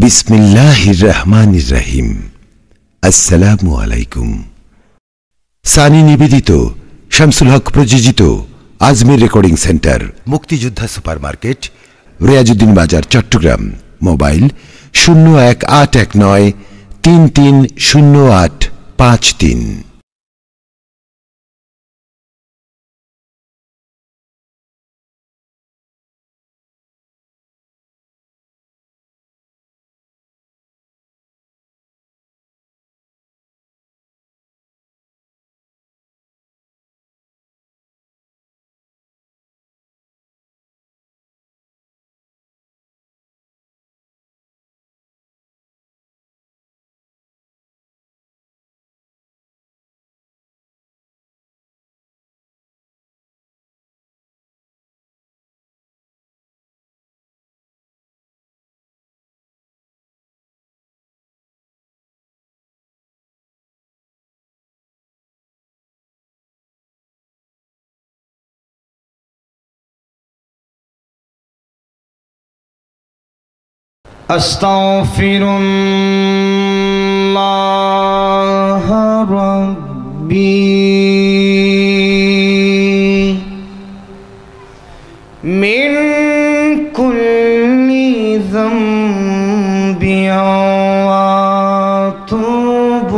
বিসমিল্লাহির রহমানির রহিম। আসসালামু আলাইকুম। সানি নিবেদিত, শামসুল হক প্রযোজিত আজমির রেকর্ডিং সেন্টার, মুক্তিযোদ্ধা সুপারমার্কেট, রিয়াজউদ্দিন বাজার, চট্টগ্রাম। মোবাইল 018193308553। أستغفرالله ربي من كل ذنب وأتوب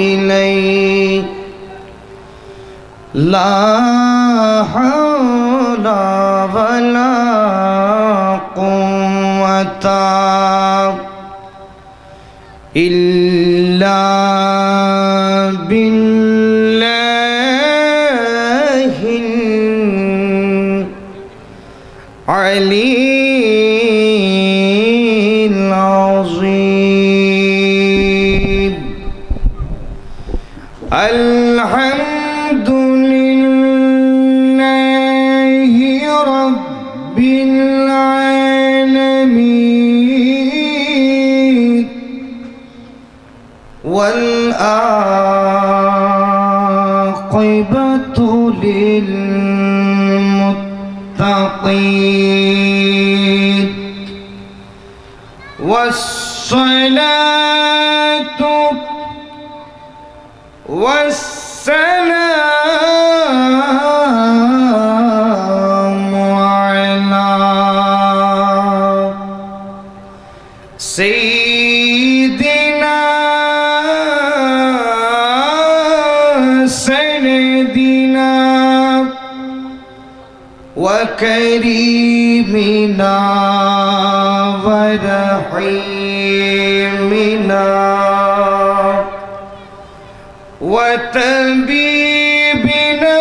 إليه لا حول ولا قوة إلا بالله العلي العظيم. الحمد لله رب العالمين والعاقبة للمتقين والصلاة والسلام على سيدنا سندنا وكريمنا ورحيمنا وطبيبنا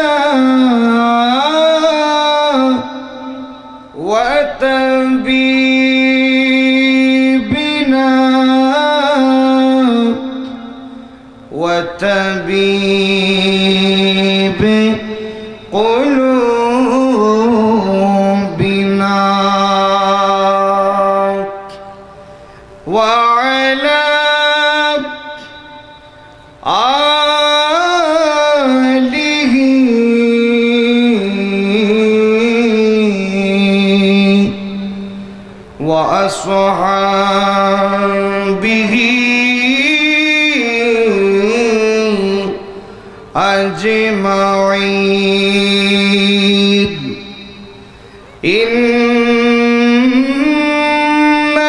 وطبيب قلوبنا وعلى آله وأصحابه أجمعين. إن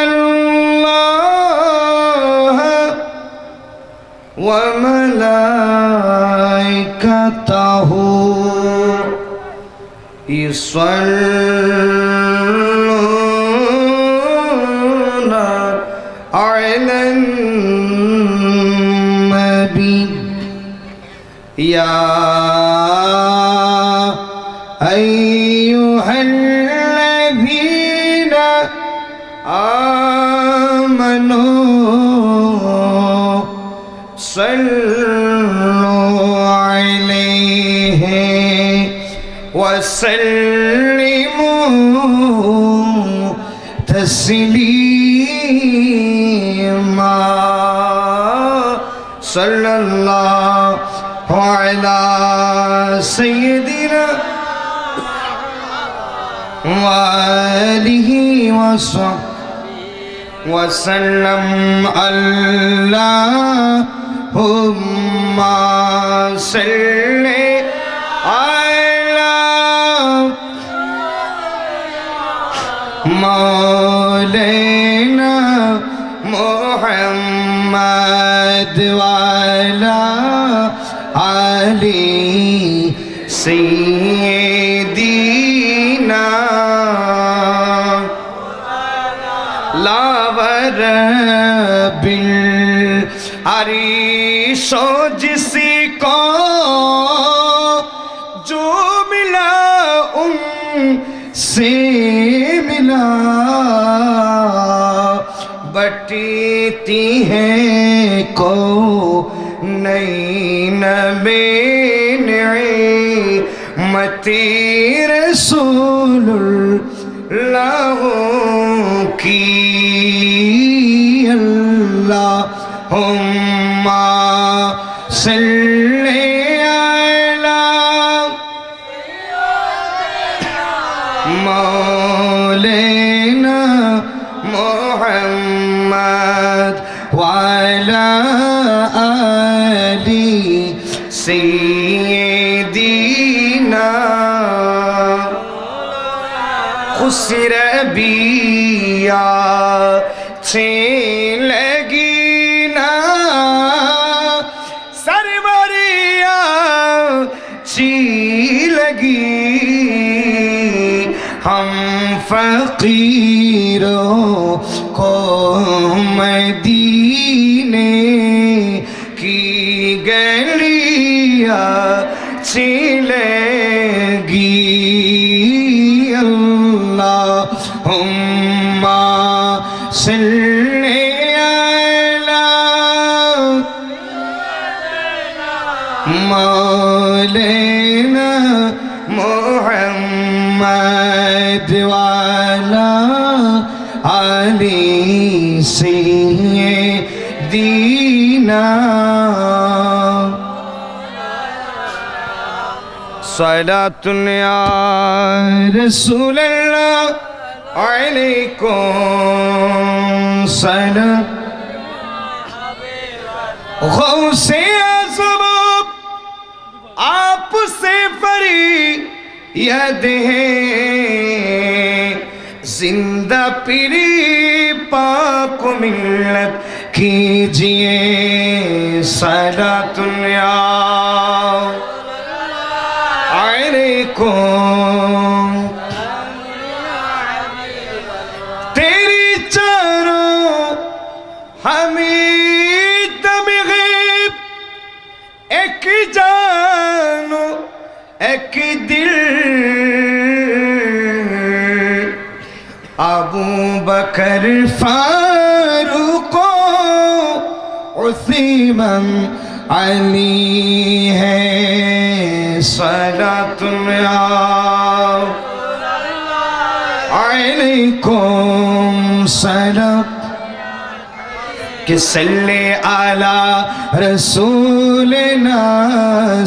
الله وملائكته يصلون على النبي يا أيها الذين آمنوا صلوا عليه وسلموا تسليما. صلى الله على سيدنا وآله وصحبه وسلم اللهم صل على مولانا محمد وعلى آل سيدنا لا ورب العرش جس کو جو ملا ان سے ملا بٹتی ہیں کو نئی نبی نعمت رسول اللہ کی اللہم صلی علی مولانا محمد وعلى آل سيدنا خسر بیا چھین لگی نا سروریا چی لگی ہم فقیروں کو مدینے کی گلیاں چی لگی اللہم صلی علی مولانا محمد وعلی آل سیدنا صلاة یا رسول اللہ علیکم سلام غوث اعظم آپ سے فریاد ہے زندہ پیری پاک ملت کیجئے صلاة یا علیکم تیری چاروں حمید غیب ایک جانو ایک دل ابو بکر فاروق عثمان علی ہے صلاة یا علیکم سلام کہ صلی علی رسولنا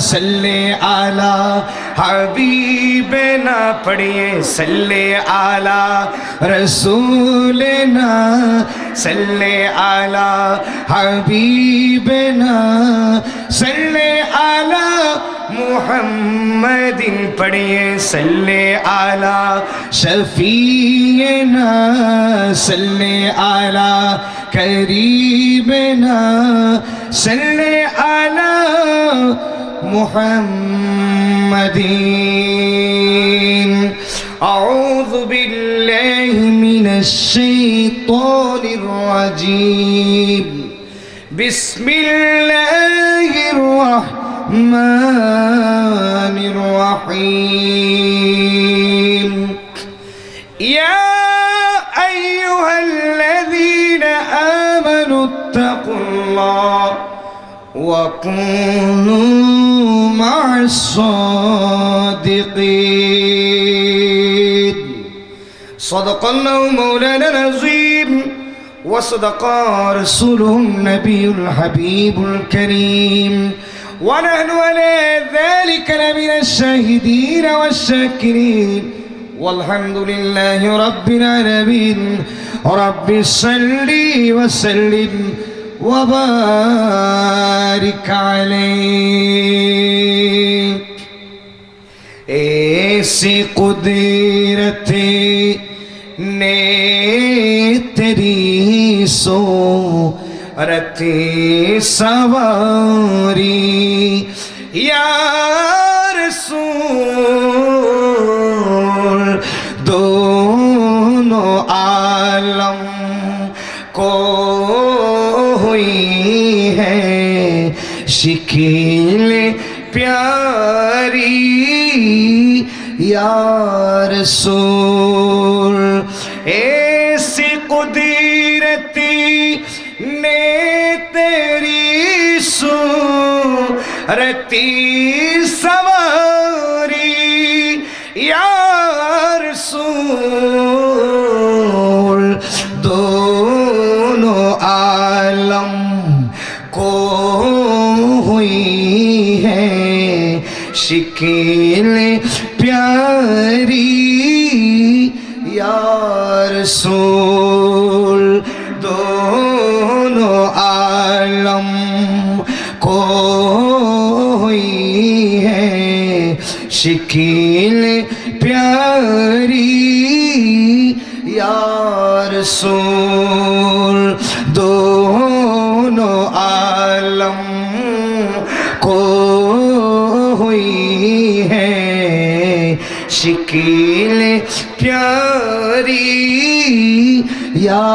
صلی علی حبیبنا پڑھئے صلی علی رسولنا صلی علی حبیبنا صلی علی محمد پڑھئے صلی علی شفیعنا صلی علی قریبنا صلی علی محمد اعوذ باللہ من الشیطان الرجیم بسم اللہ الرحمن الرحیم یا ایہا الذین آمنوا اتقوا اللہ وَكُونُوا مَعَ الصَّادِقِينَ صدق اللہ مولانا العظیم وصدق رسوله النبي الحبيب الكريم ونحن على ذلك لمن الشاهدين والشاكرين والحمد لله رب العالمين رب صل وسلم وبارك عليه ایسی قدرت نے تیری صورت سواری یا رسول دونوں عالم کو ہوئی ہے شکل پیاری یا رسول ایسی قدرتی نے تیری صورتی سواری یا رسول دونوں عالم کو ہوئی ہے شکل پیاری یا رسول دونوں عالم کو ہوئی ہے شکل پیاری یا رسول دونوں عالم کو ہوئی ہے شکل پیاری یا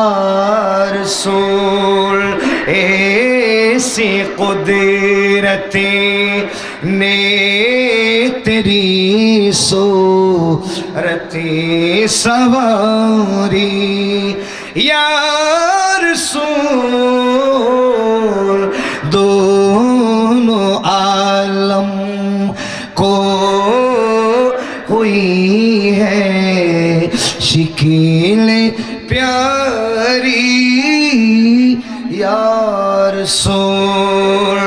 رسول ایسی قدرت نے تیری صورت سواری یا رسول دونوں عالم کو ہوئی ہے شکل پیاری یا رسول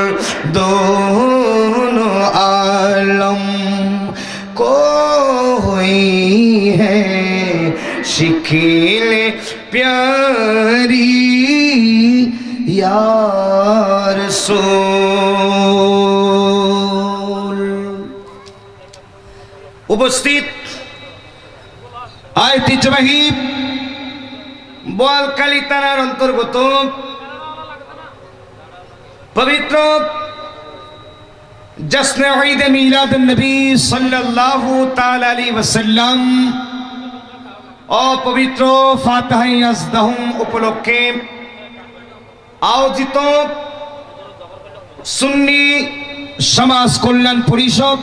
دونوں عالم کو ہوئی ہے شکل پیاری یا رسول উপস্থিত ঐতিহ্যবাহী বোয়ালখালী থানার অন্তর্গত পবিত্র জশ্নে ঈদ মিলাদুন নবী সাল্লাল্লাহু তাআলা আলাইহি ওয়াসাল্লাম ও পবিত্র ফাতিহায়ে আজদাহুম উপলক্ষে আয়োজিত সুন্নি সমাজ কল্যাণ পরিষদ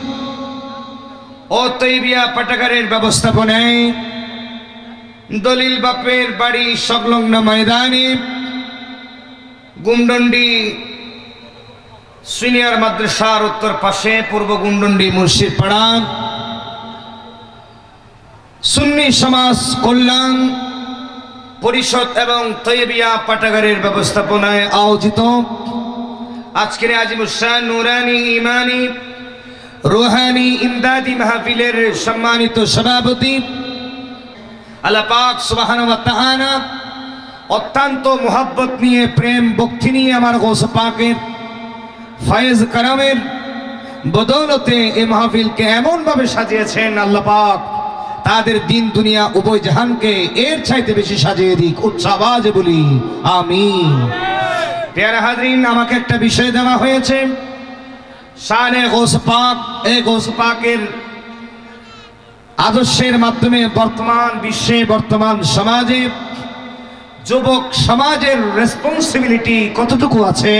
ও তৈবিয়া পাঠাগারের ব্যবস্থাপনায় দলিল বাপের বাড়ি সংলগ্ন ময়দানে গুমডন্ডি সিনিয়র মাদ্রাসার উত্তর পাশে পূর্ব গুমডন্ডি মুর্শিদ পাড়া সুন্নি সমাজ কল্যাণ পরিষদ এবং তৈবিয়া পাঠাগারের ব্যবস্থাপনায় আয়োজিত আজকের আজিমুশান নুরানি ইমানি রুহানি ইমদাদি মাহফিলের সম্মানিত সভাপতি আল্লাহ পাক সুবহানাহু ওয়া তাআলা অত্যন্ত মোহাব্বত নিয়ে প্রেম ভক্তি নিয়ে আমার গৌস পাকের ফয়েজ কারামের বদৌলতে এই মাহফিলকে এমন ভাবে সাজিয়েছেন আল্লাহ পাক তাদের দিন দুনিয়া উভয় জাহানকে এর চাইতে বেশি সাজিয়ে দিক উচ্চ আওয়াজে বলি আমিন। প্যারা হাজরিন, আমাকে একটা বিষয় দেওয়া হয়েছে শানে গৌস পাক, এই গৌস পাকের আদর্শের মাধ্যমে বর্তমান বিশ্বে বর্তমান সমাজে যুবক সমাজের রেসপন্সিবিলিটি কতটুকু আছে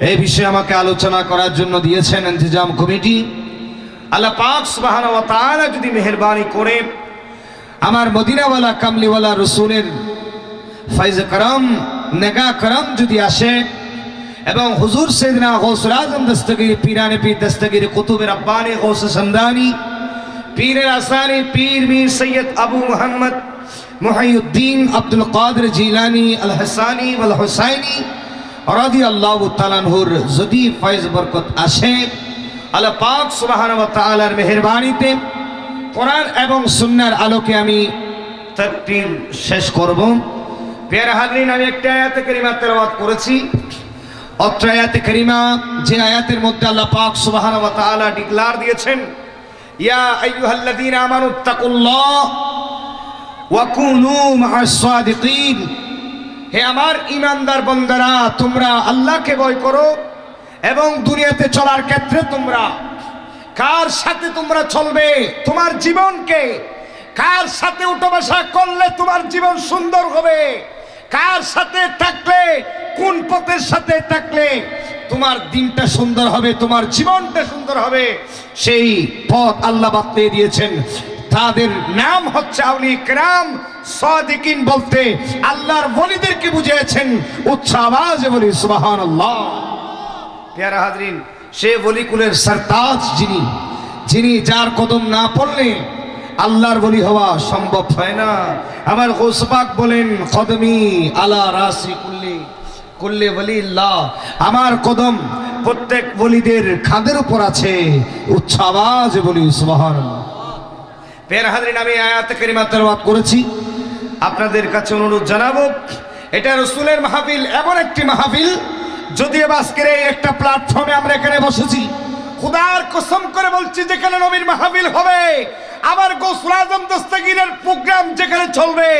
এই বিষয়ে আমাকে আলোচনা করার জন্য দিয়েছেন ইন্তজাম কমিটি। আল্লাহ পাক সুবহানাহু ওয়া তাআলা যদি মেহেরবানি করে আমার মদিনাওয়ালা কামলিওয়ালা রসুলের ফয়জ করম নেগা করম যদি আসে এবং হুজুর সাইয়েদনা গৌসুল আজম দস্তগীর পীরানে পীর দস্তগীর কুতুব রব্বানি গৌস সমদানি পীরের আসানি পীর মীর সৈয়দ আবু মুহাম্মদ মুহিউদ্দিন আব্দুল কাদের জিলানী আল হাসানি ওয়াল হুসাইনি রাদিয়াল্লাহু তাআলা আনহুর যদি ফয়জ বরকত আসে আল্লাহ পাক সুবহানাহু ওয়া তাআলার মেহেরবানিতে কোরআন এবং সুন্নাহর আলোকে আমি তাকরীর শেষ করব। প্রিয় হাজরিন, আমি একটা আয়াতে কারিমা তেলাওয়াত করেছি। অত্র আয়াতে কারিমা, যে আয়াতের মধ্যে আল্লাহ পাক সুবহানাহু ওয়া তাআলা ডিক্লার দিয়েছেন, ইয়া আইয়ুহাল্লাযীনা আমানুত্তাকুল্লাহ ওয়া কুনু মা'আস সাদিকিন, হে আমার ঈমানদার বান্দারা, তোমরা আল্লাহকে ভয় করো এবং দুনিয়াতে চলার ক্ষেত্রে তোমরা কার সাথে তোমরা চলবে, তোমার জীবনকে কার সাথে উঠা বসা করলে তোমার জীবন সুন্দর হবে, কার সাথে থাকলে, কোন পথের সাথে থাকলে তোমার দিনটা সুন্দর হবে, তোমার জীবনটা সুন্দর হবে, সেই পথ আল্লাহ বাতলিয়ে দিয়েছেন। তাদের নাম হচ্ছে আউলিয়া কিরাম। সাদিকিন বলতে আল্লাহর ওলিদেরকে বুঝিয়েছেন। উচ্চ আওয়াজে বলি সুবহানাল্লাহ। প্রিয় হাজরিন, সে ওলিকুলের সরতাজ যিনি যার কদম না পড়লে আল্লাহর ওলি হওয়া সম্ভব হয় না। আমার গৌস পাক বলেন, কদমি আলা রাসি কুল্লি ওলিল্লাহ, আমার কদম প্রত্যেক ওলিদের খাদের উপর আছে। উচ্চ আওয়াজে বলি সুবহানাল্লাহ। প্রিয় হাজরিন, আমি আয়াত কারিমা তেলাওয়াত করেছি। আপনাদের কাছে অনুরোধ জানাবো, এটা রাসূলের মাহফিল, এমন একটি মাহফিল, যদিও আজকের এই একটা প্ল্যাটফর্মে আমরা এখানে বসেছি, খুদার কসম করে বলছি, যেখানে নবীর মাহফিল হবে, আমার গৌসুল আজম দস্তগীরের প্রোগ্রাম যেখানে চলবে,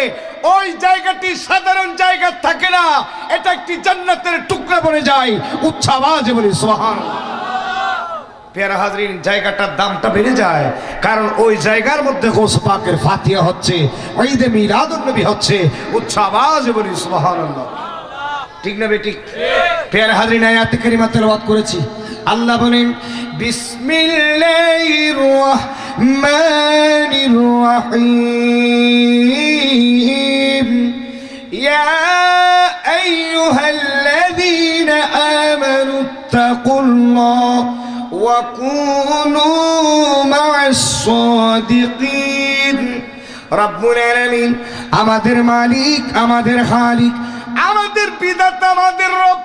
ওই জায়গাটি সাধারণ জায়গা থাকে না, এটা একটি জান্নাতের টুকরা বনে যায়। উচ্চ আওয়াজে বলি সুবহানাল্লাহ। প্রিয় হাজরিন, জায়গাটার দামটা বেড়ে যায়, কারণ ওই জায়গার মধ্যে গৌস পাকের ফাতিহা হচ্ছে, ঈদে মিলাদুন নবী হচ্ছে। উচ্চ আওয়াজে বলি সুবহানাল্লাহ। ঠিক না বেঠিক? প্রিয় হাজরিন, আয়াত কারিমা তেলাওয়াত করেছি। আল্লাহ বলেন, বিসমিল্লাহির রহমানির রহিম, ইয়া আইয়ুহাল্লাযীনা আমানুত্তাকুল্লাহ ওয়া কুনু মা'আস সাদিকিন। রব্বুল আলামিন, আমাদের মালিক, আমাদের খালিক, আমাদের বিধাতা, আমাদের রব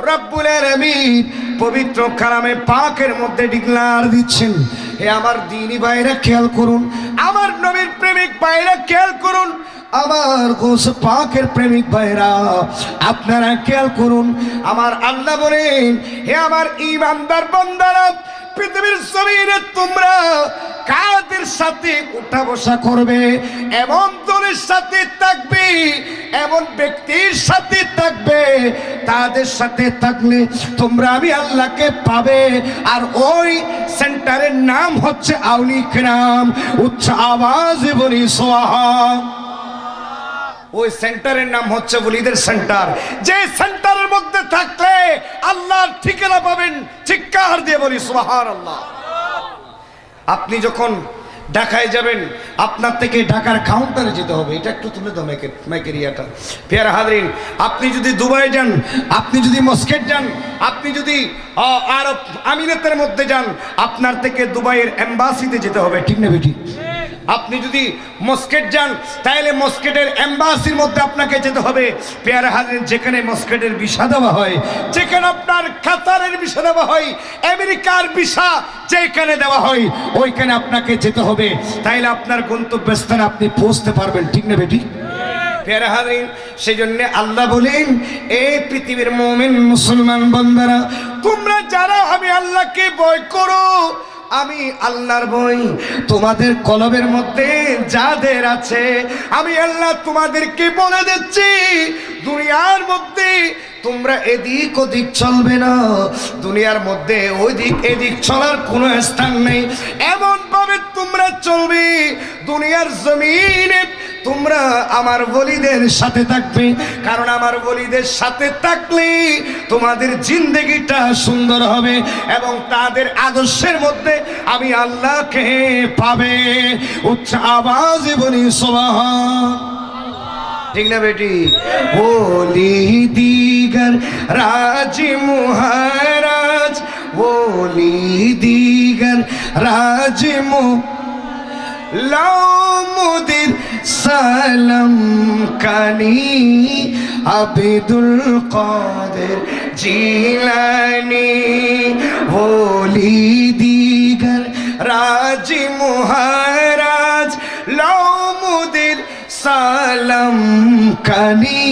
রব্বুল আলামিন পবিত্র কালামে পাকের মধ্যে ডিক্লার দিচ্ছেন, হে আমার দ্বীনি ভাইরা খেয়াল করুন, আমার নবীর প্রেমিক ভাইরা খেয়াল করুন, আমার গৌস পাকের প্রেমিক ভাইরা আপনারা খেয়াল করুন। আমার আল্লাহ বলেন, হে আমার ঈমানদার বান্দারা, পৃথিবীর জমিনে তোমরা কাদের সাথে উঠা বসা করবে, এমন দলের সাথে থাকবে, এমন ব্যক্তির সাথে থাকবে, তাদের সাথে থাকলে তোমরা আমি আল্লাহকে পাবে। আর ওই সেন্টারের নাম হচ্ছে আউলিয়া কিরাম। উচ্চ আওয়াজে বলি সুবহানাল্লাহ। ওই সেন্টারের নাম হচ্ছে ওলিদের সেন্টার। যে সেন্টারের মধ্যে থাকলে আল্লাহর ঠিকানা পাবেন। চিৎকার দিয়ে বলি সুবহানাল্লাহ। আপনি যখন ঢাকায় যাবেন, আপনার থেকে ঢাকার কাউন্টারে যেতে হবে। এটা একটু তুলে দাও মাইকের ইয়াটা। প্রিয় হাজরিন, আপনি যদি দুবাই যান, আপনি যদি মস্কেট যান, আপনি যদি আরব আমিরাতের মধ্যে যান, আপনার থেকে দুবাইয়ের এম্বাসিতে যেতে হবে। ঠিক না বেটি? আপনি যদি মস্কেট যান, তাহলে মস্কেটের এম্বাসির মধ্যে আপনাকে যেতে হবে। প্রিয় হাজরিন, যেখানে মস্কেটের ভিসা দেওয়া হয়, যেখানে আপনার কাতারের ভিসা দেওয়া হয়, আমেরিকার ভিসা যেখানে দেওয়া হয়, ওইখানে আপনাকে যেতে হবে। তাইলে আপনার গন্তব্যস্থানে আপনি পৌঁছতে পারবেন। ঠিক না বেটি? প্রিয় হাজরিন, সেই জন্য আল্লাহ বলেন, এই পৃথিবীর মুমিন মুসলমান বান্দারা, তোমরা যারা আমি আল্লাহকে ভয় করো, আমি আল্লাহর ভয় তোমাদের কলবের মধ্যে যাদের আছে, আমি আল্লাহ তোমাদেরকে বলে দিচ্ছি, দুনিয়ার মধ্যে তোমরা এদিক ওদিক চলবে না। দুনিয়ার মধ্যে ওইদিক এদিক চলার কোনো স্থান নেই। এমন ভাবে তোমরা চলবে, দুনিয়ার জমিনে তোমরা আমার ওলিদের সাথে থাকবে। কারণ আমার ওলিদের সাথে থাকলে তোমাদের জিন্দেগিটা সুন্দর হবে এবং তাদের আদর্শের মধ্যে আমি আল্লাহকে পাবে। উচ্চ আওয়াজে বলি সুবহানাল্লাহ। ঠিক না বেটি? ওলি দিগার রাজ মহারাজ, ওলি দিগার রাজ মুদির সালাম কানি আব্দুল কাদের জিলানি, ওলি দিগার রাজি মহারাজ লৌমুদের সালাম কানি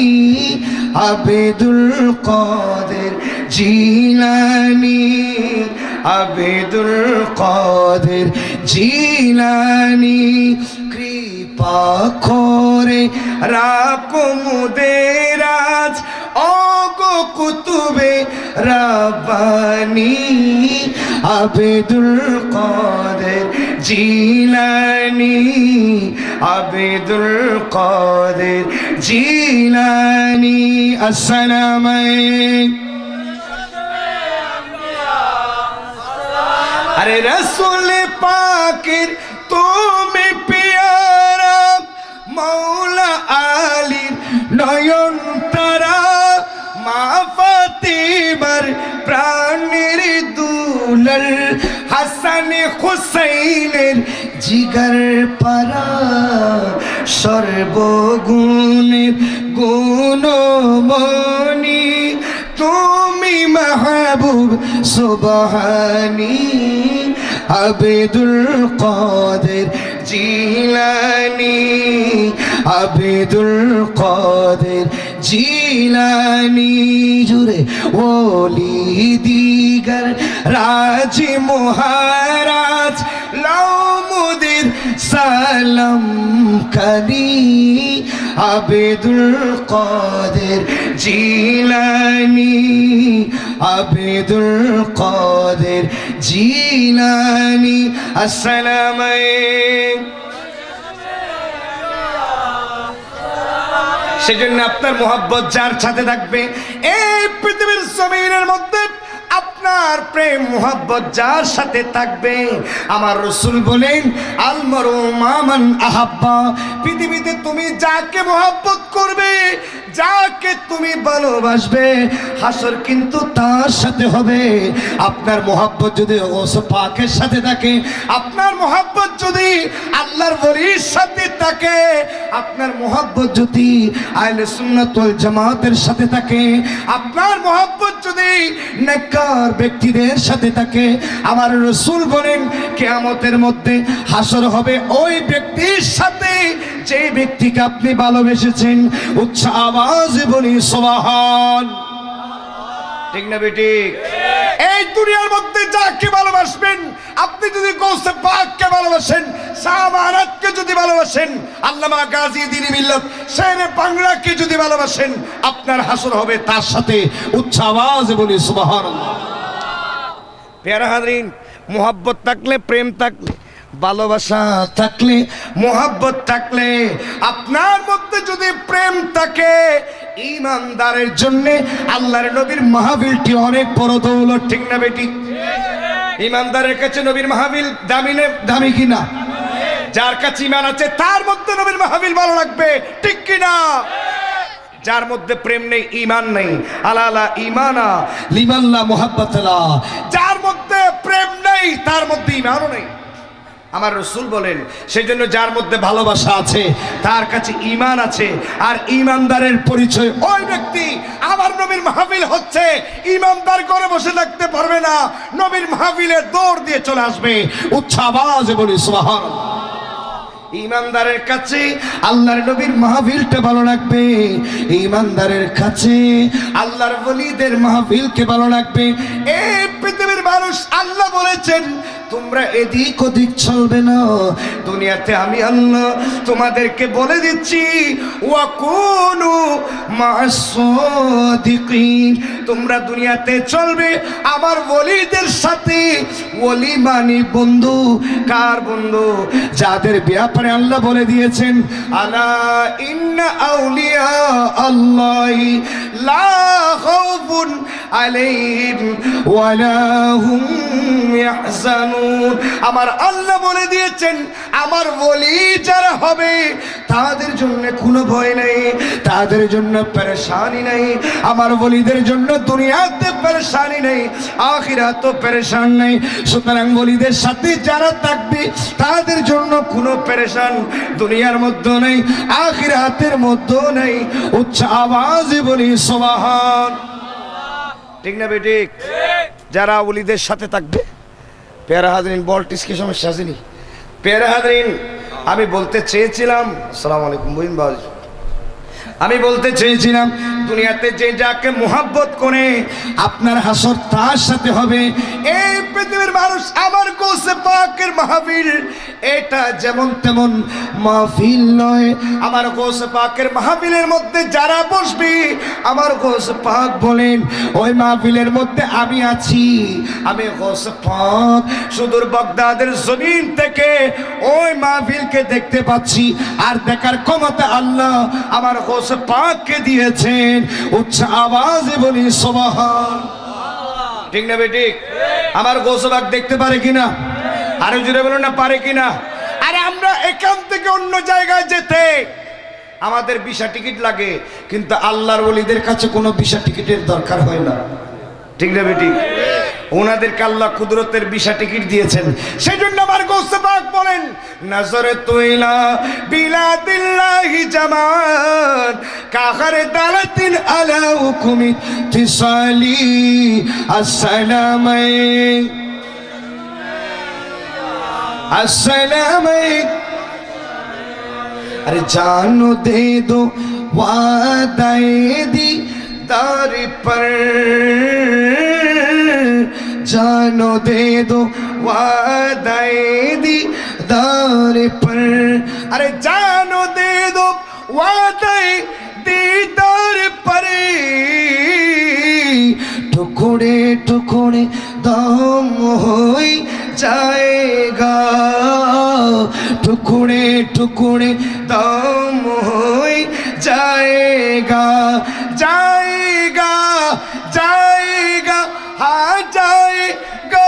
আবেদুল কাদের জিলানি আবেদুল কাদের জিলানি কৃপা করে রাখো মুদের আজ ওগো কুতুবে রাব্বানি আবেদুল কাদের জিলানি আবেদুল কাদের জিলানি আসসালামু আলাইকুম আরে রসুল পাকের তুমি পিয়ারা মৌলা আলীর নয়ন তারা মা ফাতিমার প্রাণের দুলাল হাসান হুসাইনের জিগার পারা সর্বগুণের গুণমণি তুমি মাহবুব সুবহানি আবেদুল কাদের জিলানি আবেদুল কাদের জিলানি জুড়ে ওলি দিগার রাজি মহারাজ লৌমুদের সালাম কানি আবেদুল কাদের জিলানি আবেদুল কাদের জিলানি আসসালামু আলাইকুম সেজন্য আপনার মোহাব্বত যার সাথে থাকবে এই পৃথিবীর জমিনের মধ্যে আপনার প্রেম মোহাব্বত যার সাথে থাকবে আমার রাসূল বলেন আল মারু মা মান আহাব্বা পৃথিবীতে তুমি যাকে মোহাব্বত করবে যাকে তুমি ভালোবাসবে হাসর কিন্তু তার সাথে হবে আপনার মোহাব্বত যদি গৌসে পাকের সাথে থাকে আপনার মোহাব্বত যদি আল্লাহর ওলির সাথে থাকে আপনার মোহাব্বত যদি আহলে সুন্নাত ওয়াল জামাতের সাথে থাকে আপনার মোহাব্বত যদি নেককার ব্যক্তিদের সাথে থাকে আমার রাসূল বলেন কিয়ামতের মধ্যে হাসর হবে ওই ব্যক্তির সাথে যে ব্যক্তিকে আপনি ভালোবেসেছেন উচ্চ আওয়াজে বলি সুবহান ঠিক না বেটি এই দুনিয়ার মধ্যে যাকে ভালোবাসবেন আপনি যদি গৌসে পাককে ভালোবাসেন সাহাবাকে যদি ভালোবাসেন আল্লামা গাজী দ্বীন মিল্লাত শেরে বাংলাকে যদি ভালোবাসেন আপনার হাসর হবে তার সাথে উচ্চ আওয়াজে বলি সুবহানাল্লাহ প্যারা হাজরিন মোহাব্বত থাকলে প্রেম থাকলে ভালোবাসা থাকলে মোহাব্বত থাকলে আপনার মধ্যে যদি প্রেম থাকে ঈমানদারের জন্য আল্লাহর নবীর মাহফিলটি অনেক বড় দৌলত ঠিক না বেটি ঈমানদারের কাছে নবীর মাহফিল দামি কিনা যার কাছে ঈমান আছে তার মধ্যে নবীর মাহফিল ভালো লাগবে ঠিক কিনা যার মধ্যে প্রেম নেই ঈমান নেই আলালা ঈমানা লিমাল্লা মুহাব্বাতালা যার মধ্যে প্রেম নেই তার মধ্যে ঈমানও নেই আমার রাসূল বলেন সেজন্য যার মধ্যে ভালোবাসা আছে তার কাছে ঈমান আছে আর ঈমানদারের পরিচয় ওই ব্যক্তি আমার নবীর মাহফিল হচ্ছে ঈমানদার করে বসে থাকতে পারবে না নবীর মাহফিলে দৌড় দিয়ে চলে আসবে উচ্চ আওয়াজে বলি সুবহানাল্লাহ ঈমানদারের কাছে আল্লাহর নবীর মাহফিলটা ভালো লাগবে ঈমানদারের কাছে আল্লাহর ওলিদের মাহফিলকে ভালো লাগবে এই পৃথিবীর মানুষ আল্লাহ বলেছেন তোমরা এদিক ওদিক চলবে না দুনিয়াতে আমি আল্লাহ তোমাদেরকে বলে দিচ্ছি ওয়াকুনু মা'আস-সাদিকিন তোমরা দুনিয়াতে চলবে আমার ওলিদের সাথে ওলি মানে বন্ধু কার বন্ধু যাদের ব্যাপারে আল্লাহ বলে দিয়েছেন আলা ইন্না আউলিয়া আল্লাহি লা খাউফুন আলাইহিম ওয়ালা হুম ইয়াহজানুন আমার আল্লাহ বলে দিয়েছেন আমার ওলি যারা হবে তাদের জন্য কোনো ভয় নেই তাদের জন্য পেরেশানি নেই আমার ওলিদের জন্য দুনিয়াতে পেরেশানি নেই আখিরাতেও পেরেশান নেই সুতরাং ওলিদের সাথে যারা থাকবে তাদের জন্য কোনো পেরেশান দুনিয়ার মধ্যে নেই আখিরাতের মধ্যে নেই উচ্চ আওয়াজে বলি সুবহান ঠিক না বেঠিক যারা ওলিদের সাথে থাকবে প্যারা হাজরিন বলটিস কি সমস্যা আসেনি? প্যারা হাজরিন আমি বলতে চেয়েছিলাম, আসসালামু আলাইকুম বহিন বাবু, আমি বলতে চেয়েছিলাম দুনিয়াতে যে যাকে মোহাব্বত করে আপনার হাসর তার সাথে হবে। এই পৃথিবীর মানুষ আমার গৌসে পাকের মাহফিল এটা যেমন তেমন মাহফিল নয়। আমার গৌসে পাকের মাহফিলের মধ্যে যারা বসবে আমার গৌসে পাক বলেন ওই মাহফিলের মধ্যে আমি আছি। আমি গৌসে পাক সুদূর বাগদাদের জমিন থেকে ওই মাহফিলকে দেখতে পাচ্ছি, আর দেখার ক্ষমতা আল্লাহ আমার গৌসে পাককে দিয়েছেন। উচ্চ আওয়াজে বলি সুবহান। ঠিক না বেঠিক? আমার গৌসে পাক দেখতে পারে কিনা? আরো জোরে বলুন না, পারে কিনা? আরে আমরা এখান থেকে অন্য জায়গায় যেতে আমাদের ভিসা টিকিট লাগে, কিন্তু আল্লাহর ওলিদের কাছে কোনো ভিসা টিকিটের দরকার হয় না। ঠিক না বেঠিক? ওনাদেরকে আল্লাহ কুদরতের ভিসা টিকিট দিয়েছেন। সেই জন্য আমার গৌসে পাক বলেন নজরে তুইলা বিলাদিল্লাহি জামান কাহারে দালাতিন আলা হুকুমি তিসালি আসসালামাই আসসালামাই। अरे जानो दे दो वादाए दीदार पर, जानो दे दो वादाए दीदार पर। अरे जानो दे दो वादाए दीदार पर, टुकड़े टुकड़े दम हो जाएगा, टुकड़े टुकड़े दम हो जाएगा, जाएगा जाएगा हाँ जाएगा,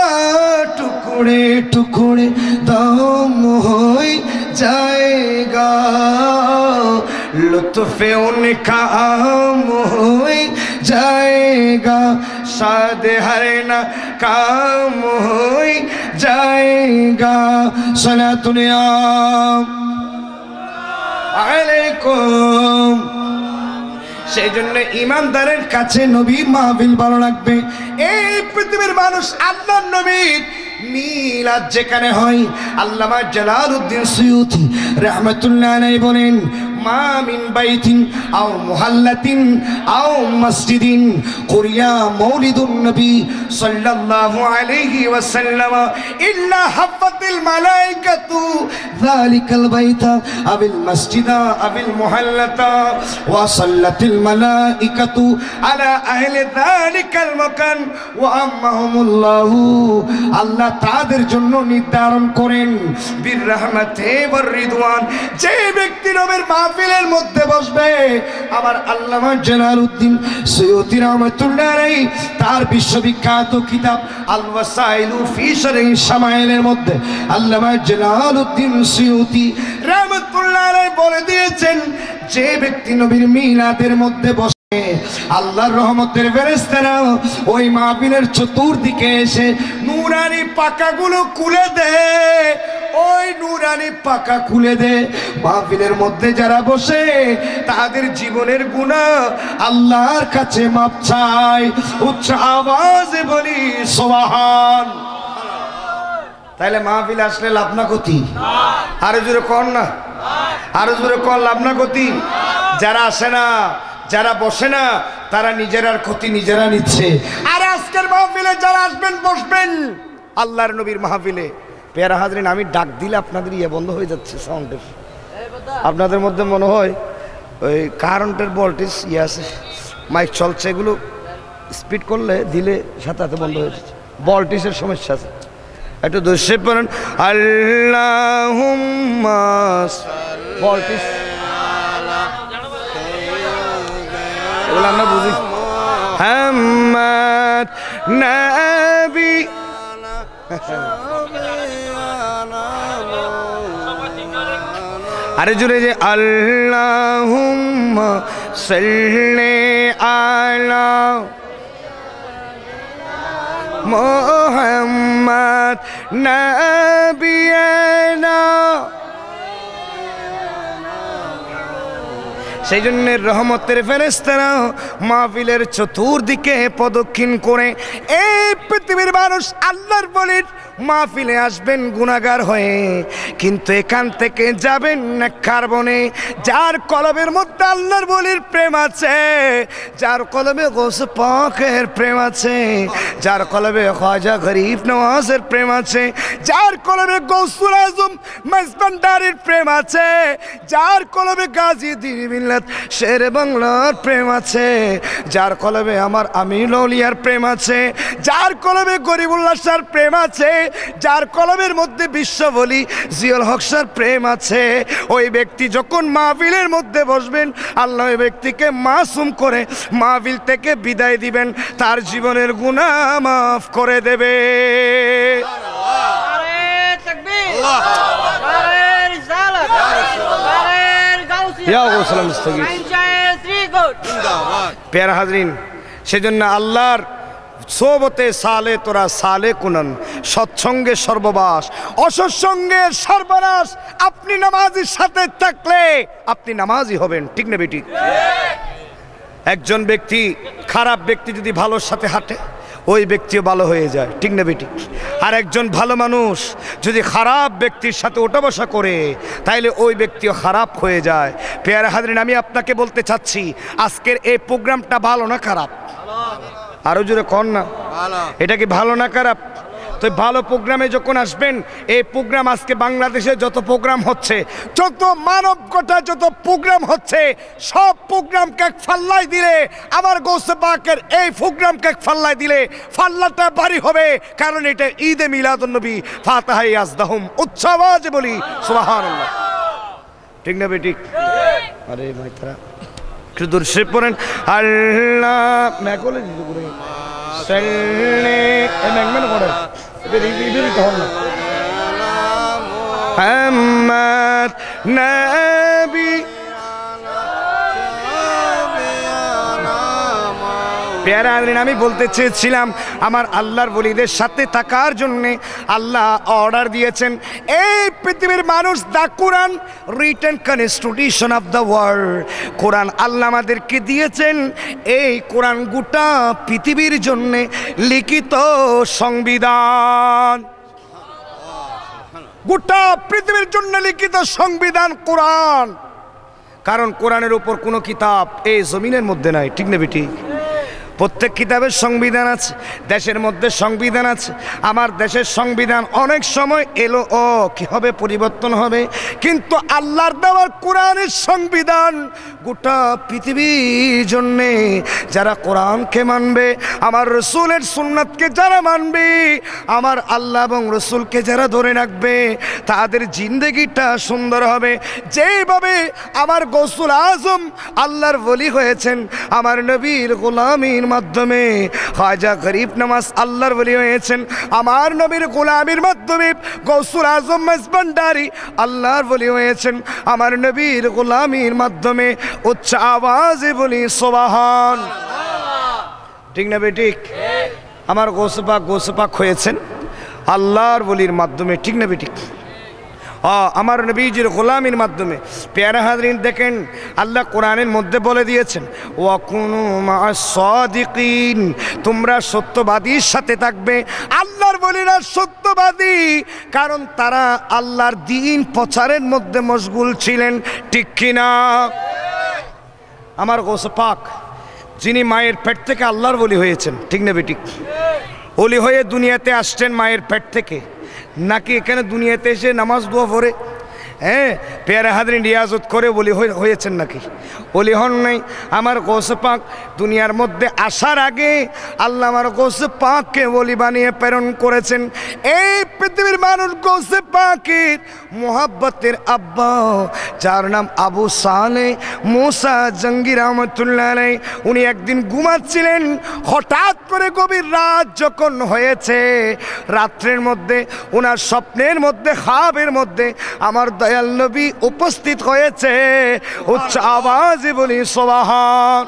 टुकड़े टुकड़े दम हो जाएगा, लुत्फ़े उनका आम हो जाएगा, शाद हर ना काम हो जाएगा। सलातुनिया আলাইকুম। সেই জন্য ইমানদারের কাছে নবীর মাহফিল ভালো লাগবে। এই পৃথিবীর মানুষ আল্লাহর নবীর মিলাদ যেখানে হয়, আল্লামা জালালউদ্দিন সুয়ুতি রাহমাতুল্লাহ আলাইহি বলেন মা মিন বাইতিন আও মুহাল্লাতিন আও মসজিদিন কুরিয়া মাউলিদুন নবী সাল্লাল্লাহু আলাইহি ওয়াসাল্লাম ইল্লা হাফাতিল মালাইকাতু যালিকাল বাইতা আবিল মসজিদা আবিল মুহাল্লাতা ওয়া সাল্লাতিল মালাইকাতু আলা আহলি যালিকাল মাকান ওয়া আম্মাহুমুল্লাহু। আল্লাহ তাদের জন্য নির্ধারণ করেন বীর রহমতে ওয়ার রিদওয়ান। যে ব্যক্তি নবীর মাহফিলের মধ্যে বসবে, আমার আল্লামা জালালউদ্দিন সুয়ুতি রাহমাতুল্লাহ আলাইহি তার বিশ্ববিখ্যাত কিতাব আল ওয়াসাইলু ফি শরহি শামাইলের মধ্যে আল্লামা জালালউদ্দিন সুয়ুতি রাহমাতুল্লাহ আলাইহি বলে দিয়েছেন যে ব্যক্তি নবীর মিলাদের মধ্যে বসে আল্লাহর রহমতের ফেরেশতারা ওই মাহফিলের চতুর্দিকে এসে নূরানি পাকাগুলো খুলে দেয়। ওই নূরানি পাকা খুলে দে, মাহফিলের মধ্যে যারা বসে তাদের জীবনের গুনাহ আল্লাহর কাছে মাপ চায়। উচ্চ আওয়াজে বলি সুবহান। তাইলে মাহফিল আসলে লাভ না ক্ষতি? আরো জোরে কর না, আরো জোরে কর, লাভ না ক্ষতি? যারা আসে না, যারা বসে না, তারা নিজেরার ক্ষতি নিজেরা নিচ্ছে। আর আজকের মাহফিলে যারা আসবেন বসবেন আল্লাহর নবীর মাহফিলে, পেয়ারা হাজরিন আমি ডাক দিলে আপনাদের ইয়ে বন্ধ হয়ে যাচ্ছে সাউন্ডের। আপনাদের মধ্যে মনে হয় ওই কারেন্টের ভোল্টেজ ইয়ে আছে, মাইক চলছে, এগুলো স্পিড করলে দিলে সাথে সাথে বন্ধ হয়ে যাচ্ছে, ভোল্টেজের সমস্যা আছে। একটু দোষে পড়েন আল্লাহুম্মা ভোল্টেজ এগুলো আমরা বুঝি। মুহাম্মদ নবী আরে জোরে যে আল্লাহুম্মা সাল্লি আলা মুহাম্মদ নবিয়ানা। সেই জন্য রহমতের ফেরেশতারা মাহফিলের চতুর্দিকে প্রদক্ষিণ করে এই পৃথিবীর মানুষ আল্লাহর বলির মাহফিলে আসবেন গুনাহগার হয়ে, কিন্তু এখান থেকে যাবেন নেককার বনে। যার কলবের মধ্যে আল্লাহর ওলির প্রেম আছে, যার কলবে গৌসে পাকের প্রেম আছে, যার কলবে খাজা গরিব নওয়াজের প্রেম আছে, যার কলবে গৌসুল আজম মেজবান্ডারির প্রেম আছে, যার কলবে গাজী দ্বীন মিল্লাত শেরে বাংলার প্রেম আছে, যার কলবে আমার আমির আউলিয়ার প্রেম আছে, যার কলবে গরিবুল্লাহ শাহর প্রেম আছে, যার কলবের মধ্যে বিশ্ববলি জিয়াউল হক শাহর প্রেম আছে, ওই ব্যক্তি যখন মাহফিলের মধ্যে বসবেন, আল্লাহ ওই ব্যক্তিকে মাসুম করে মাহফিল থেকে বিদায় দিবেন, তার জীবনের গুনাহ মাফ করে দেবে। প্যারা হাজরিন, সেজন্য আল্লাহর সোবতে সালে তোরা সালে কুনন, সৎসঙ্গে সর্ববাস, অসৎসঙ্গে সর্বনাশ। আপনি নামাজির সাথে থাকলে আপনি নামাজি হবেন, ঠিক না বেটি? একজন ব্যক্তি, খারাপ ব্যক্তি যদি ভালোর সাথে হাঁটে, ওই ব্যক্তিও ভালো হয়ে যায়, ঠিক না বেটি? আর একজন ভালো মানুষ যদি খারাপ ব্যক্তির সাথে ওঠা বসা করে, তাইলে ওই ব্যক্তিও খারাপ হয়ে যায়। পেয়ারা হাজরিন, আমি আপনাকে বলতে চাচ্ছি, আজকের এই প্রোগ্রামটা ভালো না খারাপ? আরো জোরে কন না, এটা কি ভালো না খারাপ? তো ভালো প্রোগ্রামে যখন আসবেন, এই প্রোগ্রাম আজকে বাংলাদেশে যত প্রোগ্রাম হচ্ছে, যত মানব গোটা যত প্রোগ্রাম হচ্ছে, সব প্রোগ্রামকে এক ফাল্লাই দিলে, আমার গৌসে পাকের এই প্রোগ্রামকে এক ফাল্লাই দিলে ফাল্লাটা ভারী হবে, কারণ এটা ঈদে মিলাদুন নবী, ফাতিহায়ে আজদাহুম, উচ্চ আওয়াজে বলি সুবহানাল্লাহ, ঠিক না বেটি? আরে ভাই তারা একটু দূর সে পড়েন, আল্লাহ মেঘলে দিতে করে সাল্লে এ মেঘমেন করে বিবিরিত হন না, মুহাম্মদ নবী। প্যারা আমি বলতে চেয়েছিলাম, আমার আল্লাহর ওলিদের সাথে থাকার জন্যে আল্লাহ অর্ডার দিয়েছেন। এই পৃথিবীর মানুষ, the Quran written constitution of the world, Quran আল্লাহ আমাদেরকে দিয়েছেন। এই কোরআন গোটা পৃথিবীর জন্যে লিখিত সংবিধান, গোটা পৃথিবীর জন্য লিখিত সংবিধান কোরআন। কারণ কোরআনের উপর কোনো কিতাব এই জমিনের মধ্যে নাই, ঠিক না বেটি? প্রত্যেক কিতাবের সংবিধান আছে, দেশের মধ্যে সংবিধান আছে। আমার দেশের সংবিধান অনেক সময় এলো ও কি হবে, পরিবর্তন হবে, কিন্তু আল্লাহর দেওয়ার কোরআনের সংবিধান গোটা পৃথিবীর জন্যে। যারা কোরআনকে মানবে, আমার রসুলের সুন্নাতকে যারা মানবে, আমার আল্লাহ এবং রসুলকে যারা ধরে রাখবে, তাদের জিন্দেগিটা সুন্দর হবে। যেইভাবে আমার গৌসুল আজম আল্লাহর ওলি হয়েছেন, আমার নবীর গোলামীর মাধ্যমে খাজা গরিব নওয়াজ আল্লাহর ওলি হয়েছেন, আমার নবীর গোলামীর মাধ্যমে গৌসুল আজম মেজবান্ডারি আল্লাহর ওলি হয়েছেন, আমার নবীর গোলামীর মাধ্যমে উচ্চ আওয়াজে বলি সুবহান, ঠিক না বেঠিক? আমার গোসপাক হয়েছেন আল্লাহর ওলির মাধ্যমে, ঠিক না বেঠিক? আমার নবীজির গোলামীর মাধ্যমে। প্যারা হাজরিন দেখেন, আল্লাহ কোরআনের মধ্যে বলে দিয়েছেন, ওয়াকুনু মা'আস সাদিকিন, তোমরা সত্যবাদীর সাথে থাকবে। আল্লাহর ওলিরা সত্যবাদী, কারণ তারা আল্লাহর দ্বীন প্রচারের মধ্যে মশগুল ছিলেন, ঠিক কিনা? আমার গৌসে পাক যিনি মায়ের পেট থেকে আল্লাহর ওলি হয়েছেন, ঠিক না বেটি? ওলি হয়ে দুনিয়াতে আসছেন মায়ের পেট থেকে, নাকি এখানে দুনিয়াতে এসে নামাজ দোয়া পড়ে হ্যাঁ পেয়ারা হাজরিন রিয়াজত করে ওলি হয়েছেন নাকি? ওলি হন নাই। আমার গৌসে পাক দুনিয়ার মধ্যে আসার আগে আল্লাহ আমার গৌসে পাককে ওলি বানিয়ে প্রেরণ করেছেন। এই পৃথিবীর মানুষ গৌসে পাকের মোহাব্বতের আব্বা, যার নাম আবু সালে মুসা জঙ্গি রহমতুল্লাহ আলাইহি, উনি একদিন ঘুমাচ্ছিলেন, হঠাৎ করে গভীর রাত যখন হয়েছে, রাত্রের মধ্যে ওনার স্বপ্নের মধ্যে খাবের মধ্যে আমার দয়াল নবী উপস্থিত হয়েছে। উচ্চ আওয়াজে বলি সুবহান।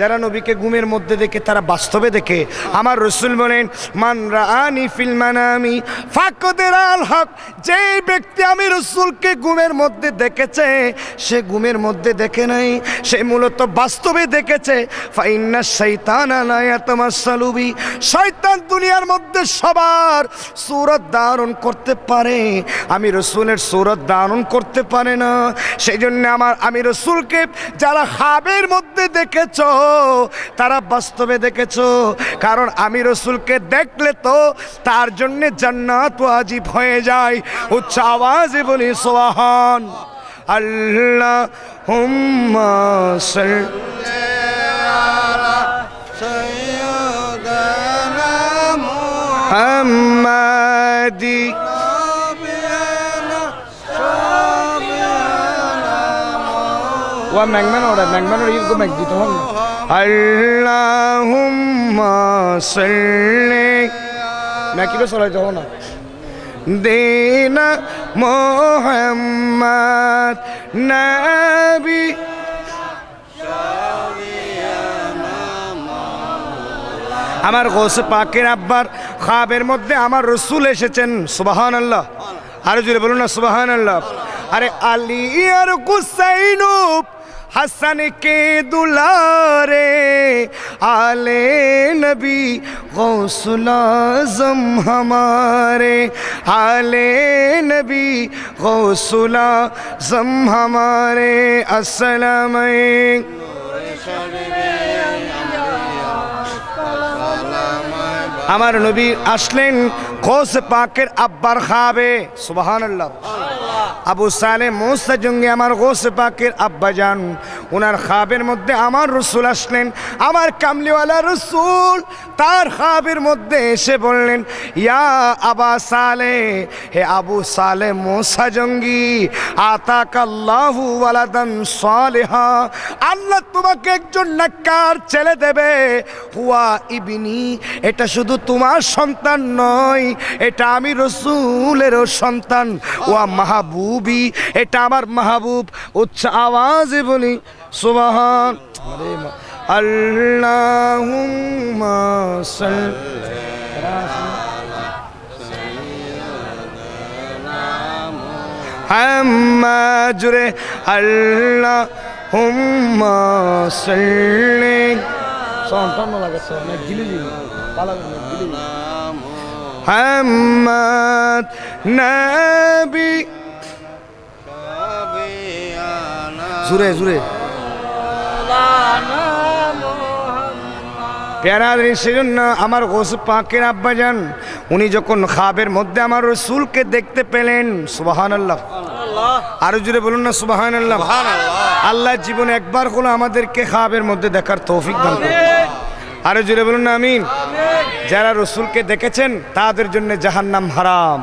যারা নবীকে ঘুমের মধ্যে দেখে তারা বাস্তবে দেখে। আমার রাসূল বলেন, মান রাআনি ফিল মানামি ফাকাদ রাআল হক, যেই ব্যক্তি আমি রাসূলকে ঘুমের মধ্যে দেখেছে সে ঘুমের মধ্যে দেখে নাই, সে মূলত বাস্তবে দেখেছে। ফাইন্না শাইতানা লা ইয়াতামাসসালু বি, শয়তান দুনিয়ার মধ্যে সবার সূরত ধারণ করতে পারে, আমি রাসূলের সূরত ধারণ করতে পারে না। সেই জন্য আমি রাসূলকে যারা খাবের মধ্যে দেখেছো তারা বাস্তবে দেখেছো, কারণ আমি রাসূলকে দেখলে তো তার জন্য জান্নাত ওয়াজিব হয়ে যায়। উচ্চ আওয়াজে বলি সুবহান আল্লাহুম্মা সাল্লি আলা সাইয়্যিদানা মুহাম্মাদি ওয়া ম্যাংম্যান ইগো ম্যাগ দিতে হন। আল্লাহুম্মা সাল্লি না কি চলাইতে হন না দেনা মুহাম্মদ নবী আমার গৌসে পাকের আব্বার খাবের মধ্যে আমার রাসূল এসেছেন। সুবহানাল্লাহ, আরো জোরে বলুন না সুবহানাল্লাহ। আরে আলী আর হুসাইন হাসান কে দুলারে আলে নবী গৌসুল আজম हमारे आले नबी गौसुल आजम हमारे अस्सलाम আমার নবী আসলেন গৌসে পাকের আব্বার খাবে। সুবহানাল্লাহ। আবু সালেহ মুসা জঙ্গি আমার গৌসে পাকের আব্বা যান, ওনার খাবের মধ্যে আমার রাসূল আসলেন। আমার কামলিওয়ালা রাসূল তার খাবের মধ্যে এসে বললেন, ইয়া আবা সালেহ, হে আবু সালেহ মুসা জঙ্গি, আতাকাল্লাহু ওয়ালাদান সালিহা, আল্লাহ তোমাকে একজন নেককার ছেলে দেবে। হুয়া ইবনি, এটা শুধু তোমার সন্তান নয়, এটা আমি রাসূলেরও সন্তান। ওয়া মাহবুবি, এটা আমার মাহবুব। উচ্চ আওয়াজে বলি সুবহান আল্লাহুম্মা সাল্লি মুহাম্মাদ জুরে আল্লাহুম্মা সাল্লি সন্তান লাগাছে না দিলি পালা দিলি মুহাম্মদ নবী জুরে জুরে প্যারা। সেজন্য আমার গৌসে পাকের আব্বাজান উনি যখন খাবের মধ্যে আমার রাসূলকে দেখতে পেলেন, সুবহানাল্লাহ, আরো জুড়ে বলুন না সুবহানাল্লাহ। আল্লাহ জীবনে একবার হলো আমাদেরকে খাবের মধ্যে দেখার তৌফিক দান করুন। আরো জুড়ে বলুন না আমিন। যারা রাসূলকে দেখেছেন তাদের জন্য জাহান্নাম হারাম,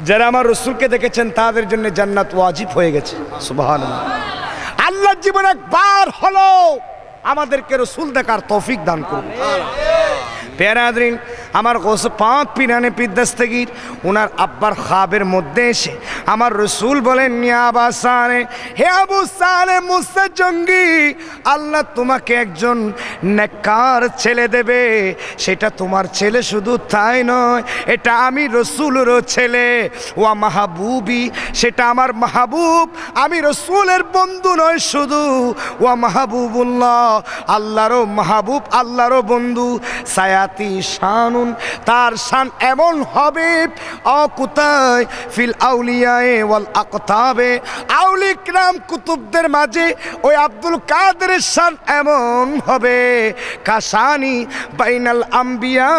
যারা আমার রাসূলকে দেখেছেন তাদের জন্য জান্নাত ওয়াজিব হয়ে গেছে। সুবহানাল্লাহ। আল্লাহ জীবনে একবার হলো আমাদেরকে রাসূল দেখার তৌফিক দান করুন। প্যারাদ্রিন আমার গৌসে পাক পিরানে পিদ্দাস্তগীর ওনার আব্বার খাবের মধ্যে এসে আমার রাসূল বলেন, ইয়া আবা সালেহ, হে আবু সালেহ মুসা জঙ্গি, আল্লাহ তোমাকে একজন নেককার ছেলে দেবে। সেটা তোমার ছেলে শুধু তাই নয়, এটা আমি রাসূলেরও ছেলে। ওয়া মাহবুবি, সেটা আমার মাহবুব, আমি রাসূলের বন্ধু নয় শুধু। ওয়া মাহবুবুল্লাহ, আল্লাহরও মাহবুব, আল্লাহরও বন্ধু। সায়াতি শানুন, তার শান এমন হবে অকুতায় ফিল আউলিয়ায়ে ওয়াল আকতাবে, আউলি কিরাম কুতুবদের মাঝে ওই আব্দুল কাদেরের শান এমন হবে কাশানি বাইনাল আম্বিয়া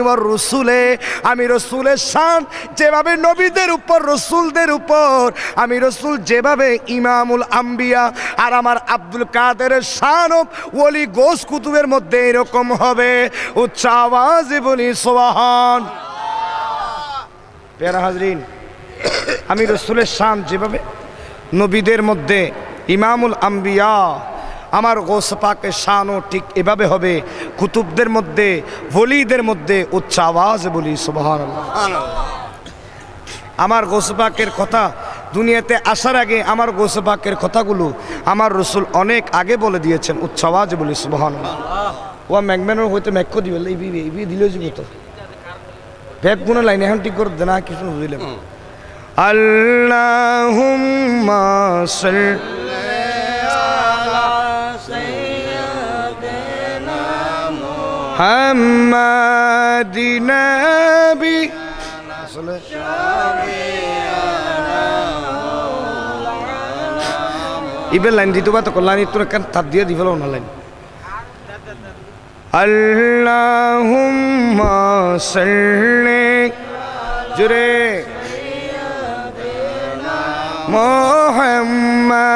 ওয়ার রসুলে। আমি রসুলের শান যেভাবে নবীদের উপর রসুলদের উপর, আমি রসুল যেভাবে ইমামুল আম্বিয়া, আর আমার আব্দুল কাদেরের শানও ওলি গোস কুতুবের মধ্যে এরকম হবে। উচ্চ আওয়াজে বলি সুবহান। প্যারা হাজরিন, আমি রসুলের শান যেভাবে নবীদের মধ্যে ইমামুল আম্বিয়া, আমার গৌসে পাকের শানও ঠিক এভাবে হবে কুতুবদের মধ্যে, ওলিদের মধ্যে। উচ্চ আওয়াজে বলি সুবহানাল্লাহ। আমার গৌসে পাকের কথা দুনিয়াতে আসার আগে আমার গৌসে পাকের কথাগুলো আমার রসুল অনেক আগে বলে দিয়েছেন। উচ্চ আওয়াজে বলি সুবহানাল্লাহ। ও ম্যাকম্যানের হইতে ম্যাক্য দিবে এই দিলেও যাবে তো ব্যাগ গুলো লাইন এখন ঠিক করে দেনা কিছু বুঝলাম। আল্লাহুম্মা মুহাম্মাদিন নবী ইবেল লাইন দিতে পারতো কল্যাণী তোর কেন তার দিয়ে দিবে না লাইন। আল্লাহুম্মা সাল্লি জোরে মুহাম্মাদ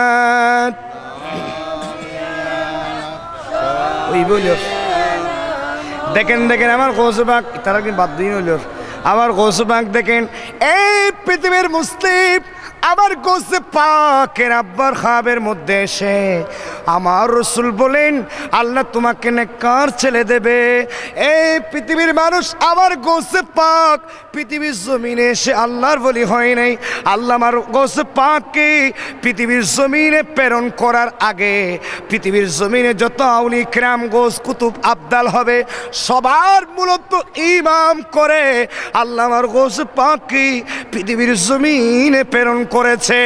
ওই বলিও দেখেন দেখেন আমার গৌসে পাক তারা কি বাদ দিন হইল আমার গৌসে পাক দেখেন এই পৃথিবীর মুসলিম আমার গৌসে পাকের আব্বার খাবের মধ্যে এসে আমার রসুল বলেন আল্লাহ তোমাকে নেককার ছেলে দেবে। এই পৃথিবীর মানুষ আমার গৌসে পাক পৃথিবীর জমিনে এসে আল্লাহর বলি হয় নাই। আল্লাহ আমার গৌসে পাককে পৃথিবীর জমিনে প্রেরণ করার আগে পৃথিবীর জমিনে যত আউলি কিরাম গোস কুতুব আবদাল হবে সবার মূলত ইমাম করে আল্লাহ আমার গৌসে পাককে পৃথিবীর জমিনে প্রেরণ করেছে।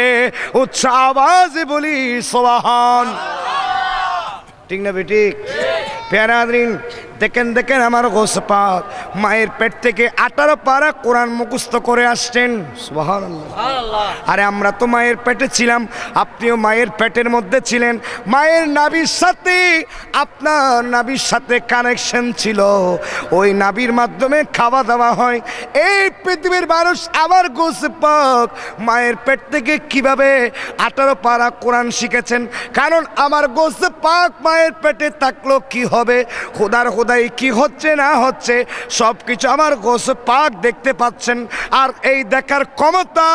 উচ্চ আওয়াজে বলি সুবহান। ঠিক না বেঠিক? প্যারা হাজরিন দেখেন দেখেন আমার গৌসে পাক মায়ের পেট থেকে 18 পারা কোরআন মুখস্থ করে আসছেন। সুবহানাল্লাহ। আরে আমরা তো মায়ের পেটে ছিলাম, আপনিও মায়ের পেটের মধ্যে ছিলেন। মায়ের নাভির সাথে আপনার নাভির সাথে কানেকশন ছিল, ওই নাভির মাধ্যমে খাওয়া দাওয়া হয়। এই পৃথিবীর মানুষ আমার গৌসে পাক মায়ের পেট থেকে কিভাবে 18 পারা কোরআন শিখেছেন, কারণ আমার গৌসে পাক মায়ের পেটে থাকলো কি হবে, খোদার কি হচ্ছে না হচ্ছে সব কিছু আমার গৌসে পাক দেখতে পাচ্ছেন। আর এই দেখার ক্ষমতা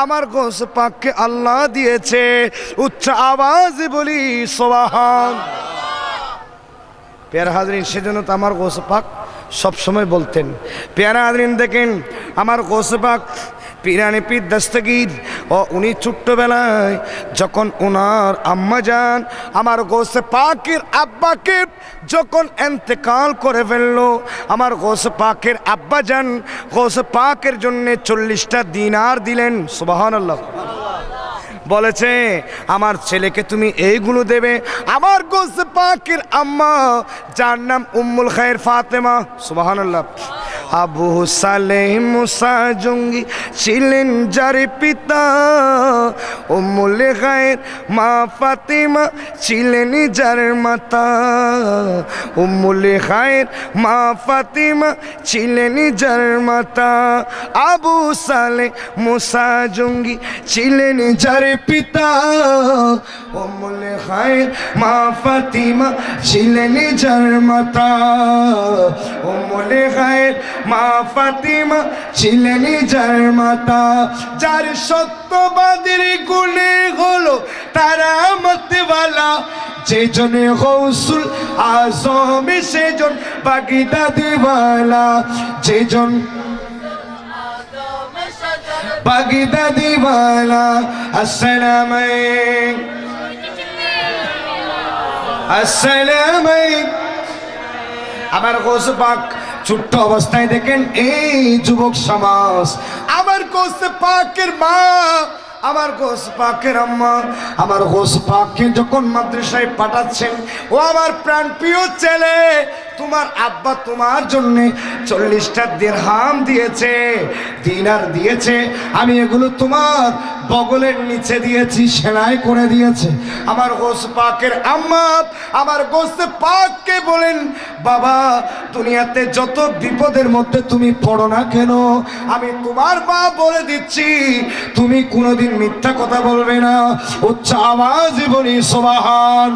আমার গৌসে পাককে আল্লাহ দিয়েছে। উচ্চ আওয়াজে বলি সুবহান। প্যারা হাজরিন সেজন্য তো আমার গৌসে পাক সবসময় বলতেন। প্যারা হাজরিন দেখেন আমার গৌসে পাক পিরানি পীর দস্তগীর ও উনি ছোট্টবেলায় যখন ওনার আম্মা যান আমার গৌসে পাকের আব্বাকে যখন ইন্তেকাল করে ফেললো, আমার গৌসে পাকের আব্বা যান গৌসে পাকের জন্য 40টা দিনার দিলেন। সুবহানাল্লাহ। বলেছে আমার ছেলেকে তুমি এইগুলো দেবে। আমার গৌসে পাকের আম্মা যার নাম উম্মুল খায়ের ফাতেমা, সুবহানাল্লাহ, আবু সালেহ মুসা জঙ্গি ছিলেন যার পিতা, উম্মুল খায়ের মা ফাতেমা ছিলেন যার মাতা, উম্মুল খায়ের মা ফাতেমা ছিলেন যার মাতা, আবু সালেহ মুসা জঙ্গি ছিলেন যার পিতা, উম্মুল খায়ের মা ফাতেমা ছিলেন যার মাতা, উম্মুল খায়ের মা ফাতেমা ছিলেন যার মাতা, যার সত্যবাদীর গুণে হলো তারা মতওয়ালা, যেজন গৌসুল আজম সেজন বাগদাদিওয়ালা, যেজন বাগদাদিওয়ালা। আসসালামু আলাইকুম। আমার গৌসে পাক ছোট্ট অবস্থায় দেখেন এই যুবক সমাজ আমার গৌসে পাকের মা আমার গৌসে পাকের আম্মা আমার গৌসে পাককে যখন মাদ্রাসায় পাঠাচ্ছেন, ও আমার প্রাণপ্রিয় ছেলে তোমার আব্বা তোমার জন্য 40টা দিরহাম দিয়েছে, দিনার দিয়েছে, আমি এগুলো তোমার বগলের নিচে দিয়েছি, সেলাই করে দিয়েছে। আমার গৌসে পাকের আম্মা আমার গৌসে পাককে বলেন বাবা দুনিয়াতে যত বিপদের মধ্যে তুমি পড়ো না কেন, আমি তোমার মা বলে দিচ্ছি তুমি কোনোদিন মিথ্যা কথা বলবে না। উচ্চ আওয়াজে বলি সুবহান।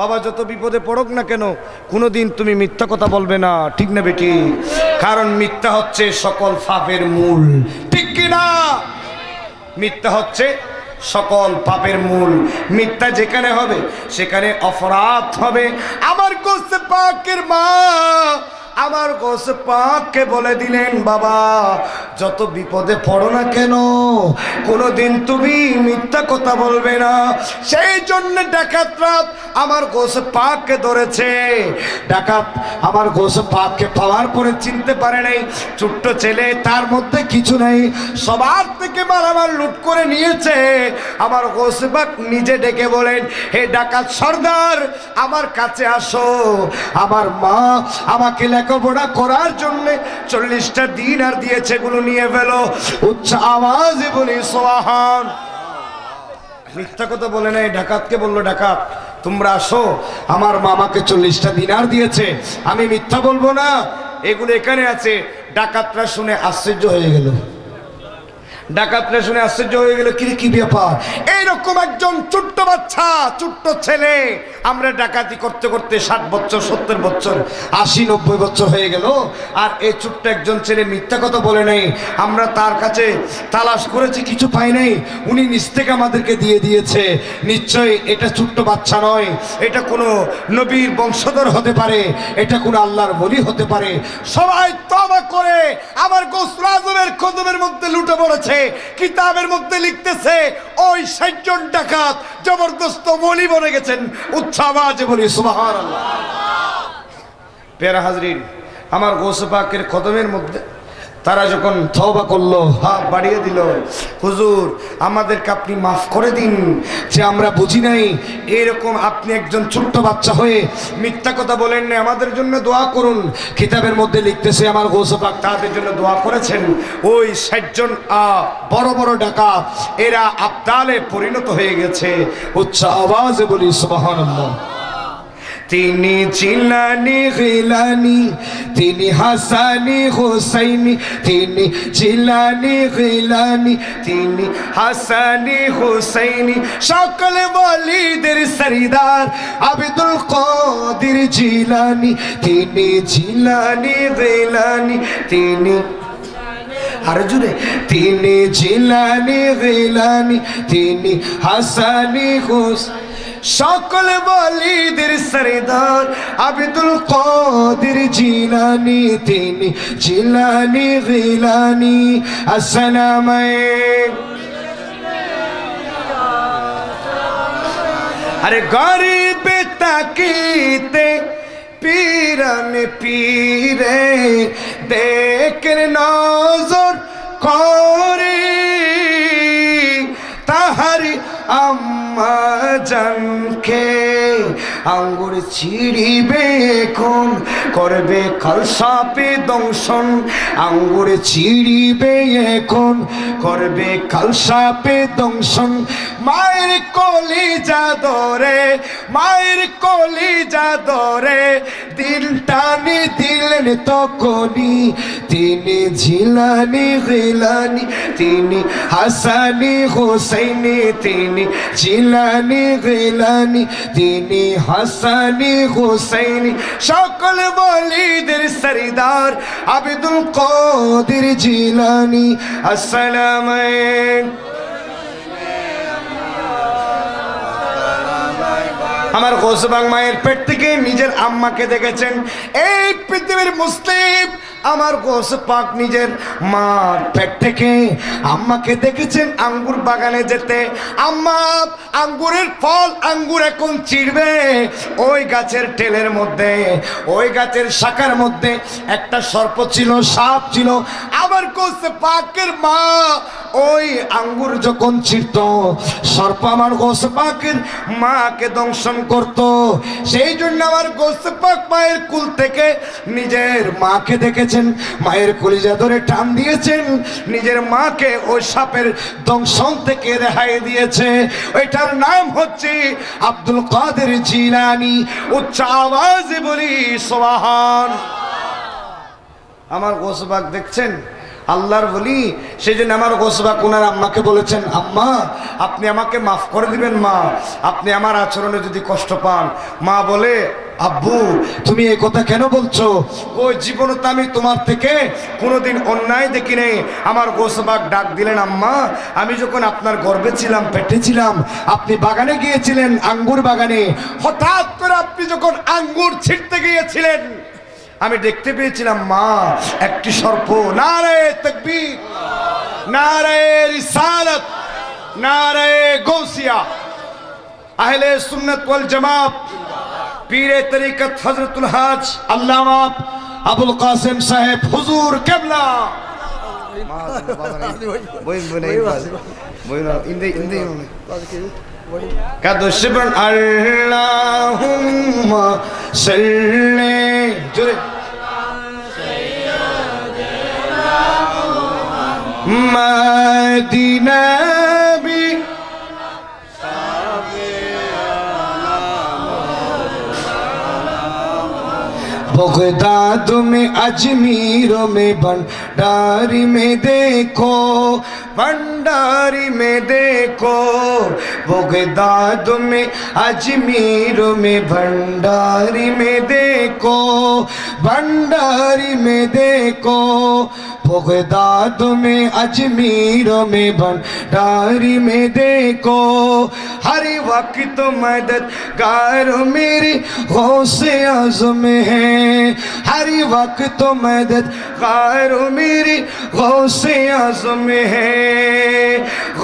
বাবা যত বিপদে পড়ুক না কেন কোনোদিন তুমি মিথ্যা কথা বলবে না, ঠিক না বেটি? কারণ মিথ্যা হচ্ছে সকল পাপের মূল, ঠিক কি না? মিথ্যা হচ্ছে সকল পাপের মূল। মিথ্যা যেখানে হবে সেখানে অপরাধ হবে। আমার গৌসে পাকের মা আমার গোস পাককে বলে দিলেন, বাবা যত বিপদে পড়ো না কেন কোনোদিন তুমি মিথ্যা কথা বলবে না। সেই জন্য ডাকাতরা আমার গোস পাককে ধরেছে। ডাকাত আমার গোস পাককে পাওয়ার পরে চিনতে পারে নাই ছোট্ট ছেলে, তার মধ্যে কিছু নাই, সবার থেকে মালামাল লুট করে নিয়েছে। আমার গোস পাক নিজে ডেকে বলেন, হে ডাকাত সর্দার আমার কাছে আসো, আমার মা আমাকে লেখাপড়া করার জন্য 40টা দিনার দিয়েছে, এগুলো নিয়ে ফেলো। উচ্চ আওয়াজে বলি সুবহান। মিথ্যা কথা বলে নাই, ডাকাতকে বললো, ডাকাত তোমরা আসো, আমার মামাকে 40টা দিনার দিয়েছে, আমি মিথ্যা বলবো না, এগুলো এখানে আছে। ডাকাতরা শুনে আশ্চর্য হয়ে গেল। ডাকাতরা শুনে আশ্চর্য হয়ে গেল, কি ব্যাপার, এইরকম একজন ছোট্ট বাচ্চা ছোট্ট ছেলে, আমরা ডাকাতি করতে করতে 60 বছর 70 বছর 80-90 বছর হয়ে গেল, আর এই ছোট্ট একজন ছেলে মিথ্যা কথা বলে নাই, আমরা তার কাছে তালাশ করেছি কিছু পাই নাই, উনি নিজ থেকে আমাদেরকে দিয়ে দিয়েছে, নিশ্চয়ই এটা ছোট্ট বাচ্চা নয়, এটা কোনো নবীর বংশধর হতে পারে, এটা কোনো আল্লাহর ওলি হতে পারে। সবাই তওবা করে আমার গৌসুল আজমের কদমের মধ্যে লুটে পড়েছে। কিতাবের মধ্যে লিখতেছে ওই 60 জন ডাকাত জবরদস্ত ওলি বনে গেছেন। উচ্চ আওয়াজে বলি সুবহানাল্লাহ। প্যারা হাজরিন, আমার গৌস পাকের কদমের মধ্যে তারা যখন তওবা করলো, হাত বাড়িয়ে দিল, হুজুর আমাদেরকে আপনি মাফ করে দিন যে আমরা বুঝি নাই, এরকম আপনি একজন ছোট্ট বাচ্চা হয়ে মিথ্যা কথা বলেন না, আমাদের জন্য দোয়া করুন। কিতাবের মধ্যে লিখতেছে আমার গৌস পাক তাদের জন্য দোয়া করেছেন। ওই 60 জন বড় বড় ডাকাত এরা আবদালে পরিণত হয়ে গেছে। উচ্চ আওয়াজে বলি সুবহানাল্লাহ। তিনি জিলানি গিলানি, তিনি হাসানি হুসাইনি, তিনি জিলানি গিলানি, তিনি হাসানি হুসাইনি, সকল ওয়ালিদের সরদার আব্দুল কাদের জিলানি, তিনি জিলানি গিলানি, তিনি আর জুড়ে তিনি জিলানি গিলানি, তিনি হাসানি হুসাইনি, সকল ওয়ালিদের সরদার আব্দুল কাদের জিলানি, তিনি জিলানি গিলানি। আসসালামু আলাইকুম। আরে গরিব তাকিতে পীরানে পীরে দেখেন নজর করে, তাহারি আম্মা জানকে আঙ্গুর ছিড়িবে এখন, করবে খালসাপে দংশন, আঙ্গুর ছিড়িবে এখন, করবে খালসাপে দংশন। মায়ের কলিজা ধরে, মায়ের কলিজা ধরে দিল টানি দিলেন তখনই, তিনি জিলানি গিলানি, তিনি হাসানি হুসাইনি, তিনি জিলানি গিলানি, তিনি হাসানি হুসাইনি, সকল ওয়ালিদের সরদার আব্দুল কাদের জিলানি। আসসালামু আলাইকুম। আমার গৌস পাক মায়ের পেট থেকে নিজের আম্মাকে দেখেছেন। এই পৃথিবীর মুসলিম আমার গৌস পাক নিজের মার পেট থেকে আম্মাকে দেখেছেন আঙ্গুর বাগানে যেতে। আম্মা আঙ্গুরের ফল, আঙ্গুর এখন ছিঁড়বে, ওই গাছের টেলের মধ্যে, ওই গাছের শাখার মধ্যে একটা সর্প ছিল, সাপ ছিল। আমার গৌস পাকের মা ওই আঙ্গুর যখন ছিঁড়ত, সর্প আমার গৌস পাকের মাকে দংশন করত। সেই জন্য আমার গৌস পাক মায়ের কুল থেকে নিজের মাকে দেখেছেন, মায়ের কলিজা ধরে টান দিয়েছেন, নিজের মাকে ওই সাপের দংশন থেকে রেহাই দিয়েছে। ওইটার নাম হচ্ছে আব্দুল কাদের জিলানি। উচ্চ আওয়াজে বলি সুবহান। আমার গৌস পাক দেখছেন আল্লাহর ওলি, সেই জন্য আমার গৌস পাক ওনার আম্মাকে বলেছেন, আম্মা আপনি আমাকে মাফ করে দিবেন মা, আপনি আমার আচরণে যদি কষ্ট পান। মা বলে, আব্বু তুমি এই কথা কেন বলছো? ওই জীবনে তো আমি তোমার থেকে কোনোদিন অন্যায় দেখি নাই। আমার গৌস পাক ডাক দিলেন, আম্মা আমি যখন আপনার গর্ভে ছিলাম, পেটে ছিলাম, আপনি বাগানে গিয়েছিলেন, আঙ্গুর বাগানে, হঠাৎ করে আপনি যখন আঙ্গুর ছিঁড়তে গিয়েছিলেন, আমি দেখতে পেয়েছিলাম মা একটি সর্প, নারে তাকবীর, নারে রিসালাত, নারে গৌসিয়া, আহলে সুন্নাত ওয়াল জামাত, পীরে তরিকত হযরতুল হাজ আল্লামা আবুল কাসেম সাহেব হুজুর কেবলা কাদশবন আল্লাহুম্মা সাল্লি জোরে মদিনা বি बगदाद में अजमीर में भंडारी में देखो, भंडारी में देखो, बगदाद में अजमीर में भंडारी में देखो, भंडारी में देखो, बगदाद में अजमीर में भंडारी में देखो, हर वक्त मददगार मेरे गौसे आज़म है, हर वक्त मददगार मेरे गौसे आज़म है,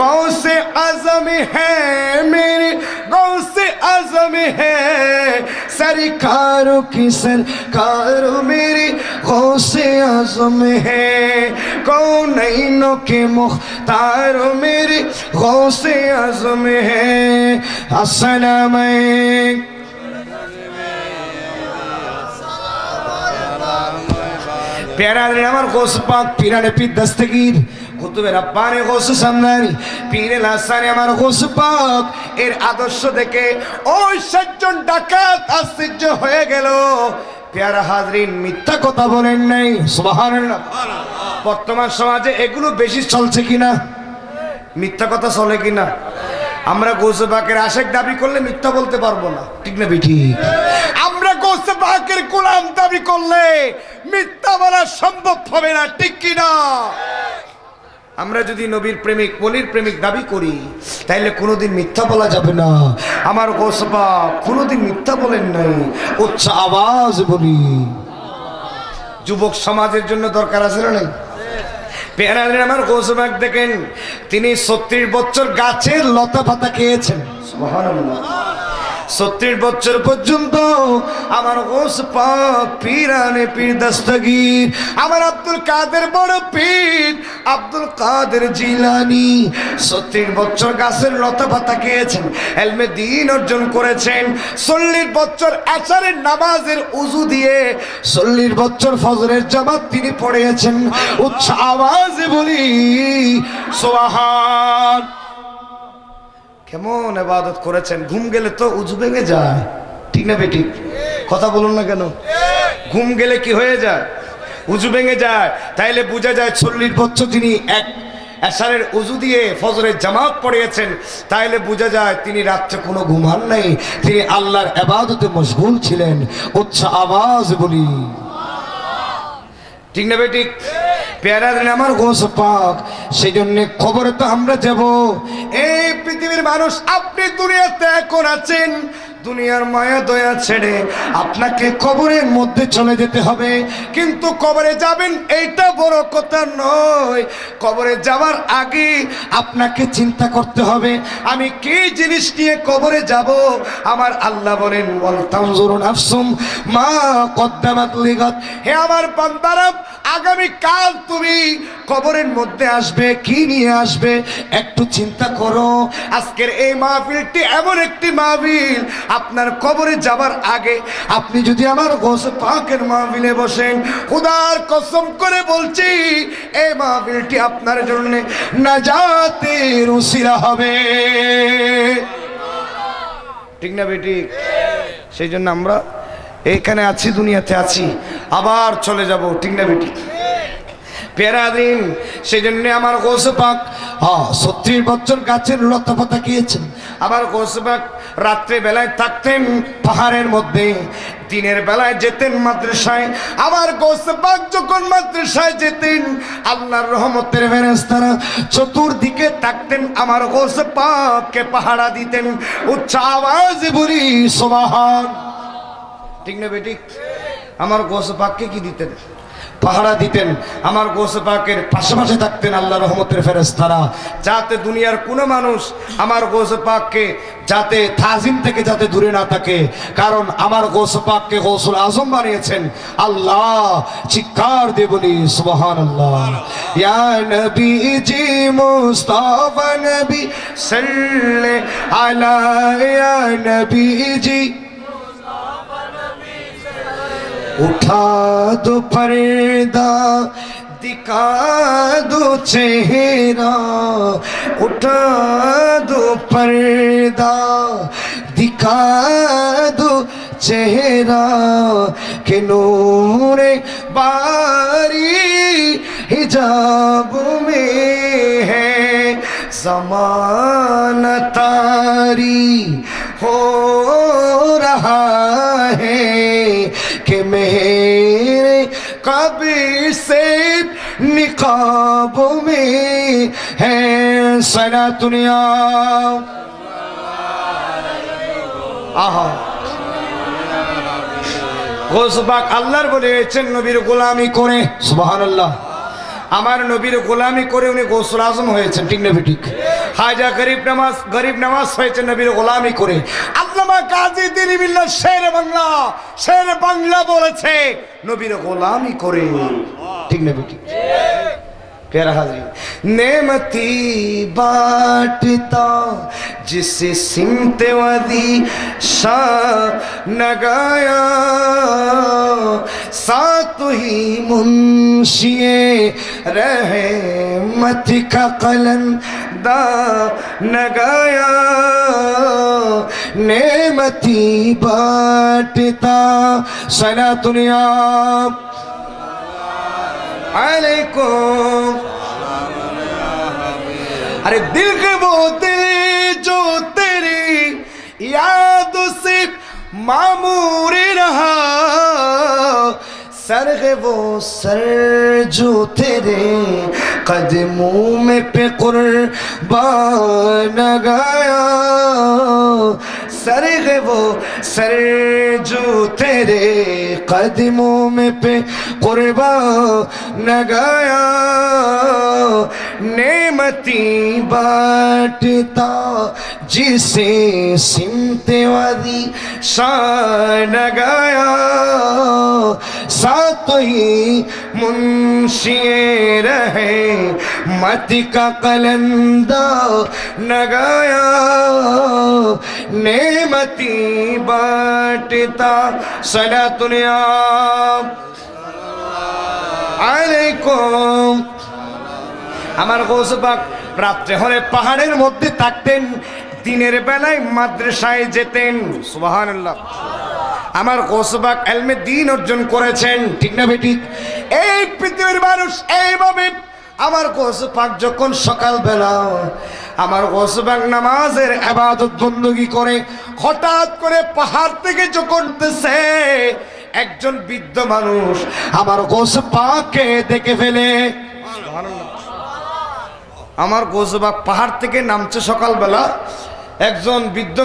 गौसे आज़म है मेरे गौसे आज़म है, सरकारों की सरकार मेरे गौसे आज़म है, कौनैनों के मुख्तार मेरे गौसे आज़म है। अस्सलाम प्यारा আমার গৌস পাক পীরানে পীর দস্তগীর কুতুবে রব্বানি গৌস সামনানি পীরে লাসানি আমার গৌস পাক এর আদর্শ দেখে ওই সজ্জন ডাকাত আশ্চর্য হয়ে গেল। প্যারা হাজরিন, মিথ্যা কথা বলেন নাই, সুবহানাল্লাহ। বর্তমান সমাজে এগুলো বেশি চলছে কিনা? মিথ্যা কথা চলে কিনা? আমরা গৌসে পাকের আশেক দাবি করলে মিথ্যা বলতে পারবো না, ঠিক না বেঠি? আমরা গৌসে পাকের গোলাম দাবি করলে মিথ্যা বলা সম্ভব হবে না, ঠিক কিনা? আমরা যদি নবীর প্রেমিক ওলির প্রেমিক দাবি করি তাইলে কোনোদিন মিথ্যা বলা যাবে না। আমার গৌসে পাক কোনোদিন মিথ্যা বলেন নাই, উচ্চ আওয়াজ বলি। যুবক সমাজের জন্য দরকার আছে না? পেয়ারাদের আমার গৌসে পাক দেখেন, তিনি 36 বছর গাছের লতা পাতা খেয়েছেন, সুবহানাল্লাহ। 36 বছর পর্যন্ত আমার গৌস পাক পীরানে পীর দস্তগীর আমার আব্দুল কাদের বড় পীর আব্দুল কাদের জিলানী 36 বছর গাছের লতা পাতা খেয়েছেন, ইলমে দ্বীন অর্জন করেছেন। 40 বছর আসরের নামাজের উযু দিয়ে 40 বছর ফজরের জামাত তিনি পড়িয়েছেন। উচ্চ আওয়াজে বলি সুবহান। কেমন ইবাদত করেছেন! ঘুম গেলে তো উযু ভেঙে যায়, ঠিক না বেটি? কথা বলুন না কেন? ঘুম গেলে কি হয়ে যায়? উযু ভেঙে যায়। তাইলে বোঝা যায় 40 বছর তিনি এক এশারের উযু দিয়ে ফজরের জামাত পড়িয়েছেন, তাইলে বোঝা যায় তিনি রাত্রে কোনো ঘুমান নাই, তিনি আল্লাহর ইবাদতে মশগুল ছিলেন। উচ্চ আওয়াজ বলি ঠিক না বেটি? প্যারা আমার গৌস পাক, সেই জন্য খবরে তো আমরা যাব। এই পৃথিবীর মানুষ, আপনি দুনিয়াতে এখন আছেন, দুনিয়ার মায়া দয়া ছেড়ে আপনাকে কবরের মধ্যে চলে যেতে হবে। কিন্তু কবরে যাবেন এইটা বড় কথা নয়, কবরে যাওয়ার আগে আপনাকে চিন্তা করতে হবে আমি কি জিনিস নিয়ে কবরে যাব। আমার আল্লাহ বলেন ওয়াল তানজুরু নাফসুম মা কদ্দামাত লিগাদ। হে আমার বান্দারা, আগামী কাল তুমি কবরের মধ্যে আসবে, কি নিয়ে আসবে একটু চিন্তা করো। আজকের এই মাহফিলটি এমন একটি মাহফিল, আপনার কবরে যাবার আগে আপনি যদি আমার গৌস পাকের মাহফিলে বসেন, খোদার কসম করে বলছি এই মাহফিলটি আপনার জন্য নাজাতের উসিলা হবে, ঠিক না বেটি? সেই জন্য আমরা এইখানে আছি, দুনিয়াতে আছি, আবার চলে যাব, ঠিক না বেটি? প্যারা দিন, সেই জন্য আমার গৌস পাক 36 বছর গাছের লতা পাতা খেয়েছেন। আমার গৌস পাক রাত্রে বেলায় থাকতেন পাহাড়ের মধ্যে, দিনের বেলায় যেতেন মাদ্রাসায়। আমার গৌস পাক যখন মাদ্রাসায় যেতেন, আল্লাহর রহমতের ফেরেশতারা চতুর্দিকে থাকতেন, আমার গৌস পাককে পাহারা দিতেন। উচ্চ আওয়াজে বলি সুবহান, ঠিক না বেটি? আমার গৌসে পাককে কি দিতেন? পাহারা দিতেন। আমার গৌসে পাকের পাশাপাশি থাকতেন আল্লাহর রহমতের ফেরেশতারা, যাতে দুনিয়ার কোনো মানুষ আমার গৌসে পাককে যাতে তাজিম থেকে যাতে দূরে না থাকে। কারণ আমার গৌসে পাককে গৌসুল আজম বানিয়েছেন আল্লাহ। চিৎকার দিয়ে বলি সুবহানাল্লাহ। ইয়া নবীজি মুস্তাফা নবী সাল্লে আলা ইয়া নবীজি उठा दो पर्दा दिखा दो चेहरा, उठा दो पर्दा दिखा दो चेहरा के नूरे बारी हिजाब में है ज़माना तारी हो रहा है कि मेरे कब्र से निकाब में है सना दुनिया। आहा गौसे पाक আল্লাহর বলেছেন নবীর গোলামি করে, সুবহানাল্লাহ। আমার নবীর গোলামি করে উনি গৌসুল আজম হয়েছেন, ঠিক না ঠিক? হাজা গরিব নামাজ হয়েছে নবীর গোলামি করে। আল্লামা কাজী দিনী বিল্লাহ শের বাংলা বলেছে নবীর গোলামি করে, ঠিক না ঠিক? प्यारा हाज़रीन, नेमती बांटता जिसे सिमते वदी शाह नगाया, साथ ही मुंशिए रहे मत का कलंदा नगाया। नेमती बांटता सना दुनिया अलैकुम। अरे दिल के वो दिल जो तेरी याद से मामूर रहा, सर है वो सर जो तेरे कदमों में पे कुर्बान गया, सर है वो सर जो तेरे कदमों में पे कुर्बान गया। नेमती बांटता जिसे सिमते वादी शान गया, साथ ही मुंशिए रहे मत का कलंदा न गया। नेमती बांटता सना दुनिया अलैकुम। আমার গৌসে পাক রাত্রে হলে পাহাড়ের মধ্যে থাকতেন, দিনের বেলায় মাদ্রাসায় যেতেন, সুবহানাল্লাহ। আমার গৌসে পাক ইলমে দ্বীন অর্জন করেছেন, ঠিক না বেঠিক? এই পৃথিবীর মানুষ এইভাবে আমার গৌসে পাক যখন সকালবেলা আমার গৌসে পাক নামাজের ইবাদত বندگی করে, হঠাৎ করে পাহাড় থেকে যখন উঠতেছে একজন বৃদ্ধ মানুষ আমার গৌসে পাককে দেখে ফেলে। সুবহানাল্লাহ। আমার গৌসে পাক পাহাড় থেকে নামছে সকালবেলা, একজন বৃদ্ধ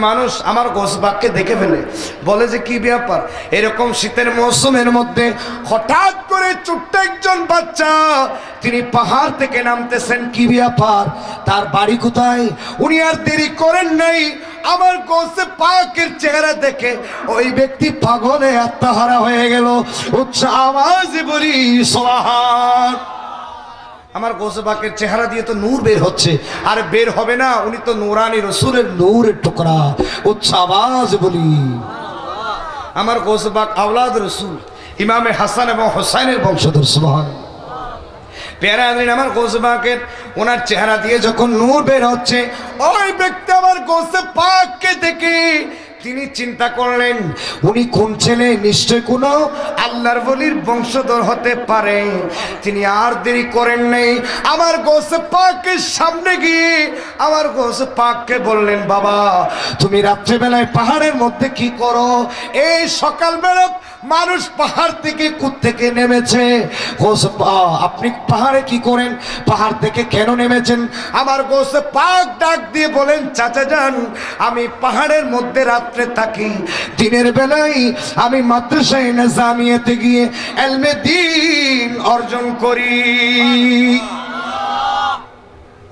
মানুষ আমার গৌসে পাককে দেখে ফেলে, বলে যে কি ব্যাপার? এরকম শীতের মৌসুমের মধ্যে হঠাৎ করে ছোট্ট একজন বাচ্চা তিনি পাহাড় থেকে নামতেছেন, কি ব্যাপার? তার বাড়ি কোথায়? উনি আর দেরি করেন নাই, আমার গৌসে পাকের চেহারা দেখে ওই ব্যক্তি পাগলে আত্মহারা হয়ে গেল। উচ্চ আওয়াজে বলি সুবহান। আমার গৌসে পাকের চেহারা দিয়ে তো নূর বের হচ্ছে, আর বের হবে না, উনি তো নূরানি রসুলের নূরের টুকরা। উচ্চ আওয়াজ বলি আমার গৌসে পাক আওলাদ রসুল ইমামে হাসান এবং হোসাইনের বংশধর, সুবহান। প্যারা আদরিন, আমার গৌসে পাকের ওনার চেহারা দিয়ে যখন নূর বের হচ্ছে, ওই ব্যক্তি আমার গৌসে পাককে দেখে তিনি চিন্তা করলেন উনি কোন ছেলে, নিশ্চয় কোনো আল্লাহর ওলির বংশধর হতে পারে। তিনি আর দেরি করেন নাই, আমার গৌসে পাকের সামনে গিয়ে আমার গৌসে পাককে বললেন, বাবা তুমি রাত্রেবেলায় পাহাড়ের মধ্যে কি করো? এই সকালবেলা মানুষ পাহাড় থেকে কোত্থেকে নেমেছে? আপনি পাহাড়ে কি করেন? পাহাড় থেকে কেন নেমেছেন? আমার গোসে পাক ডাক দিয়ে বলেন, চাচা যান, আমি পাহাড়ের মধ্যে রাত্রে থাকি, দিনের বেলায় আমি মাদ্রাসায়ে নিজামিয়াতে গিয়ে ইলমে দ্বীন অর্জন করি।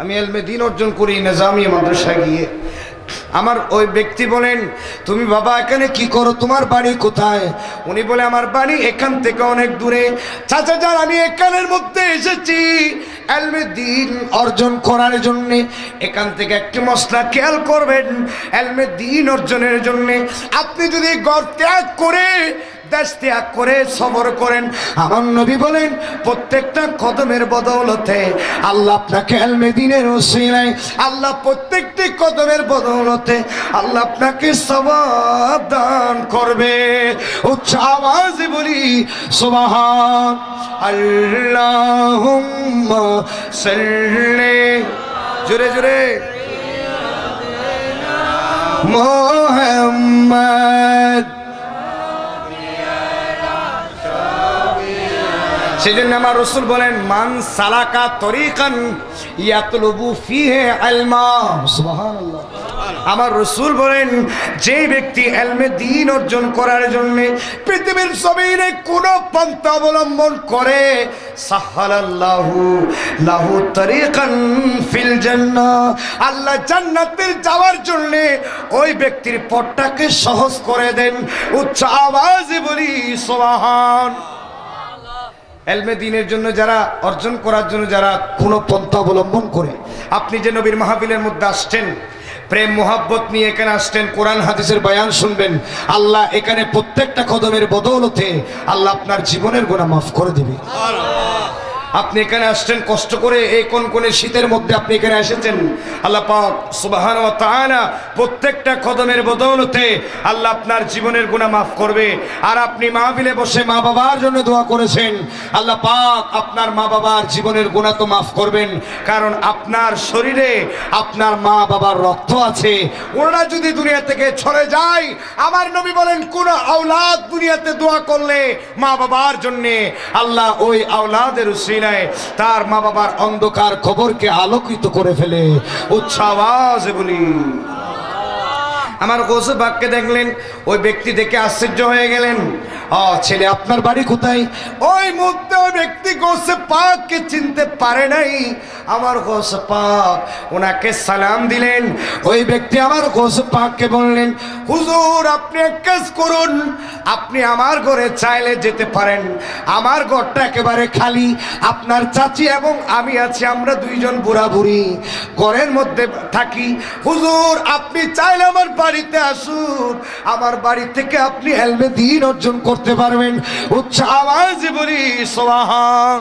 আমি ইলমে দ্বীন অর্জন করি নিজামিয়া মাদ্রাসায় গিয়ে। আমার ওই ব্যক্তি বলেন, তুমি বাবা এখানে কি করো? তোমার বাড়ি কোথায়? উনি বলে, আমার বাড়ি এখান থেকে অনেক দূরে। চাচা যান, আমি এখানের মধ্যে এসেছি ইলমে দ্বীন অর্জন করার জন্য। এখান থেকে একটি মশলা খেয়াল করবেন, ইলমে দ্বীন অর্জনের জন্য আপনি যদি ঘর ত্যাগ করে, দেশ ত্যাগ করে সবর করেন, আমার নবী বলেন প্রত্যেকটা কদমের বদৌলতে আল্লাহ আপনাকে ইলমে দ্বীনের ওসিলায়, আল্লাহ প্রত্যেকটি কদমের বদৌলতে আল্লাহ আপনাকে সওয়াব দান করবে। উচ্চ আওয়াজে বলি সুবহান আল্লাহুম্মা সাল্লি, জোরে জোরে, মুহাম্মদ। সেই জন্য আমার রাসূল বলেন, মান সালাকা তরিকান ইয়াতলুবু ফিহি ইলমা, সুবহানাল্লাহ। আমার রাসূল বলেন, যে ব্যক্তি ইলমে দ্বীন অর্জন করার জন্য পৃথিবীর জমিনে কোন পন্থা অবলম্বন করে, সাহালাল্লাহু লাহু তরিকান ফিল জান্নাহ, আল্লাহ জান্নাতে যাওয়ার জন্য ওই ব্যক্তির পথটাকে সহজ করে দেন। উচ্চ আওয়াজে বলি সুবহান। ইলমে দ্বীনের জন্য যারা অর্জন করার জন্য যারা কোনো পন্থা অবলম্বন করে, আপনি যে নবীর মাহফিলের মধ্যে আসছেন, প্রেম মোহাব্বত নিয়ে এখানে আসছেন, কোরআন হাদিসের বয়ান শুনবেন, আল্লাহ এখানে প্রত্যেকটা কদমের বদৌলতে আল্লাহ আপনার জীবনের গুনাহ মাফ করে দিবে। আপনি এখানে আসছেন কষ্ট করে, এই কোন শীতের মধ্যে আপনি এখানে এসেছেন, আল্লাহ পাক সুবহানাহু ওয়া তাআলা প্রত্যেকটা কদমের বদৌলতে আল্লাহ আপনার জীবনের গুনাহ মাফ করবে। আর আপনি মাহফিলে বসে মা বাবার জন্য দোয়া করেছেন, আল্লাহ পাক আপনার মা বাবার জীবনের গুনাহ তো মাফ করবেন, কারণ আপনার শরীরে আপনার মা বাবার রক্ত আছে। ওরা যদি দুনিয়া থেকে চলে যায়, আমার নবী বলেন, কোন আওলাদ দুনিয়াতে দোয়া করলে মা বাবার জন্য, আল্লাহ ওই আওলাদের উসিলায় তার মা বাবার অন্ধকার কবরকে আলোকিত করে ফেলে। উচ্চ আওয়াজে বলি। আমার গৌসে পাককে দেখলেন, ওই ব্যক্তি দেখে আশ্চর্য হয়ে গেলেন, ছেলে আপনার বাড়ি কোথায়? ওই মুহূর্তে ওই ব্যক্তি গৌসে পাককে চিনতে পারে নাই। আমার গৌসে পাক ওনাকে সালাম দিলেন। ওই ব্যক্তি আমার গৌসে পাককে বললেন, হুজুর আপনি এক কাজ করুন, আপনি আমার ঘরে চাইলে যেতে পারেন, আমার ঘরটা একেবারে খালি, আপনার চাচি এবং আমি আছি, আমরা দুইজন বুড়া বুড়ি ঘরের মধ্যে থাকি। হুজুর আপনি চাইলে আমার বাড়িতে আসুন, আমার বাড়ি থেকে আপনি ইলমে দ্বীন অর্জন করতে পারবেন। উচ্চ আওয়াজে বলি সুবহান।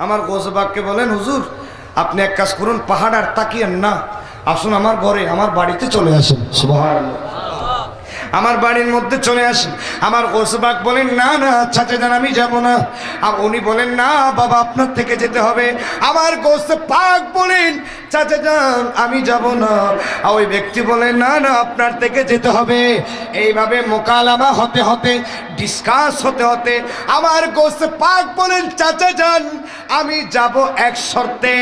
আমার গৌসে পাককে বলেন, হুজুর আপনি এক কাজ করুন, পাহাড় আর তাকিয়েন না, আসুন আমার ঘরে, আমার বাড়িতে চলে আসেন। সুবহানাল্লাহ। আমার বাড়ির মধ্যে চলে আসেন। আমার গৌসে পাক বলেন, না না চাচা যান আমি যাব না। উনি বলেন, না বাবা আপনার থেকে যেতে হবে। আমার গৌসে পাক বলেন, চাচা যান আমি যাব না। ওই ব্যক্তি বলেন, না না আপনার থেকে যেতে হবে। এইভাবে মোকালামা হতে হতে, ডিসকাস হতে হতে আমার গৌসে পাক বলেন, চাচা যান আমি যাব এক শর্তে,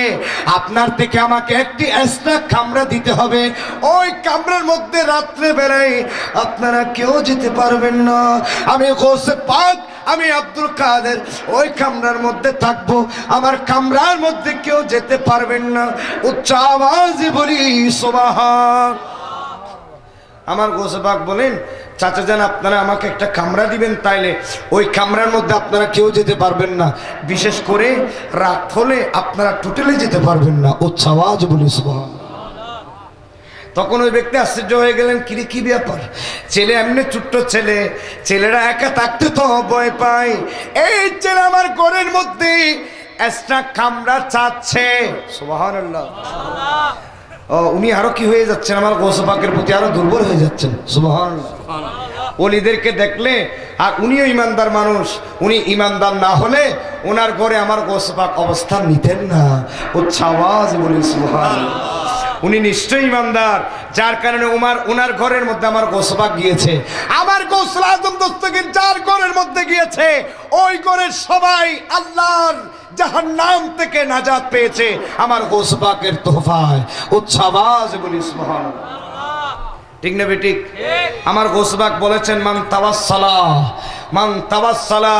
আপনার থেকে আমাকে একটি এক্সট্রা কামরা দিতে হবে। ওই কামরার মধ্যে রাত্রে বেলায় আপনারা কেউ যেতে পারবেন না। আমি গৌসে পাক, আমি আব্দুল কাদের ওই কামরার মধ্যে থাকবো, আমার কামরার মধ্যে কেউ যেতে পারবেন না। উচ্চ আওয়াজে বলি সুবহান। আমার গৌসে পাক বলেন, চাচা যান আপনারা আমাকে একটা কামরা দিবেন, তাইলে ওই কামরার মধ্যে আপনারা কেউ যেতে পারবেন না, বিশেষ করে রাত হলে আপনারা টোটালি যেতে পারবেন না। উচ্চ আওয়াজ বলি সুবহান। তখন ওই ব্যক্তি আশ্চর্য হয়ে গেলেন, কি ব্যাপার? ছেলে এমনি ছোট্ট ছেলে, ছেলেরা একা থাকতে তো ভয় পায়, এই ছেলে আমার ঘরের মধ্যে এক্সট্রা কামরা চাচ্ছে। সুবহানাল্লাহ। উনি আরো কি হয়ে যাচ্ছেন, আমার গৌসে পাকের প্রতি আরো দুর্বল হয়ে যাচ্ছেন। সুবহানাল্লাহ। ওলিদেরকে দেখলে, আর উনিও ইমানদার মানুষ, উনি ইমানদার না হলে ওনার ঘরে আমার গৌসে পাক অবস্থান নিতেন না। উচ্চ আওয়াজ বলি সুবহানাল্লাহ। উনি নিশ্চয়ই ইমানদার, যার কারণে ওনার ঘরের মধ্যে আমার গোসবাক গিয়েছে। আমার গোসল আজম দস্তগীর যার ঘরের মধ্যে গিয়েছে, ওই ঘরের সবাই আল্লাহর জাহান্নাম থেকে নাজাত পেয়েছে আমার গোসবাকের তোহফায়। উচ্চ আওয়াজে বলি সুবহানাল্লাহ। ঠিক না বেঠিক? আমার গোসবাক বলেছেন, মান তাওয়াসসালা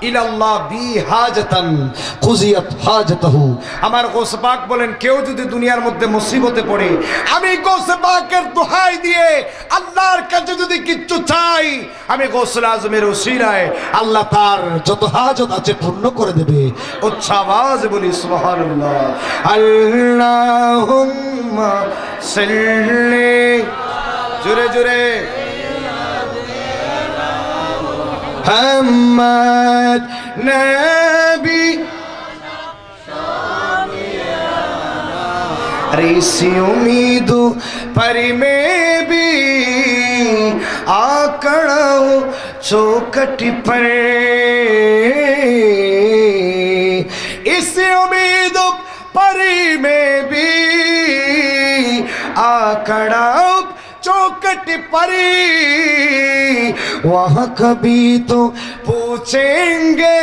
ইলাল্লাহ বি হাজাতান কুজিয়াত হাজাতাহু। আমার গোসবাক বলেন, কেউ যদি দুনিয়ার মধ্যে মুসিবতে পড়ে, আমি গোসবাকের দোহাই দিয়ে আল্লাহর কাছে যদি কিচ্ছু চাই, আমি গোসল আজমের ওসিলায় আল্লাহ তার যত হাজত আছে পূর্ণ করে দেবে। উচ্চ আওয়াজে বলি সুবহানাল্লাহ। আল্লাহুম্মা সাল্লি, জোরে জোরে, মোহাম্মদ নবী। अरे इसी उम्मीदों पर मैं भी आकड़ा हूँ चौखट पर, इसी उम्मीदों पर मैं भी आकड़ा हूँ चौखट पर। वहाँ कभी तो पूछेंगे,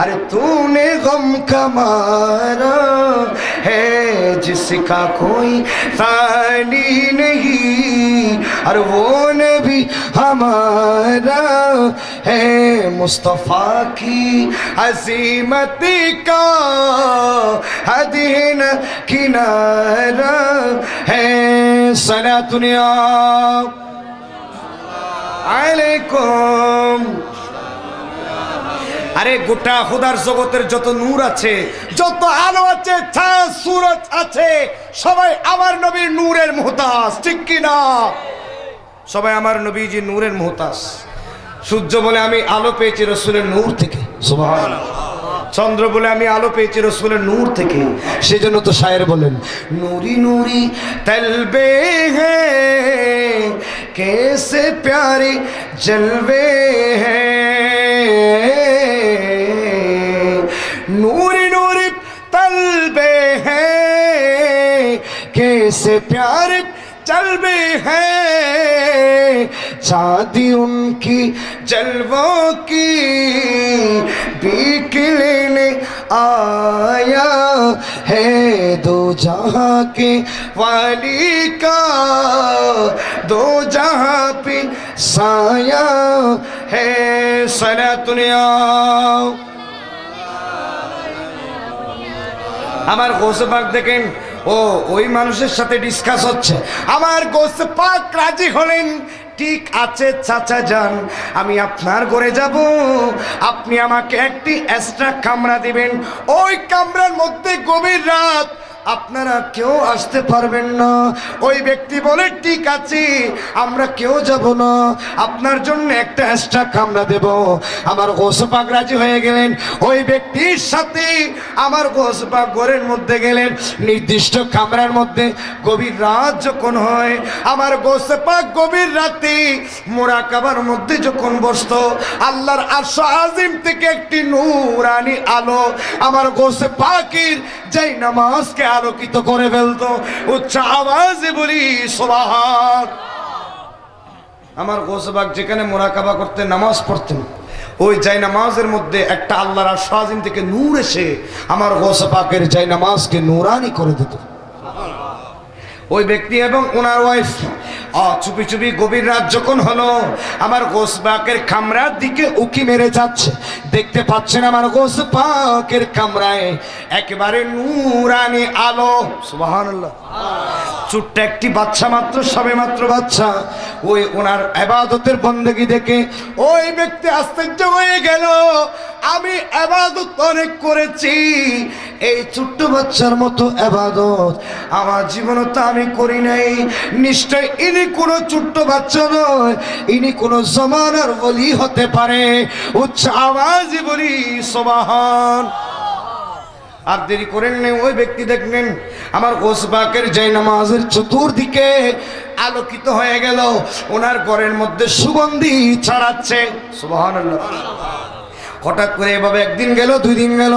अरे तूने गम का मारा है जिसका कोई सानी नहीं, और वो नबी हमारा है मुस्तफा की अजीमत का हदीन किनारा है। सलातुनिया আলাইকুম। আরে গোটা খোদার জগতের যত নূর আছে, যত আলো আছে, চাঁদ সূরজ আছে, সবাই আমার নবীর নূরের মুহতাজ। ঠিক কি না? সবাই আমার নবীজি নূরের মুহতাজ। সূর্য বলে আমি আলো পেয়েছি রাসূলের নূর থেকে, সুবহানাল্লাহ। চন্দ্র বলে আমি আলো পেয়েছি রাসূলের নূর থেকে। সেজন্য তো শায়ের বলেন, নূরি নূরি তলবে হ্যাঁ कैसे प्यारे जलवे हैं, नूरी नूरी तलबे हैं कैसे प्यारे जलवे हैं, चांदी उनकी जलवों की बीक लेने आया है, दो जहां के वाली का दो जहां पे साया है। सलातुनिया আমার গোসে পাক দেখেন, ও ওই মানুষের সাথে ডিসকাস হচ্ছে। আমার গোসে পাক রাজি হলেন, ঠিক আছে চাচা যান, আমি আপনার ঘরে যাব, আপনি আমাকে একটি এক্সট্রা কামরা দিবেন। ওই কামরার মধ্যে গভীর রাত, আপনারা কেউ আসতে পারবেন না। ওই ব্যক্তি বলে, ঠিক আছে আমরা কেউ যাব না, আপনার জন্য একটা এক্সট্রা কামরা দেব। আমার গোসে পাক রাজি হয়ে গেলেন। ওই ব্যক্তির সাথে আমার গোসে পাক ঘরের মধ্যে গেলেন, নির্দিষ্ট কামরার মধ্যে। গভীর রাত যখন হয়, আমার গোসে পাক গভীর রাতে মুরাকাবার মধ্যে যখন বসতো, আল্লাহর আরশ আজিম থেকে একটি নূরানি আলো আমার গোসে পাকের যেই নামাজকে আলোকিত করে ফেলতো। উচ্চ আওয়াজে বলি সুবহান। আমার গোসে পাক যেখানে মুরাকাবা করতেন, নামাজ পড়তেন, ওই জাই নামাজের মধ্যে একটা আল্লাহর আরশ আজিম থেকে নূর এসে আমার গোসে পাকের জাই নামাজকে নূরানি করে দিত। ওই ব্যক্তি এবং ওনার ওয়াইফ চুপি চুপি গভীর রাত যখন হলো, আমার গোসে পাকের কামরার দিকে উকি মেরে যাচ্ছে। দেখতে পাচ্ছেন আমার গোসে পাকের কামরায় একেবারে নূরানি আলো। সুবহানাল্লাহ। ছোট্ট একটি বাচ্চা মাত্র, সবে মাত্র বাচ্চা, ওই ওনার ইবাদতের বন্দেগী দেখে ওই ব্যক্তি আশ্চর্য হয়ে গেল। আমি ইবাদত অনেক করেছি, এই ছোট্ট বাচ্চার মতো ইবাদত আমার জীবনে তো আমি করি নাই। নিশ্চয় ইনি কোনো ছোট্ট বাচ্চা নয়, ইনি কোনো জমানার ওলি হতে পারে। উচ্চ আওয়াজে বলি সুবহান। আর দেরি করেন নেই, ওই ব্যক্তি দেখলেন আমার গোসে পাকের জায় নামাজের চতুর্দিকে আলোকিত হয়ে গেল। ওনার ঘরের মধ্যে সুগন্ধি ছড়াচ্ছে। সুবহানাল্লাহ। হঠাৎ করে এভাবে একদিন গেল, দুই দিন গেল,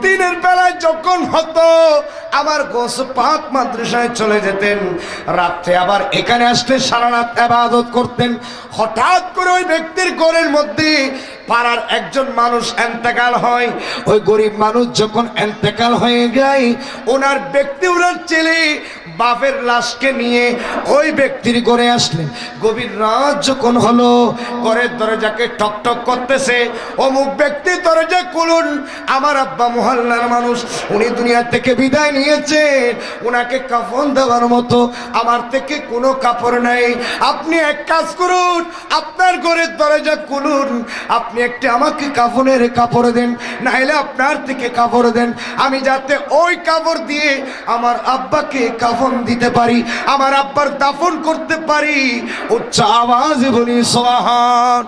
দিনের বেলায় যখন হতো আমার গোস পাক মাদ্রাসায় চলে যেতেন, রাত্রে আবার এখানে আসলে সারা রাত ইবাদত করতেন। হঠাৎ করে ওই ব্যক্তির ঘরের মধ্যে পাড়ার একজন মানুষ ইন্তেকাল হয়। ওই গরিব মানুষ যখন ইন্তেকাল হয়ে যায়, ওনার ব্যক্তি, ওনার ছেলে বাপের লাশকে নিয়ে ওই ব্যক্তির ঘরে আসলেন। গভীর রাত যখন হলো, ঘরের দরজাকে ঠক ঠক করতেছে। অমুক ব্যক্তি দরজা খুলুন, আমার আব্বা মহল্লার মানুষ, উনি দুনিয়া থেকে বিদায় নিয়েছেন, ওনাকে কাফন দেওয়ার মতো আমার থেকে কোনো কাপড় নাই। আপনি এক কাজ করুন, আপনার ঘরের দরজা খুলুন, আপনি একটি আমাকে কাফনের কাপড় দেন, নাইলে আপনার থেকে কাপড় দেন, আমি যাতে ওই কাপড় দিয়ে আমার আব্বাকে কাফন দিতে পারি, আমার আব্বার দাফন করতে পারি। উচ্চ আওয়াজে বলি সুবহান।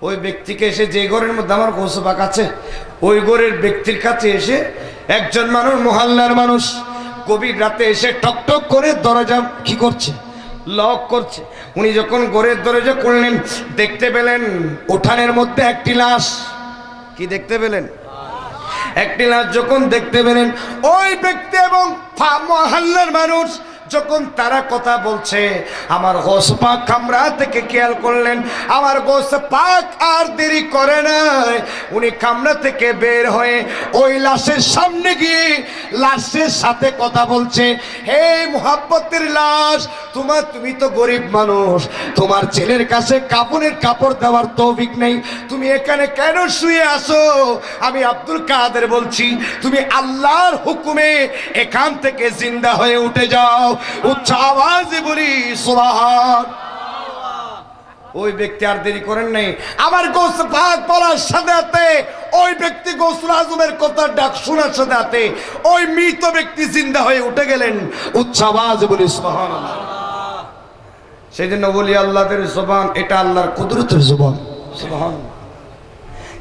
ওই ব্যক্তিকে এসে, যে ঘরের মধ্যে আমার গোস পাক আছে, ওই ঘরের ব্যক্তির কাছে এসে একজন মানুষ, মহল্লার মানুষ, গভীর রাতে এসে টক টক করে দরজা কি করছে, লক করছে। উনি যখন ঘরের দরজা খুললেন, দেখতে পেলেন উঠানের মধ্যে একটি লাশ। কি দেখতে পেলেন? একটি লাশ যখন দেখতে পেলেন, ওই ব্যক্তি এবং মহল্লার মানুষ যখন তারা কথা বলছে, আমার গোস পাক কামরা থেকে খেয়াল করলেন, আমার গোস পাক আর দেরি করে নাই, উনি কামরা থেকে বের হয়ে ওই লাশের সামনে গিয়ে লাশের সাথে কথা বলছে। হে মুহাব্বতের লাশ, তুমি তো গরিব মানুষ, তোমার ছেলের কাছে কাপড়ের কাপড় দেওয়ার তৌফিক নেই, তুমি এখানে কেন শুয়ে আসো? আমি আব্দুল কাদের বলছি, তুমি আল্লাহর হুকুমে এখান থেকে জিন্দা হয়ে উঠে যাও। উচ্চ আওয়াজে বলি সুবহান। ওই ব্যক্তি আর দেরি করেন নাই, আমার গোস পাক বলার সাথে সাথে ওই ব্যক্তি গোসল আজমের কথা ডাক শোনার সাথে সাথে ওই মৃত ব্যক্তি জিন্দা হয়ে উঠে গেলেন। উচ্চ আওয়াজে বলি সুবহানাল্লাহ। সেই জন্য বলি আল্লাহর জবান এটা আল্লাহর কুদরতের জবান। সুবহানাল্লাহ।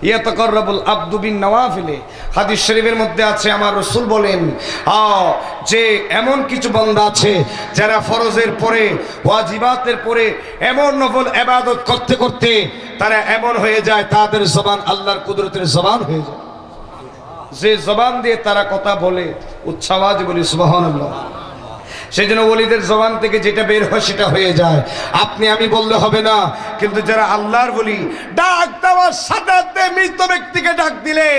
ইয়াতাকাররাবুল আবদু বিন নওয়াফিলে, হাদিস শরীফের মধ্যে আছে, আমার রাসূল বলেন যে এমন কিছু বান্দা আছে যারা ফরজের পরে, ওয়াজিবাতের পরে এমন নফল ইবাদত করতে করতে তারা এমন হয়ে যায়, তাদের জবান আল্লাহর কুদরতের জবান হয়ে যায়। যে জবান দিয়ে তারা কথা বলে, উচ্চ আওয়াজে বলি সুবহানাল্লাহ। সেই জন্য ওলিদের জবান থেকে যেটা বের হয় সেটা হয়ে যায়। আপনি আমি বললে হবে না, কিন্তু যারা আল্লাহর বলি, ডাক দেওয়ার সাথে সাথে মৃত ব্যক্তিকে ডাক দিলে,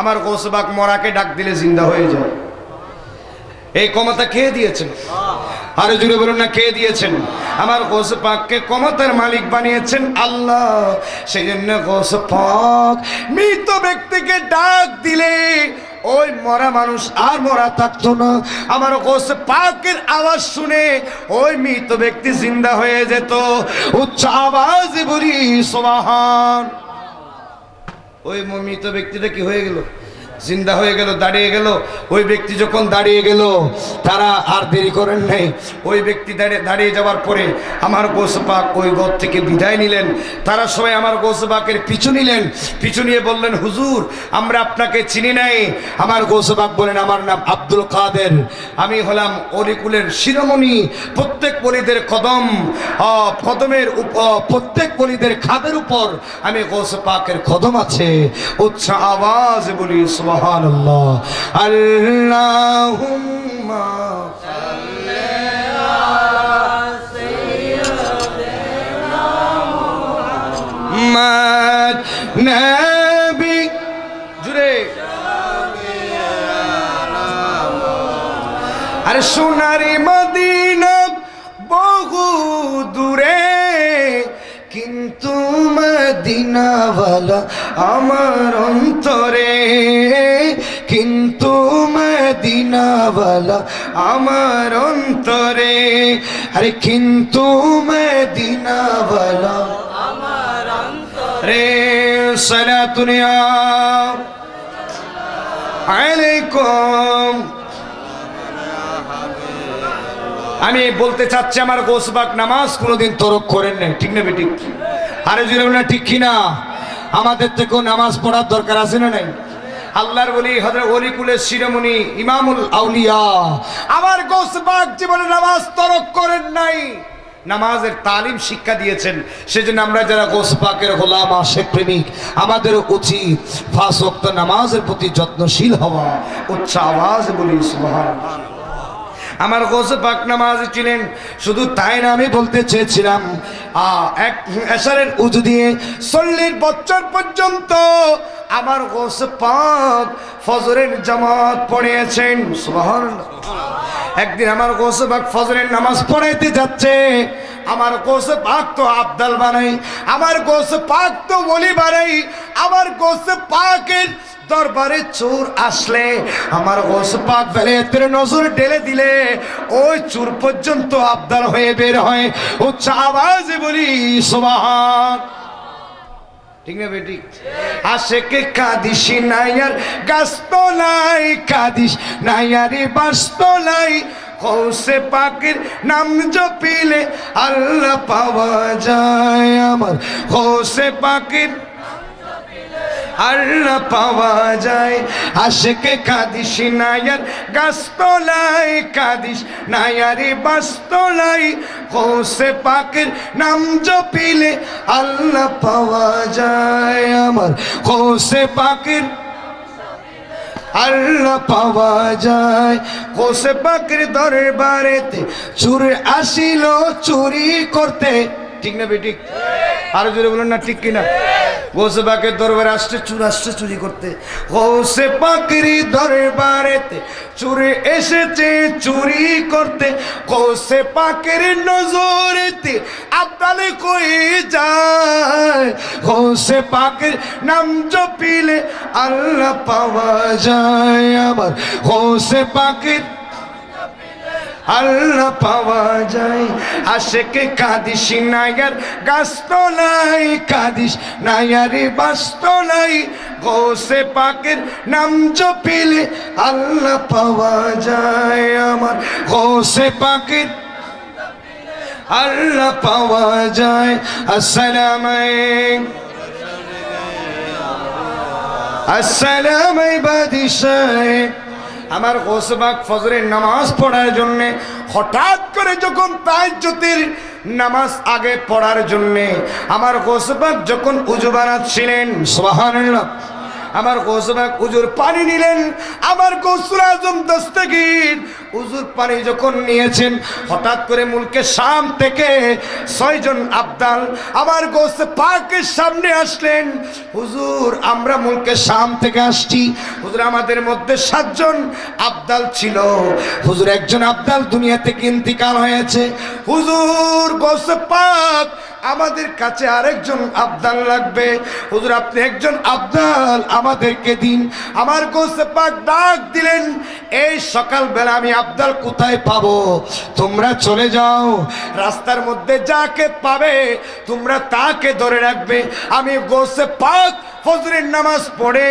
আমার গোস পাক মরাকে ডাক দিলে জিন্দা হয়ে যায়। এই ক্ষমতা কে দিয়েছেন? আরো জুড়ে বলুন না, কে দিয়েছেন? আমার গোস পাককে ক্ষমতার মালিক বানিয়েছেন আল্লাহ। সেই জন্য গোস পাক মৃত ব্যক্তিকে ডাক দিলে ওই মরা মানুষ আর মরা থাকতো না। আমার গোস পাকের আওয়াজ শুনে ওই মৃত ব্যক্তি জিন্দা হয়ে যেত। উচ্চ আওয়াজে বলি সুবহান। ওই মৃত ব্যক্তিটা কি হয়ে গেল? জিন্দা হয়ে গেল, দাঁড়িয়ে গেল। ওই ব্যক্তি যখন দাঁড়িয়ে গেল, তারা আর দেরি করেন নাই। ওই ব্যক্তি দাঁড়িয়ে যাওয়ার পরে আমার গোস পাক ওই ঘর থেকে বিদায় নিলেন। তারা সবাই আমার গোস পাকের পিছু নিলেন। পিছু নিয়ে বললেন, হুজুর আমরা আপনাকে চিনি নাই। আমার গোস পাক বলেন, আমার নাম আব্দুল কাদের, আমি হলাম অলিকুলের শিরোমণি। প্রত্যেক ওলিদের কদমের প্রত্যেক ওলিদের খাদের উপর আমি গোস পাকের কদম আছে। উচ্চ আওয়াজ বলি সুবহানাল্লাহ। আল্লাহুম্মা সাল্লি আলা সাইয়্যিদিনা মুহাম্মদ নবী জুড়ে। আরে সোনারি মদিনা বহু দূরে, কিন্তু মদিনাওয়ালা আমার অন্তরে, কিন্তু মদিনাওয়ালা আমার অন্তরে। আরে কিন্তু মদিনাওয়ালা আমার অন্তরে। সালাতুন আলাইকুম। আমি বলতে চাচ্ছি, আমার গোস পাক নামাজ কোনোদিন তরক করেন নাই, ঠিক না বেঠিক? আরে জুড়ে না, ঠিক কিনা? আমাদের থেকেও নামাজ পড়ার দরকার আছে না নাই? আল্লাহর ওলি হযরত ওলিকুলের শিরোমণি ইমামুল আউলিয়া আমার গোস পাক জীবনে নামাজ তরক করেন নাই। নামাজের তালিম শিক্ষা দিয়েছেন। সেজন্য আমরা যারা গৌস পাকের গোলাম আশেক প্রেমিক, আমাদের উচিত 5 ওয়াক্ত নামাজের প্রতি যত্নশীল হওয়া। উচ্চ আওয়াজ বলি সুবহানাল্লাহ। আমার গৌস পাক নামাজি ছিলেন। শুধু তাই না, আমি বলতে চেয়েছিলাম এক এশারের উজু দিয়ে 40 বছর পর্যন্ত আমার গৌস পাক ফজরের জামাত পড়িয়েছেন। সুবহানাল্লাহ। একদিন আমার গৌস পাক ফজরের নামাজ পড়াইতে যাচ্ছে। আমার গৌস পাক তো আবদাল বানাই, আমার গৌস পাক তো ওলি বানাই। আমার গৌস পাকের দরবারে চোর আসলে আমার গৌস পাক বেলায়েতের নজর ঢেলে দিলে ওই চোর পর্যন্ত আবদাল হয়ে বের হয়। উচ্চ আওয়াজে বলি সুবহান। ঠিক না বেটি? আশেকে কাদিস নাইয়ার গাছতলাই, কাদিস নাইয়ারে বাসতলাই, গৌসে পাকের নাম জপিলে আল্লাহ পাওয়া যায়। আমার গৌসে পাকের আল্লাহ পাওয়া যায়। আশেকে কাদিস নাইয়ার গাছতলাই, কাদিস নাইয়ারে বাসতলাই, গৌসে পাকের নাম জপিলে আল্লাহ পাওয়া যায়। আমার গৌসে পাকের আল্লাহ পাওয়া যায়। গৌসে পাকের দরবারেতে চোর আসিল চুরি করতে। ঠিক না বেটি? আরো জোরে বলুন না, ঠিক কিনা? গৌসে পাকের দরবারে আসছে চোর, আসছে চুরি করতে। গৌসে পাকের দরবারেতে চুরি এসেছে চুরি করতে। গৌসে পাকের নজরেতে আবদালে কই যায়। গৌসে পাকের নাম জপিলে আল্লাহ পাওয়া যায়। আমার গৌসে পাকের আল্লাহ পাওয়া যায়। আশেকে কাদিস নাইয়ার গাছতলাই, কাদিস নাইয়ারে বাসতলাই, গৌসে পাকের নাম জপিলে আল্লাহ পাওয়া যায়। আমার গৌসে পাকের আল্লাহ পাওয়া যায়। আসসালামু বাদিশায়। আমার গৌস পাক ফজরের নামাজ পড়ার জন্য হঠাৎ করে যখন তাহাজ্জুদের নামাজ আগে পড়ার জন্য আমার গৌস পাক যখন উযু বানাচ্ছিলেন, সুবহানাল্লাহ, আমার গৌস পাক উজুর পানি নিলেন। আমার গৌসুল আজম দস্তগীর উজুর পানি যখন নিয়েছেন, হঠাৎ করে মুলকে শাম থেকে 6 জন আবদাল আমার গৌস পাকের সামনে আসলেন। হুজুর, আমরা মুলকে শাম থেকে আসছি। হুজুর, আমাদের মধ্যে 7 জন আবদাল ছিল। হুজুর, একজন আবদাল দুনিয়া থেকে ইন্তিকাল হয়েছে। হুজুর, গৌস পাক আমাদের কাছে আরেকজন আবদাল লাগবে। হুজুর, আপনি একজন আবদাল আমাদেরকে দিন। আমার গৌস পাক ডাক দিলেন, এই সকালবেলা আমি আবদাল কোথায় পাবো? তোমরা চলে যাও, রাস্তার মধ্যে যাকে পাবে তোমরা তাকে ধরে রাখবে। আমি গৌস পাক ফজরের নামাজ পড়ে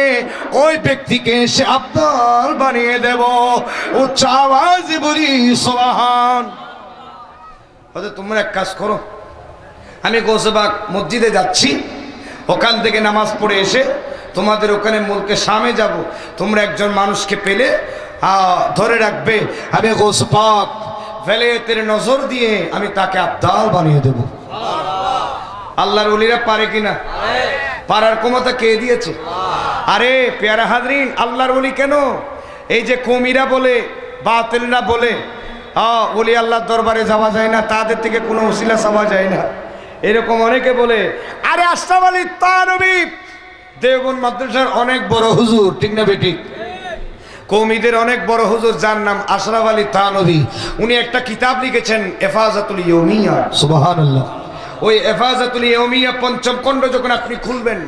ওই ব্যক্তিকে এসে আবদাল বানিয়ে দেব। উচ্চ আওয়াজে বলি সুবহান। তোমরা এক কাজ করো, আমি গৌস পাক মসজিদে যাচ্ছি, ওখান থেকে নামাজ পড়ে এসে তোমাদের ওখানে মুলকে শামে যাব। তোমরা একজন মানুষকে পেলে ধরে রাখবে। আমি গৌস পাক বেলায়েতের নজর দিয়ে আমি তাকে আবদাল বানিয়ে দেব। আল্লাহর ওলিরা পারে কিনা? পারার ক্ষমতা কে দিয়েছে? আরে পেয়ারা হাজরিন, আল্লাহর ওলি কেন, এই যে কমিরা বলে, বাতিলরা বলে ওলি আল্লাহর দরবারে যাওয়া যায় না, তাদের থেকে কোনো ওসিলা চাওয়া যায় না, এরকম অনেকে বলে। আরে আশরাফ আলী থানভী দেওবন্দ মাদ্রাসার অনেক বড় হুজুর, ঠিক না বেঠিক? কওমীদের অনেক বড় হুজুর, যার নাম আশরাফ আলী থানভী, উনি একটা কিতাব লিখেছেন হেফাজতুল ইয়ৌমিয়া। সুবহানাল্লাহ। ওই হেফাজতুল ইয়ৌমিয়া ৫ম খণ্ড যখন আপনি খুলবেন,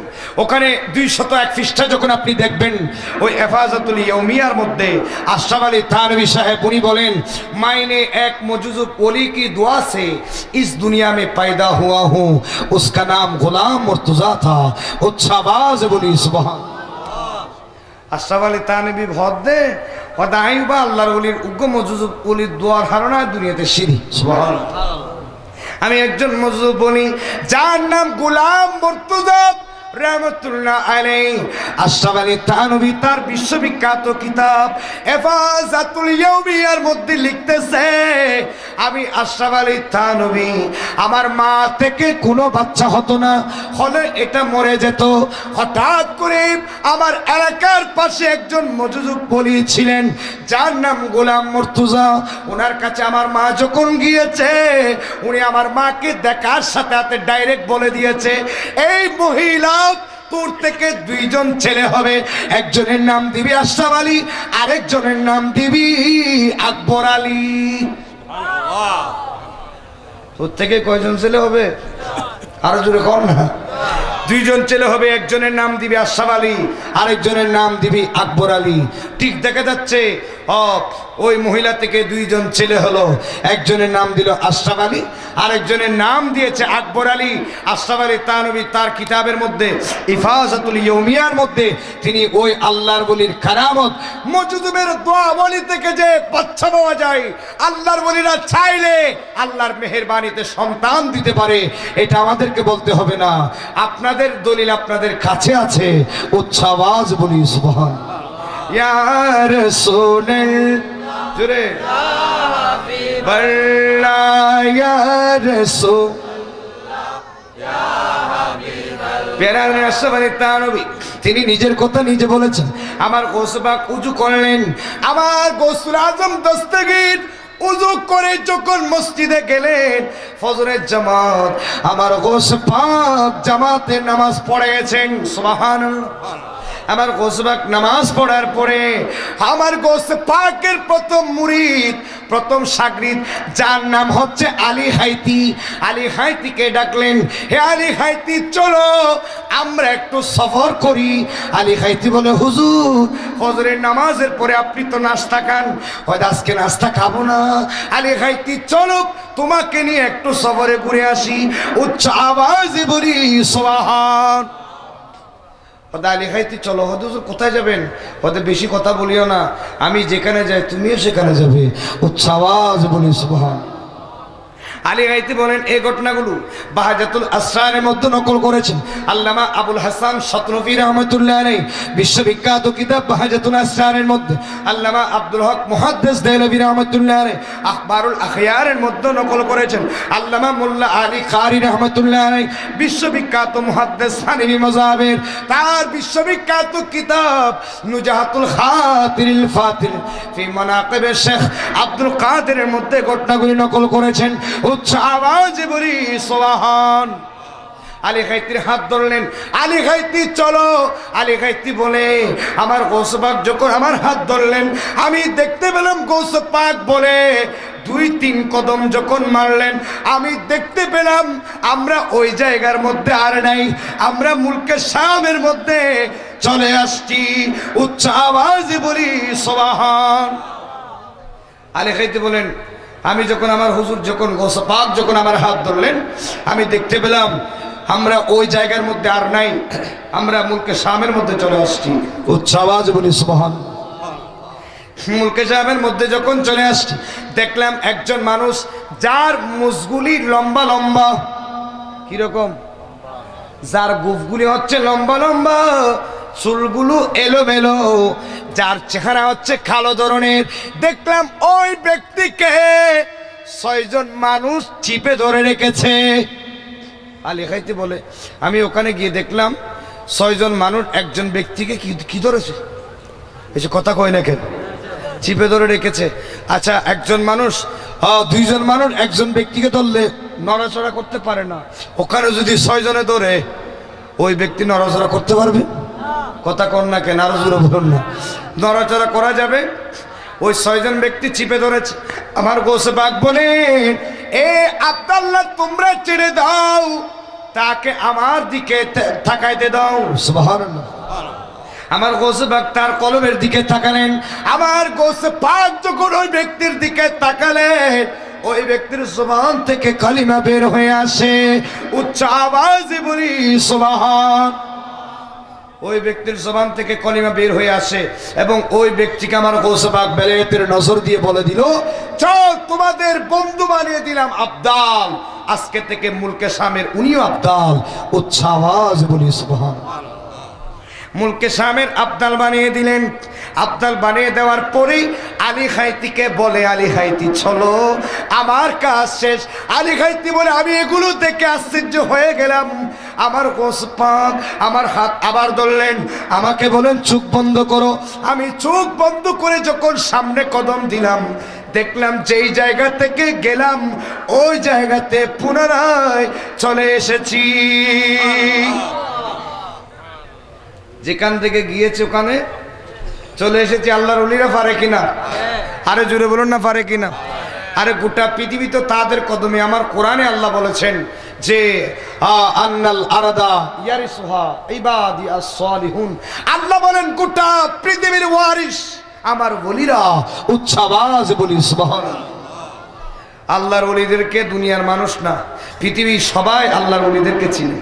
ওখানে 201 পৃষ্ঠা যখন আপনি দেখবেন, ওই হেফাজতুল ইয়ৌমিয়ার মধ্যে আশরাফ আলী থানভী সাহেব উনি বলেন, মাইনে এক মজুজুব ওলি কি दुआ से इस दुनिया में पैदा हुआ हूँ, उसका नाम गुलाम मुर्तजा था। उच्च आवाज बोली सुभान। আশরাফ আলী থানভী ভদ্দে ওদাইবা আল্লাহর ওলির উগ্র মজুজুব ওলির দোয়ার ধারণা দুনিয়াতে সিঁড়ি। সুবহানাল্লাহ। আমি একজন মজুব বলি যার নাম গোলাম মুর্তজা রাহমাতুল্লাহ আলাইহি আশরাফ আলী থানভী তার বিশ্ববিখ্যাত কিতাব হেফাজতুল ইয়াউমিয়ার মধ্যে লিখতেছে, আমি আশরাফ আলী থানভী আমার মা থেকে কোনো বাচ্চা হতো না, হলে এটা মরে যেত। হঠাৎ করে আমার এলাকার পাশে একজন মজুজুক বলি ছিলেন যার নাম গোলাম মুর্তজা, ওনার কাছে আমার মা যখন গিয়েছে উনি আমার মাকে দেখার সাথে সাথে ডাইরেক্ট বলে দিয়েছে, এই মহিলা তোর থেকে দুইজন ছেলে হবে, একজনের নাম দিবি আশরাফ আলী, আরেকজনের নাম দিবি আকবর আলী। তোর থেকে কয়জন ছেলে হবে? আরো জোরে কর না। দুইজন ছেলে হবে, একজনের নাম দিবি আশরাফ আলী, আরেকজনের নাম দিবি আকবর আলী। ঠিক দেখা যাচ্ছে ওই মহিলা থেকে দুইজন ছেলে হলো, একজনের নাম দিল আশরাফ আলী, আরেকজনের নাম দিয়েছে আকবর আলী। আশরাফ আলী থানভী তার কিতাবের মধ্যে হেফাজতুল ইয়াউমিয়ার মধ্যে তিনি ওই আল্লাহর ওলির কারামত মজুদুবের দোয়াবলি থেকে যে বাচ্চা পাওয়া যায়, আল্লাহর ওলিরা চাইলে আল্লাহর মেহেরবানিতে সন্তান দিতে পারে, এটা আমাদেরকে বলতে হবে না। আপনাদের দলিল আপনাদের কাছে আছে, উচ্চ আওয়াজ বলি সুবহানাল্লাহ। ইয়া রাসূলুল্লাহ জোরে বল্লাহ, ইয়া রাসূলুল্লাহ ইয়া হাবিবাল্লাহ। প্যারা আশরাফ আলী থানভী তিনি নিজের কথা নিজে বলেছেন, আমার গৌস পাক উযু করলেন, আমার গৌসুল আজম দস্তগীর উযু করে যখন মসজিদে গেলেন ফজরের জামাত, আমার গৌস পাক জামাতের নামাজ পড়ে গেছেন, সুবহানাল্লাহ। আমার গৌস পাক নামাজ পড়ার পরে আমার গৌস পাকের প্রথম মুরিদ, প্রথম শাগরিদ যার নাম হচ্ছে আলী হাইতি, আলী হাইতিকে ডাকলেন, হে আলী হাইতি চলো আমরা একটু সফর করি। আলী হাইতি বলে, হুজুর ফজরের নামাজের পরে আপনি তো নাস্তা খান, হয়তো আজকে নাস্তা খাবো না। আলী হাইতি চলো তোমাকে নিয়ে একটু সফরে ঘুরে আসি। উচ্চ আওয়াজে বলি সুবহান। আলী হাইতি চলো। হুজুর কোথায় যাবেন? হয়তো বেশি কথা বলিও না, আমি যেখানে যাই তুমিও সেখানে যাবে। উচ্চ আওয়াজ বলি সুবহান। আলী হাইতি বলেন, এই ঘটনাগুলো বাহাজাতুল আসরারের মধ্যে নকল করেছেন আল্লামা আবুল হাসান শতনফি রহমতুল্লাহ আলাইহি, বিশ্ববিখ্যাত কিতাব বাহাজাতুল আসরারের মধ্যে আল্লামা আব্দুল হক মুহাদ্দিস দেহলভী রহমতুল্লাহ আলাইহি আখবারুল আখয়ারের মধ্যে নকল করেছেন আল্লামা মোল্লা আলী কারি রহমতুল্লাহ আলাইহি, বিশ্ববিখ্যাত মুহাদ্দিস হানাফি মাযহাবের তার বিশ্ববিখ্যাত কিতাব নুজাহাতুল খাতিরিল ফাতিল ফি মানাকিব শেখ আব্দুল কাদেরের মধ্যে ঘটনাগুলি নকল করেছেন। উচ্চ আওয়াজে বলি সুবহান। আলী হাইতির হাত ধরলেন, আলী হাইতি চলো। আলী হাইতি বলে, আমার গৌস পাক যখন আমার হাত ধরলেন আমি দেখতে পেলাম গৌস পাক বলে 2-3 কদম যখন মারলেন আমি দেখতে পেলাম আমরা ওই জায়গার মধ্যে আর নাই, আমরা মুলকে শামের মধ্যে চলে আসছি। উচ্চ আওয়াজে বলি সুবহান। আলী হাইতি বলেন, আমি যখন আমার হুজুর যখন গৌস পাক যখন আমার হাত ধরলেন আমি দেখতে পেলাম আমরা ওই জায়গার মধ্যে আর নাই, আমরা মুলকে শামের মধ্যে চলে আসছি। উচ্চ আওয়াজ বলি সুবহান। মুলকে শামের মধ্যে যখন চলে আসছি দেখলাম একজন মানুষ যার মুছগুলি লম্বা লম্বা, কিরকম, যার গুফগুলি হচ্ছে লম্বা লম্বা, চুলগুলো এলোমেলো, যার চেহারা হচ্ছে কালো ধরনের। দেখলাম ওই ব্যক্তিকে 6 জন মানুষ চিপে ধরে রেখেছে। আলী হাইতি বলে, আমি ওখানে গিয়ে দেখলাম 6 জন মানুষ একজন ব্যক্তিকে কি ধরেছে, এসে কথা কয় না কেন, চিপে ধরে রেখেছে। আচ্ছা একজন মানুষ 2 জন মানুষ একজন ব্যক্তিকে ধরলে নড়াচড়া করতে পারে না, ওখানে যদি 6 জনে ধরে ওই ব্যক্তি নড়াচড়া করতে পারবে? কথা কন না কেন, আরো জোরে বলুন না। নড়াচড়া করা যাবে? ওই 6 জন ব্যক্তি চিপে ধরেছে। আমার গৌস পাক বলে, এ আব্দুল্লাহ তোমরা ছেড়ে দাও, তাকে আমার দিকে তাকাইতে দাও। সুবহানাল্লাহ। আমার গৌস পাক তার কলমের দিকে তাকালেন। আমার গৌস পাক যখন ওই ব্যক্তির দিকে তাকালেন ওই ব্যক্তির জবান থেকে কালিমা বের হয়ে আসে। উচ্চ আওয়াজে বলি সুবহান। ওই ব্যক্তির জবান থেকে কলিমা বের হয়ে আসে এবং ওই ব্যক্তিকে আমার গৌস পাক বেলায়েতের নজর দিয়ে বলে দিল, চল তোমাদের বন্ধু বানিয়ে দিলাম আব্দাল, আজকে থেকে মুলকে শামের উনিও আব্দাল। উচ্চ আওয়াজ বলি সুবহানাল্লাহ। মুলকে শামের আব্দাল বানিয়ে দিলেন। আব্দাল বানিয়ে দেওয়ার পরেই আলী খাইতিকে বলে, আলী খাইতি চলো আমার কাজ শেষ। আলী খাইতি বলে, আমি এগুলো দেখে আশ্চর্য হয়ে গেলাম। আমার গোস পাক আমার হাত আবার ধরলেন, আমাকে বলেন চোখ বন্ধ করো। আমি চোখ বন্ধ করে যখন সামনে কদম দিলাম, দেখলাম যেই জায়গা থেকে গেলাম ওই জায়গাতে পুনরায় চলে এসেছি। যেখান থেকে গিয়েছে ওখানে চলে এসেছি। আল্লাহর ওলিরা পারে কিনা? আরে জোরে বলুন না, পারে কিনা? আরে গোটা পৃথিবী তো তাদের কদমে। আমার কোরআনে আল্লাহ বলেছেন যে আন্নাল আরাদা ইয়ারিসুহা ইবাদি আস-সালিহুন। আল্লাহ বলেন গোটা পৃথিবীর ওয়ারিস আমার ওলিরা। উচ্চ আওয়াজ বলি সুবহানাল্লাহ। আল্লাহর ওলিদেরকে দুনিয়ার মানুষ না, পৃথিবীর সবাই আল্লাহর ওলিদেরকে চিনে।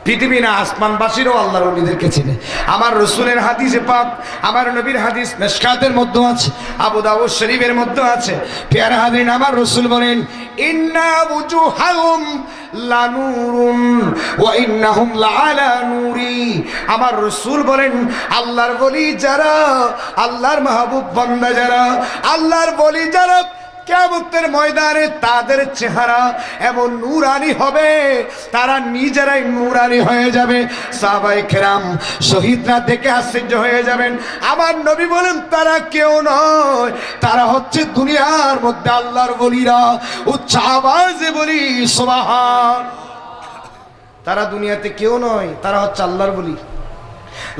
পৃথিবী না, আসমানবাসীরাও আল্লাহর ওলিদেরকে চিনে। আমার রসুলের হাদিসে পাক, আমার নবীর হাদিস মিশকাতের মধ্যে আছে, আবু দাউদ শরীফের মধ্যে আছে। প্যারা হাদিস আমার রসুল বলেন, ইন্না উজুহাহুম লানুরুন ওয়া ইন্নাহুম লাআলা নূরি। আমার রসুল বলেন, আল্লাহর ওলি যারা, আল্লাহর মাহবুব বান্দা যারা, আল্লাহর ওলি যারা, কিয়ামতের ময়দানে তাদের চেহারা এমন নূরানি হবে, তারা নিজেরাই নূরানি হয়ে যাবে। সাহাবায়ে কেরাম শহীদরা দেখে আশ্চর্য হয়ে যাবেন। আমার নবী বলেন, তারা কেউ নয়, তারা হচ্ছে দুনিয়ার মধ্যে আল্লাহর ওলিরা। উচ্চ আওয়াজে বলি সুবহান। তারা দুনিয়াতে কেউ নয়, তারা হচ্ছে আল্লাহর ওলি।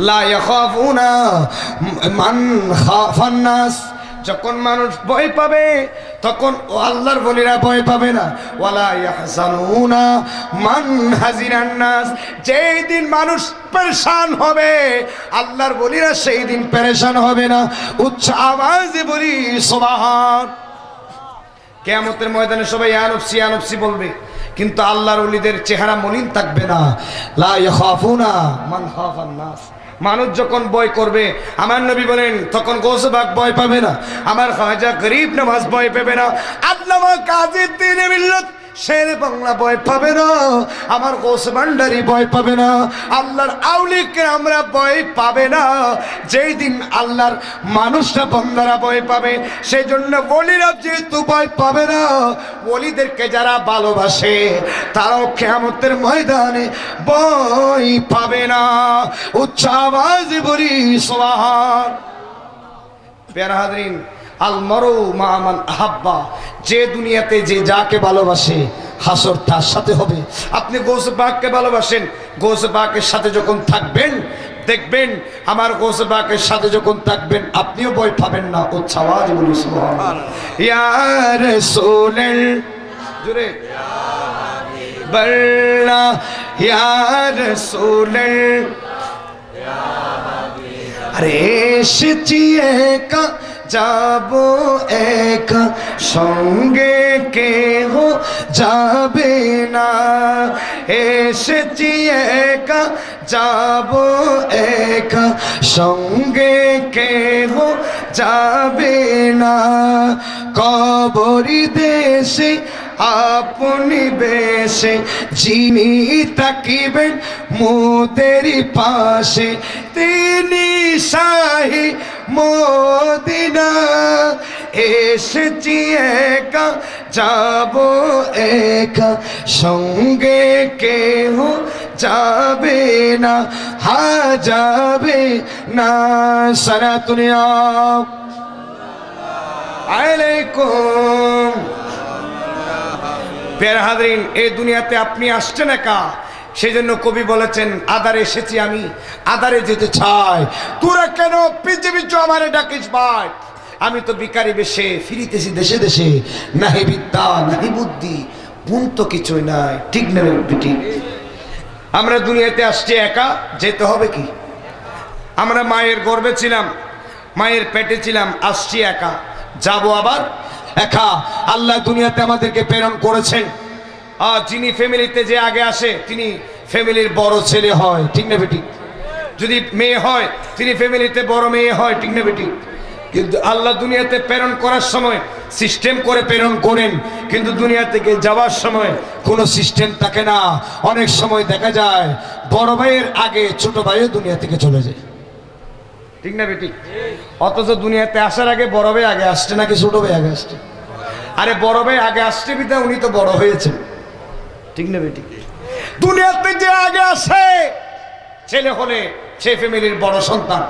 লা ইয়াখাফুনা মান খাফান নাস। যখন মানুষ ভয় পাবে তখন আল্লাহর ওলিরা ভয় পাবে না। ওয়ালা ইয়াহজানুনা মান হাজিরান নাস। যেই দিন মানুষ পেরেশান হবে আল্লাহর ওলিরা সেই দিন পেরেশান হবে না। উচ্চ আওয়াজে বলি সুবহান। কিয়ামতের ময়দানে সবাই ইয়া নফসি ইয়া নফসি বলবে, কিন্তু আল্লাহর ওলিদের চেহারা মলিন থাকবে না। লা ইয়াখাফুনা মান খাফান নাস। মানুষ যখন ভয় করবে, আমার নবী বলেন, তখন গৌসে পাক ভয় পাবে না, আমার খাজা গরিব নওয়াজ ভয় পাবে না, আল্লামা কাজী দ্বীন-ই মিল্লাত শের বাংলা ভয় পাবে না, আমার গৌসে ভান্ডারী ভয় পাবে না, আল্লাহর আউলিয়া আমরা ভয় পাবে না। যেই দিন আল্লাহর মানুষরা বান্দারা ভয় পাবে, সেই জন্য ওলিরা যেহেতু ভয় পাবে না, ওলিদেরকে যারা ভালোবাসে তারাও কিয়ামতের ময়দানে ভয় পাবে না। উচ্চ আওয়াজে বলি সুবহান। প্যারা হাজরিন, আল মারু মা মান আহাব্বা। যে দুনিয়াতে যে যাকে ভালোবাসে হাসর তার সাথে হবে। আপনি গৌসে পাককে ভালোবাসেন, গৌসে পাকের সাথে যখন থাকবেন দেখবেন, আমার গৌসে পাকের সাথে যখন থাকবেন আপনিও ভয় পাবেন না। উচ্চ আওয়াজে বলি সুবহানাল্লাহ। ইয়া রাসূলের জোরে বল্লা, ইয়া রাসূলের আরে এসেছি একা যাবো একা, সঙ্গে কেহ যাবে না। এসেছি একা যাবো একা, সঙ্গে কেহ যাবে না। কবরি দেশে আপনি বেশে যিনি তাকিবেন মোদের পাশে, তিনি শাহী মদিনা। এসেছি একা যাবো একা, সঙ্গে কেহ যাবে না, হা যাবে না। সালাতুনিয়া আলাইকুম। প্যারা হাজরিন, এই দুনিয়াতে আপনি আসছেন একা, সেই জন্য কবি বলেছেন, আদারে এসেছি আমি, আদারে যেতে চাই, তোরা কেন পৃথিবী চো আমারে ডাকিস ভাই। আমি তো ভিখারি বেশে ফিরিতেছি দেশে দেশে, নাহি বিদ্যা নাহি বুদ্ধি, গুণ তো কিছুই নাই। ঠিক না ঠিক? আমরা দুনিয়াতে আসছি একা, যেতে হবে কি? আমরা মায়ের গর্ভে ছিলাম, মায়ের পেটে ছিলাম, আসছি একা, যাবো আবার একা। আল্লাহ দুনিয়াতে আমাদেরকে প্রেরণ করেছেন। আর যিনি ফ্যামিলিতে যে আগে আসে তিনি ফ্যামিলির বড় ছেলে হয়। ঠিক না বেটি? যদি মেয়ে হয় তিনি ফ্যামিলিতে বড় মেয়ে হয়। ঠিক না বেটি? কিন্তু আল্লাহ দুনিয়াতে প্রেরণ করার সময় সিস্টেম করে প্রেরণ করেন, কিন্তু দুনিয়া থেকে যাওয়ার সময় কোনো সিস্টেম থাকে না। অনেক সময় দেখা যায় বড় ভাইয়ের আগে ছোট ভাইও দুনিয়া থেকে চলে যায়, ঠিক না বেটি? অথচ দুনিয়াতে আসার আগে বড় ভাই আগে আসছে নাকি ছোট ভাই আগে আসছে? আরে বড় ভাই আগে আসছে বিধায় উনি তো বড় হয়েছেন, ঠিক না বেটি? দুনিয়াতে যে আগে আসে, ছেলে হলে সে ফ্যামিলির বড় সন্তান,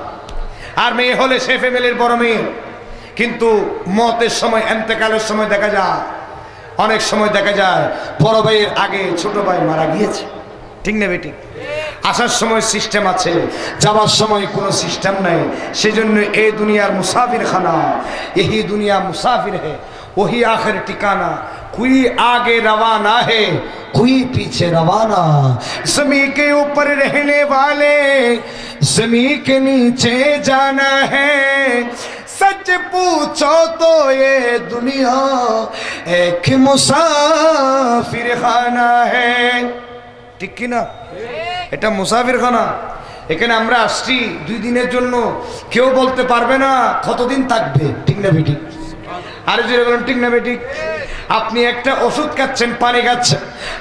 আর মেয়ে হলে সে ফ্যামিলির বড় মেয়ে। কিন্তু মতের সময়, এন্তেকালের সময় দেখা যায়, অনেক সময় দেখা যায় বড় ভাইয়ের আগে ছোট ভাই মারা গিয়েছে, ঠিক না বেটি? আসার সময় সিস্টেম আছে, যাওয়ার সময় কোনো সিস্টেম নাই। সেজন্য এই দুনিয়ার মুসাফির খানা, यही दुनिया मुसाफिर है वही आखिर ठिकाना, कोई आगे रवाना है कोई पीछे रवाना। ज़मीन के ऊपर रहने वाले ज़मीन के नीचे जाना है, सच पूछो तो ये दुनिया एक मुसाफिर खाना है, ঠিক কি না? এটা মুসাফির খানা। এখানে আমরা আসছি 2 দিনের জন্য, কেউ বলতে পারবে না কতদিন থাকবে, ঠিক না বেটি? আরে জোরে বলুন, ঠিক না বেটি? আপনি একটা ওষুধ খাচ্ছেন, পানি খাচ্ছেন,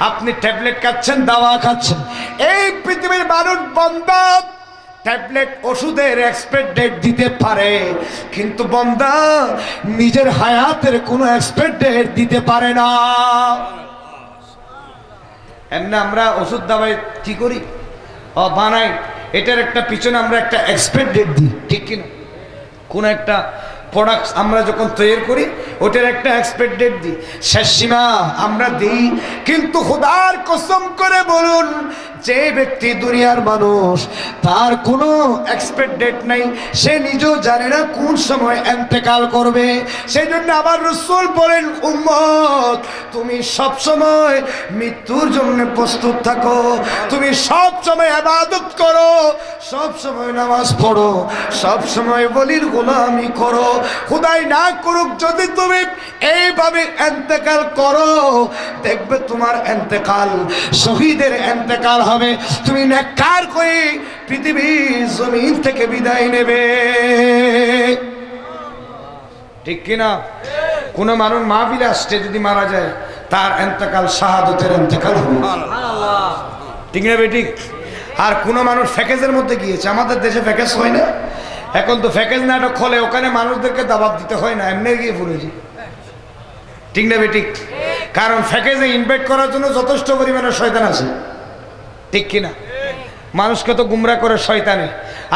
আপনি ট্যাবলেট খাচ্ছেন, দাওয়া খাচ্ছেন। এই পৃথিবীর মানুষ বান্দা ট্যাবলেট ওষুধের এক্সপায়ার ডেট দিতে পারে, কিন্তু বান্দা নিজের হায়াতের কোনো এক্সপায়ার ডেট দিতে পারে না। এমনি আমরা ওষুধ দাবাই কি করি, বানাই, এটার একটা পিছনে আমরা একটা এক্সপায়ার ডেট দিই, ঠিক কিনা? কোন একটা প্রোডাক্ট আমরা যখন তৈরি করি ওটার একটা এক্সপায়ার ডেট দিই, শেষ সীমা আমরা দিই। কিন্তু খোদার কসম করে বলুন, যে ব্যক্তি দুনিয়ার মানুষ তার কোনো এক্সপায়ার ডেট নাই, সে নিজেও জানে না কোন সময় ইন্তেকাল করবে। সেই জন্য আবার রাসূল বলেন, উম্মত তুমি সব সময় মৃত্যুর জন্য প্রস্তুত থাকো, তুমি সব সময় ইবাদত করো, সব সময় নামাজ পড়ো, সব সময় ওলির গোলামি করো। খোদাই না করুক যদি তুমি এইভাবে ইন্তেকাল করো, দেখবে তোমার ইন্তেকাল শহীদের ইন্তেকাল হবে, তুমি নেককার হয়ে পৃথিবীর জমিন থেকে বিদায় নেবে, ঠিক কিনা? কোন মানুষ মাহফিলে আসছে যদি মারা যায়, তার ইন্তেকাল শাহাদাতের ইন্তেকাল হবে, ঠিক না বেটি? আর কোন মানুষ ফ্যাকেজের মধ্যে গিয়েছে, আমাদের দেশে ফ্যাকেজ হয় না, এখন তো ফ্যাকেজ নাটক হলে ওখানে মানুষদেরকে দাওয়াত দিতে হয় না, এমনি গিয়ে পড়েছি, ঠিক না বেটি? কারণ ফ্যাকেজে ইনভাইট করার জন্য যথেষ্ট পরিমাণে শয়তান আছে, ঠিক কিনা? মানুষকে তো গুমরা করে শয়তানে,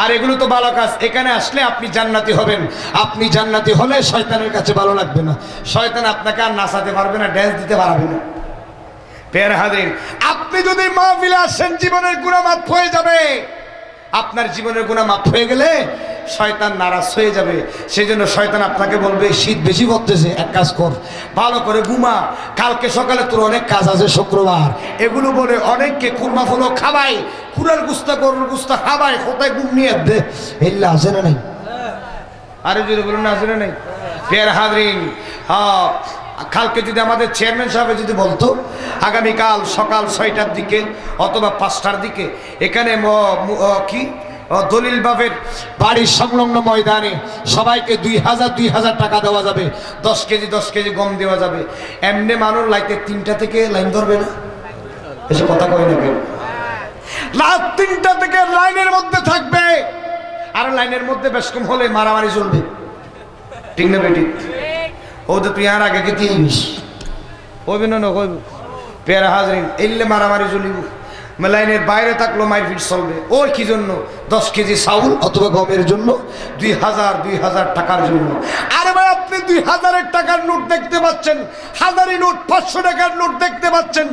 আর এগুলো তো ভালো কাজ। এখানে আসলে আপনি জান্নাতি হবেন, আপনি জান্নাতি হলে শয়তানের কাছে ভালো লাগবে না, শয়তান আপনাকে আর নাচাতে পারবে না, ড্যান্স দিতে পারবে না। প্রিয় হাজিরিন, আপনি যদি মাহফিলে আসেন জীবনের গুনাহ মাফ হয়ে যাবে, আপনার জীবনের গুনাহ মাফ হয়ে গেলে শয়তান নারাজ হয়ে যাবে। সেই জন্য শয়তান আপনাকে বলবে, শীত বেশি পড়তেছে, এক কাজ কর, ভালো করে ঘুমা, কালকে সকালে তোর অনেক কাজ আছে, শুক্রবার। এগুলো বলে অনেককে কুরমা ফলো খাবাই, কুরার গুস্তা গরুর গুস্তা খাবাই, কোথায় ঘুম নিয়ে দে, এল্লা আছে না নাই? আরে যদি বলুন না, আছে না নাই? প্রিয় হাজিরিন, কালকে যদি আমাদের চেয়ারম্যান সাহেব যদি বলতো আগামীকাল সকাল 6টার দিকে অথবা 5টার দিকে এখানে কি দলিল বাবের বাড়ির সংলগ্ন ময়দানে সবাইকে 2000 টাকা দেওয়া যাবে, 10 কেজি গম দেওয়া যাবে, এমনি মানুষ লাইতে 3টা থেকে লাইন ধরবে না? এসব কথা কই না কেউ? রাত 3টা থেকে লাইনের মধ্যে থাকবে, আর লাইনের মধ্যে বেশ কম হলে মারামারি চলবে, ঠিক না বেটি? ও তো তুই আর আগে কে দিস কইবি না, কইব? প্রিয় হাজিরিন, এলে মারামারি চলিব, লাইনের বাইরে থাকলো মারপিট চলবে। ওর কি জন্য? 10 কেজি চাউল অথবা গমের জন্য, 2000 টাকার জন্য। আরে ভাই, আপনি 2000 টাকার নোট দেখতে পাচ্ছেন, হাজারি নোট, 500 টাকার নোট দেখতে পাচ্ছেন,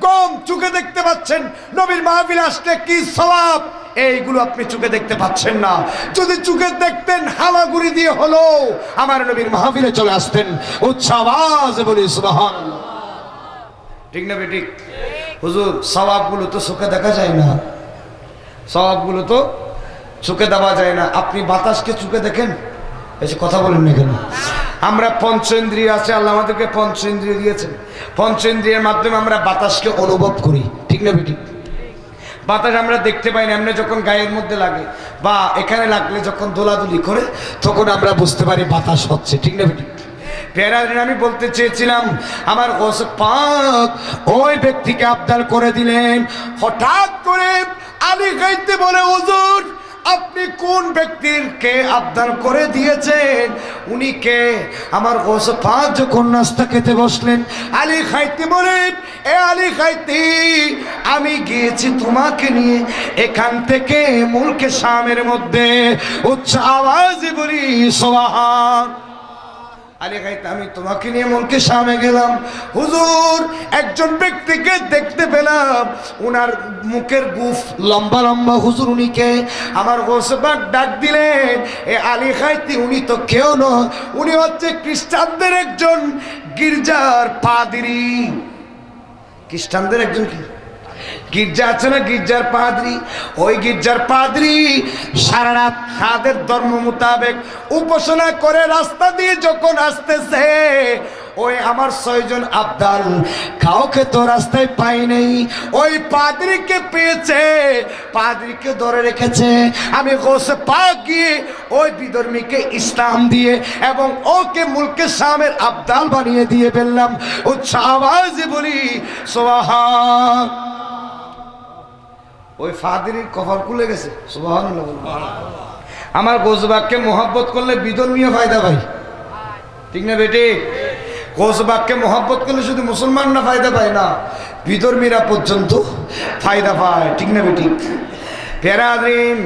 গম চোখে দেখতে পাচ্ছেন, নবীর মাহফিলে আসলে কি সওয়াব, এইগুলো আপনি চোখে দেখতে পাচ্ছেন না। যদি চোখে দেখতেন, হামাগুড়ি দিয়ে হলো আমার নবীর মাহফিলে চলে আসতেন, উচ্চ আওয়াজে বলি সুবহানাল্লাহ, ঠিক না বেটি? হুজুর, সওয়াবগুলো তো চোখে দেখা যায় না, সওয়াবগুলো তো চোখে দেওয়া যায় না। আপনি বাতাসকে চোখে দেখেন? এসে কথা বলেন না কেন? আমরা পঞ্চেন্দ্রিয় আছে, আল্লাহ আমাদেরকে পঞ্চেন্দ্রিয় দিয়েছেন, পঞ্চেন্দ্রিয়ের মাধ্যমে আমরা বাতাসকে অনুভব করি, ঠিক না বেটি? বাতাস আমরা দেখতে পাই না, এমনি যখন গায়ের মধ্যে লাগে বা এখানে লাগলে যখন দোলাদুলি করে তখন আমরা বুঝতে পারি বাতাস হচ্ছে, ঠিক না বেটি? প্যারাদিন আমি বলতে চেয়েছিলাম আমার গৌসে পাক ওই ব্যক্তিকে আবদাল করে দিলেন। হঠাৎ করে আলী গাইতে বলে, হুজুর আপনি কোন ব্যক্তিকে আবদাল করে দিয়েছেন? উনি কে? আমার গৌসে পাক যখন নাস্তা খেতে বসলেন, আলী খাইতে বলেন, এ আলী খাইতে, আমি গিয়েছি তোমাকে নিয়ে এখান থেকে মুলকে শামের মধ্যে। উচ্চ আওয়াজে বলি সুবহান। আলী খাইতে, আমি তোমাকে নিয়ে মুলকে শামে গেলাম, হুজুর একজন ব্যক্তিকে দেখতে পেলাম, উনার মুখের গুফ লম্বা লম্বা, হুজুর উনিকে? আমার গৌসে পাক ডাক দিলেন, এ আলী খাইতে, উনি তো কেউ নয়, উনি হচ্ছে খ্রিস্টানদের একজন গির্জার পাদ্রী। খ্রিস্টানদের একজন কি গির্জা আছে না, গির্জার পাদ্রী। ওই গির্জার পাদ্রী সারা রাত তাদের ধর্ম মোতাবেক উপাসনা করে রাস্তা দিয়ে যখন আসতেছে, ওই আমার 6 জন আবদাল কাউকে তো রাস্তায় পাই নাই, ওই পাদ্রীকে পেয়েছে, পাদ্রীকে ধরে রেখেছে। আমি গৌসে পাক গিয়ে ওই বিধর্মীকে ইসলাম দিয়ে এবং ওকে মুলকে শামের আবদাল বানিয়ে দিয়ে ফেললাম। উচ্চ আওয়াজে বলি সুবহান। ওই ফাদিরির কপাল খুলে গেছে, সুবহানাল্লাহ। আমার গৌসে পাককে মোহাব্বত করলে বিধর্মীয় ফায়দা ভাই, ঠিক না বেটি? গৌসে পাককে মোহাব্বত করলে শুধু মুসলমানরা ফায়দা পায় না, বিধর্মীরা পর্যন্ত ফায়দা পায়, ঠিক না বেটি? প্যারাদিন,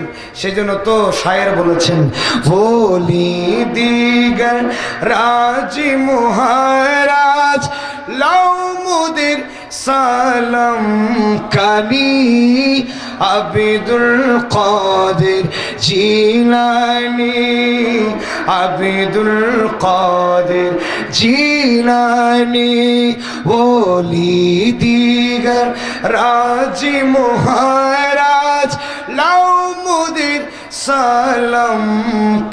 সেজন্য তো শায়ের বলেছেন, বলি দিগর রাজি মহারাজ লাউ মুদির সালাম কানি আবিদুল কাদের জিলানি, আবিদুল কাদের জিলানি, ওলি দিগর রাজি মহারাজ লাউ মুদির সালাম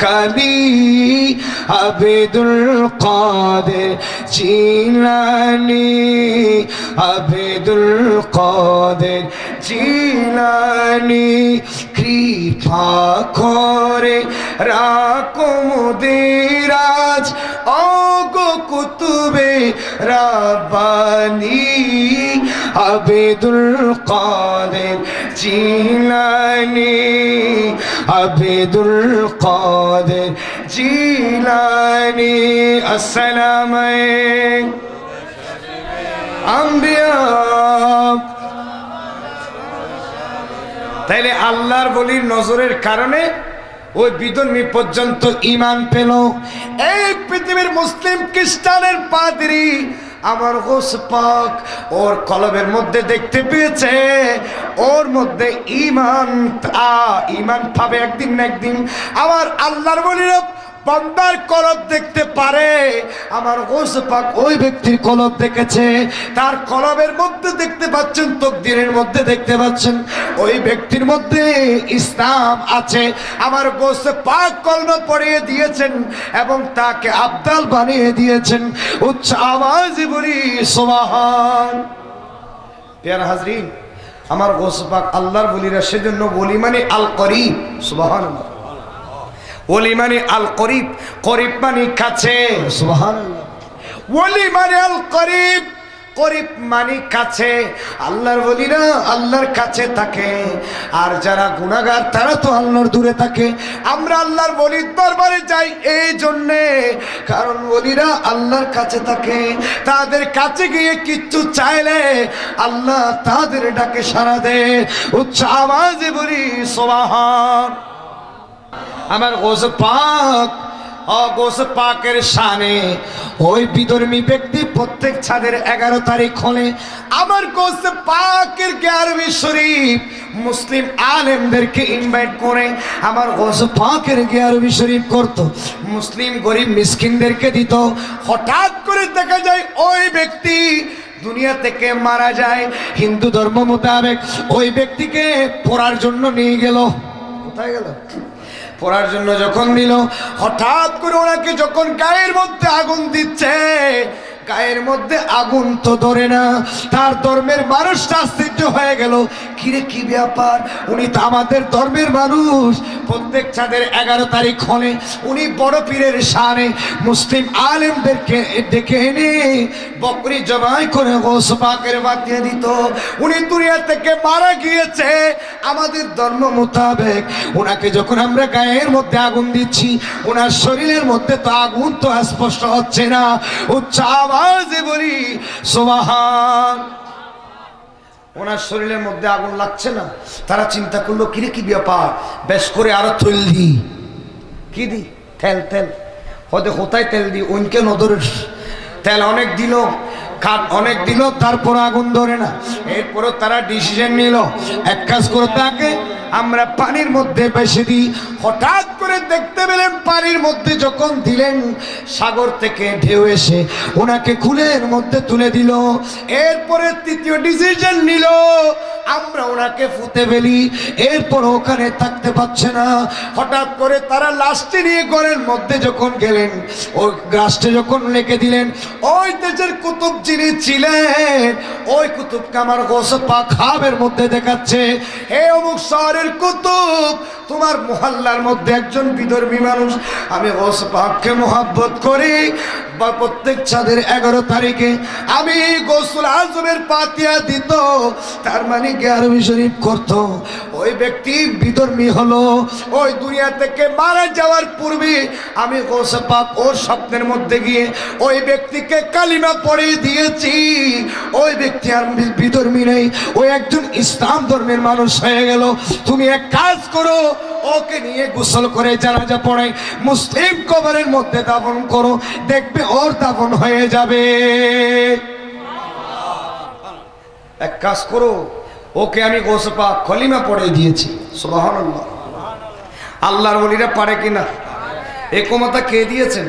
কানি আবিদুল কাদের জিলানি, আবিদুল কাদের জিলানি, কৃপা করে রাখো মুদিরাজ ওগো কুতুবে রাব্বানি, আবিদুল কাদের জিলানি, আবিদুল কাদের জিলানি। আসসালামু আলাইকুম আম্বিয়া। তাইলে আল্লাহর বলির নজরের কারণে ওই বিধর্মী পর্যন্ত ঈমান পেল। এই পৃথিবীর মুসলিম খ্রিস্টানের পাদ্রী আমার গৌসে পাক ওর কলবের মধ্যে দেখতে পেয়েছে, ওর মধ্যে ঈমান পাবে একদিন না একদিন। আমার আল্লাহর বলির বান্দার কলব দেখতে পারে, আমার গৌসে পাক ওই ব্যক্তির কলব দেখেছে, তার কলবের মধ্যে দেখতে পাচ্ছেন, তকদিরের মধ্যে দেখতে পাচ্ছেন ওই ব্যক্তির মধ্যে ইসলাম আছে। আমার গৌসে পাক কলমা পড়িয়ে দিয়েছেন এবং তাকে আবদাল বানিয়ে দিয়েছেন। উচ্চ আওয়াজে বলি সুবহান। প্রিয় হাজরিন, আমার গৌসে পাক আল্লাহর বলিরা সেজন্য বলি মানে আল করিব, সুবহানাল্লাহ। ওলি মানে আল করিব, করিব মানে কাছে, সুবহানাল্লাহ। ওলি মানে আল করিব, করিব মানে কাছে। আল্লাহর ওলিরা আল্লাহর কাছে থাকে, আর যারা গুনাহগার তারা তো আল্লাহর দূরে থাকে। আমরা আল্লাহর ওলির দরবারে যাই এই জন্যে, কারণ ওলিরা আল্লাহর কাছে থাকে। তাদের কাছে গিয়ে কিচ্ছু চাইলে আল্লাহ তাদের ডাকে সাড়া দেয়। উচ্চ আওয়াজে বলি সুবহান। আমার গৌসে পাক গৌসে পাকের শানে ওই বিধর্মী ব্যক্তি প্রত্যেক ছাদের 11 তারিখ হলে আমার গৌসে পাকের গ্যারবি শরীফ মুসলিম আলেমদেরকে ইনভাইট করে আমার গৌসে পাকের গ্যারবি শরীফ করত, মুসলিম গরিব মিসকিনদেরকে দিত। হঠাৎ করে দেখা যায় ওই ব্যক্তি দুনিয়া থেকে মারা যায়। হিন্দু ধর্ম মোতাবেক ওই ব্যক্তিকে পড়ার জন্য নিয়ে গেল। কোথায় গেল? পড়ার জন্য যখন দিল, হঠাৎ করে ওনাকে যখন গায়ের মধ্যে আগুন দিচ্ছে, গায়ের মধ্যে আগুন তো ধরে না। তার ধর্মের মানুষটা আশ্চর্য হয়ে গেল, কিরে কি ব্যাপার, উনি তো আমাদের ধর্মের মানুষ। প্রত্যেক চাঁদের 11 তারিখ হলে উনি বড় পীরের শানে মুসলিম আলেমদেরকে ডেকে এনে বকরি জবাই করে গোশ পাকের বাতিয়ে দিত। উনি দুনিয়া থেকে মারা গিয়েছে আমাদের ধর্ম মোতাবেক। ওনাকে যখন আমরা গায়ের মধ্যে আগুন দিচ্ছি, ওনার শরীরের মধ্যে তো আগুন তো স্পষ্ট হচ্ছে না, উচ্চ আওয়াজে বলি সুবহান। ওনার শরীরের মধ্যে আগুন লাগছে না। তারা চিন্তা করলো কিরে কি ব্যাপার, বেশ করে আরো তেল দি, কি দি, তেল তেল হতে কোথায় তেল দি, উনকে নদরের তেল অনেক দিল, কাঠ অনেক দিল, তারপর আগুন ধরে না। এরপরও তারা ডিসিশন নিল এক কাজ করে তাকে আমরা পানির মধ্যে বেশি দিই। হঠাৎ করে দেখতে পেলেন পানির মধ্যে যখন দিলেন, সাগর থেকে ঢেউ এসে ওনাকে কুলের মধ্যে তুলে দিল। এরপরে তৃতীয় ডিসিশন নিল আমরা ওনাকে ফুতে ফেলি। এরপর ওখানে থাকতে পারছে না। হঠাৎ করে তারা লাশটি নিয়ে ঘরের মধ্যে যখন গেলেন, ওই লাশটি যখন রেখে দিলেন, ওই দেশের কুতুব যিনি ছিলেন, ওই কুতুবকে আমার গোসে পাক খাবের মধ্যে দেখাচ্ছে, হে অমুক শহরের কুতুব, তোমার মহল্লার মধ্যে একজন বিধর্মী মানুষ, আমি গোসে পাককে মোহাব্বত করি, বা প্রত্যেক চাঁদের 11 তারিখে আমি গোসল আজমের পাতিয়া দিত, তার মানে আরবি শরীফ করত। ওই ব্যক্তি বিধর্মী হলো, ওই দুনিয়া থেকে মারা যাওয়ার পূর্বে আমি গোসে পাক ওর স্বপ্নের মধ্যে গিয়ে ওই ব্যক্তিকে কালিমা পড়িয়ে দিয়েছি। ওই ব্যক্তি আর বিধর্মী নেই, ওই একজন ইসলাম ধর্মের মানুষ হয়ে গেল। তুমি এক কাজ করো, ওকে নিয়ে গোসল করে জানাজা পড়াই মুসলিম কবরের মধ্যে দাফন করো, দেখবে ওর দাফন হয়ে যাবে। এক কাজ করো, ওকে আমি গোসে পাক কলিমা পড়ে দিয়েছি। সুবহানাল্লাহ। আল্লাহর ওলিরা পারে কিনা? এই ক্ষমতা কে দিয়েছেন?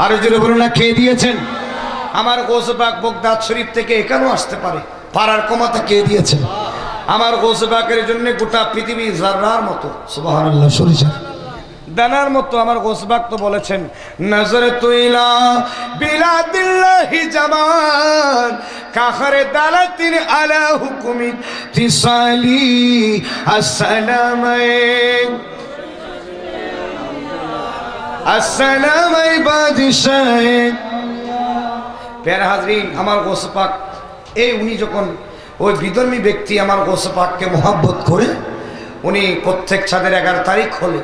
আরো জোরে বলুন না, কে দিয়েছেন? আমার গোসে পাক বগদাদ শরীফ থেকে এখানেও আসতে পারে, পারার ক্ষমতা কে দিয়েছেন? আমার গোসে পাকের জন্য গোটা পৃথিবী জাররার মতো, সুবহানাল্লাহ, সরিষার দানার মতো আমার গোসে পাক তো বলেছেন, নজর তুইলা বিলাদিল্লাহি জামান কাখরে দালাতিন আলা হুকুমি তিসালি আসসালামাই আসসালামাই বাদশাহ। প্যারা হাজরিন, আমার গোসে পাক এই উনি যখন ওই বিধর্মী ব্যক্তি আমার গোসে পাককে মোহাব্বত করে, উনি প্রত্যেক চাঁদের 11 তারিখ হলে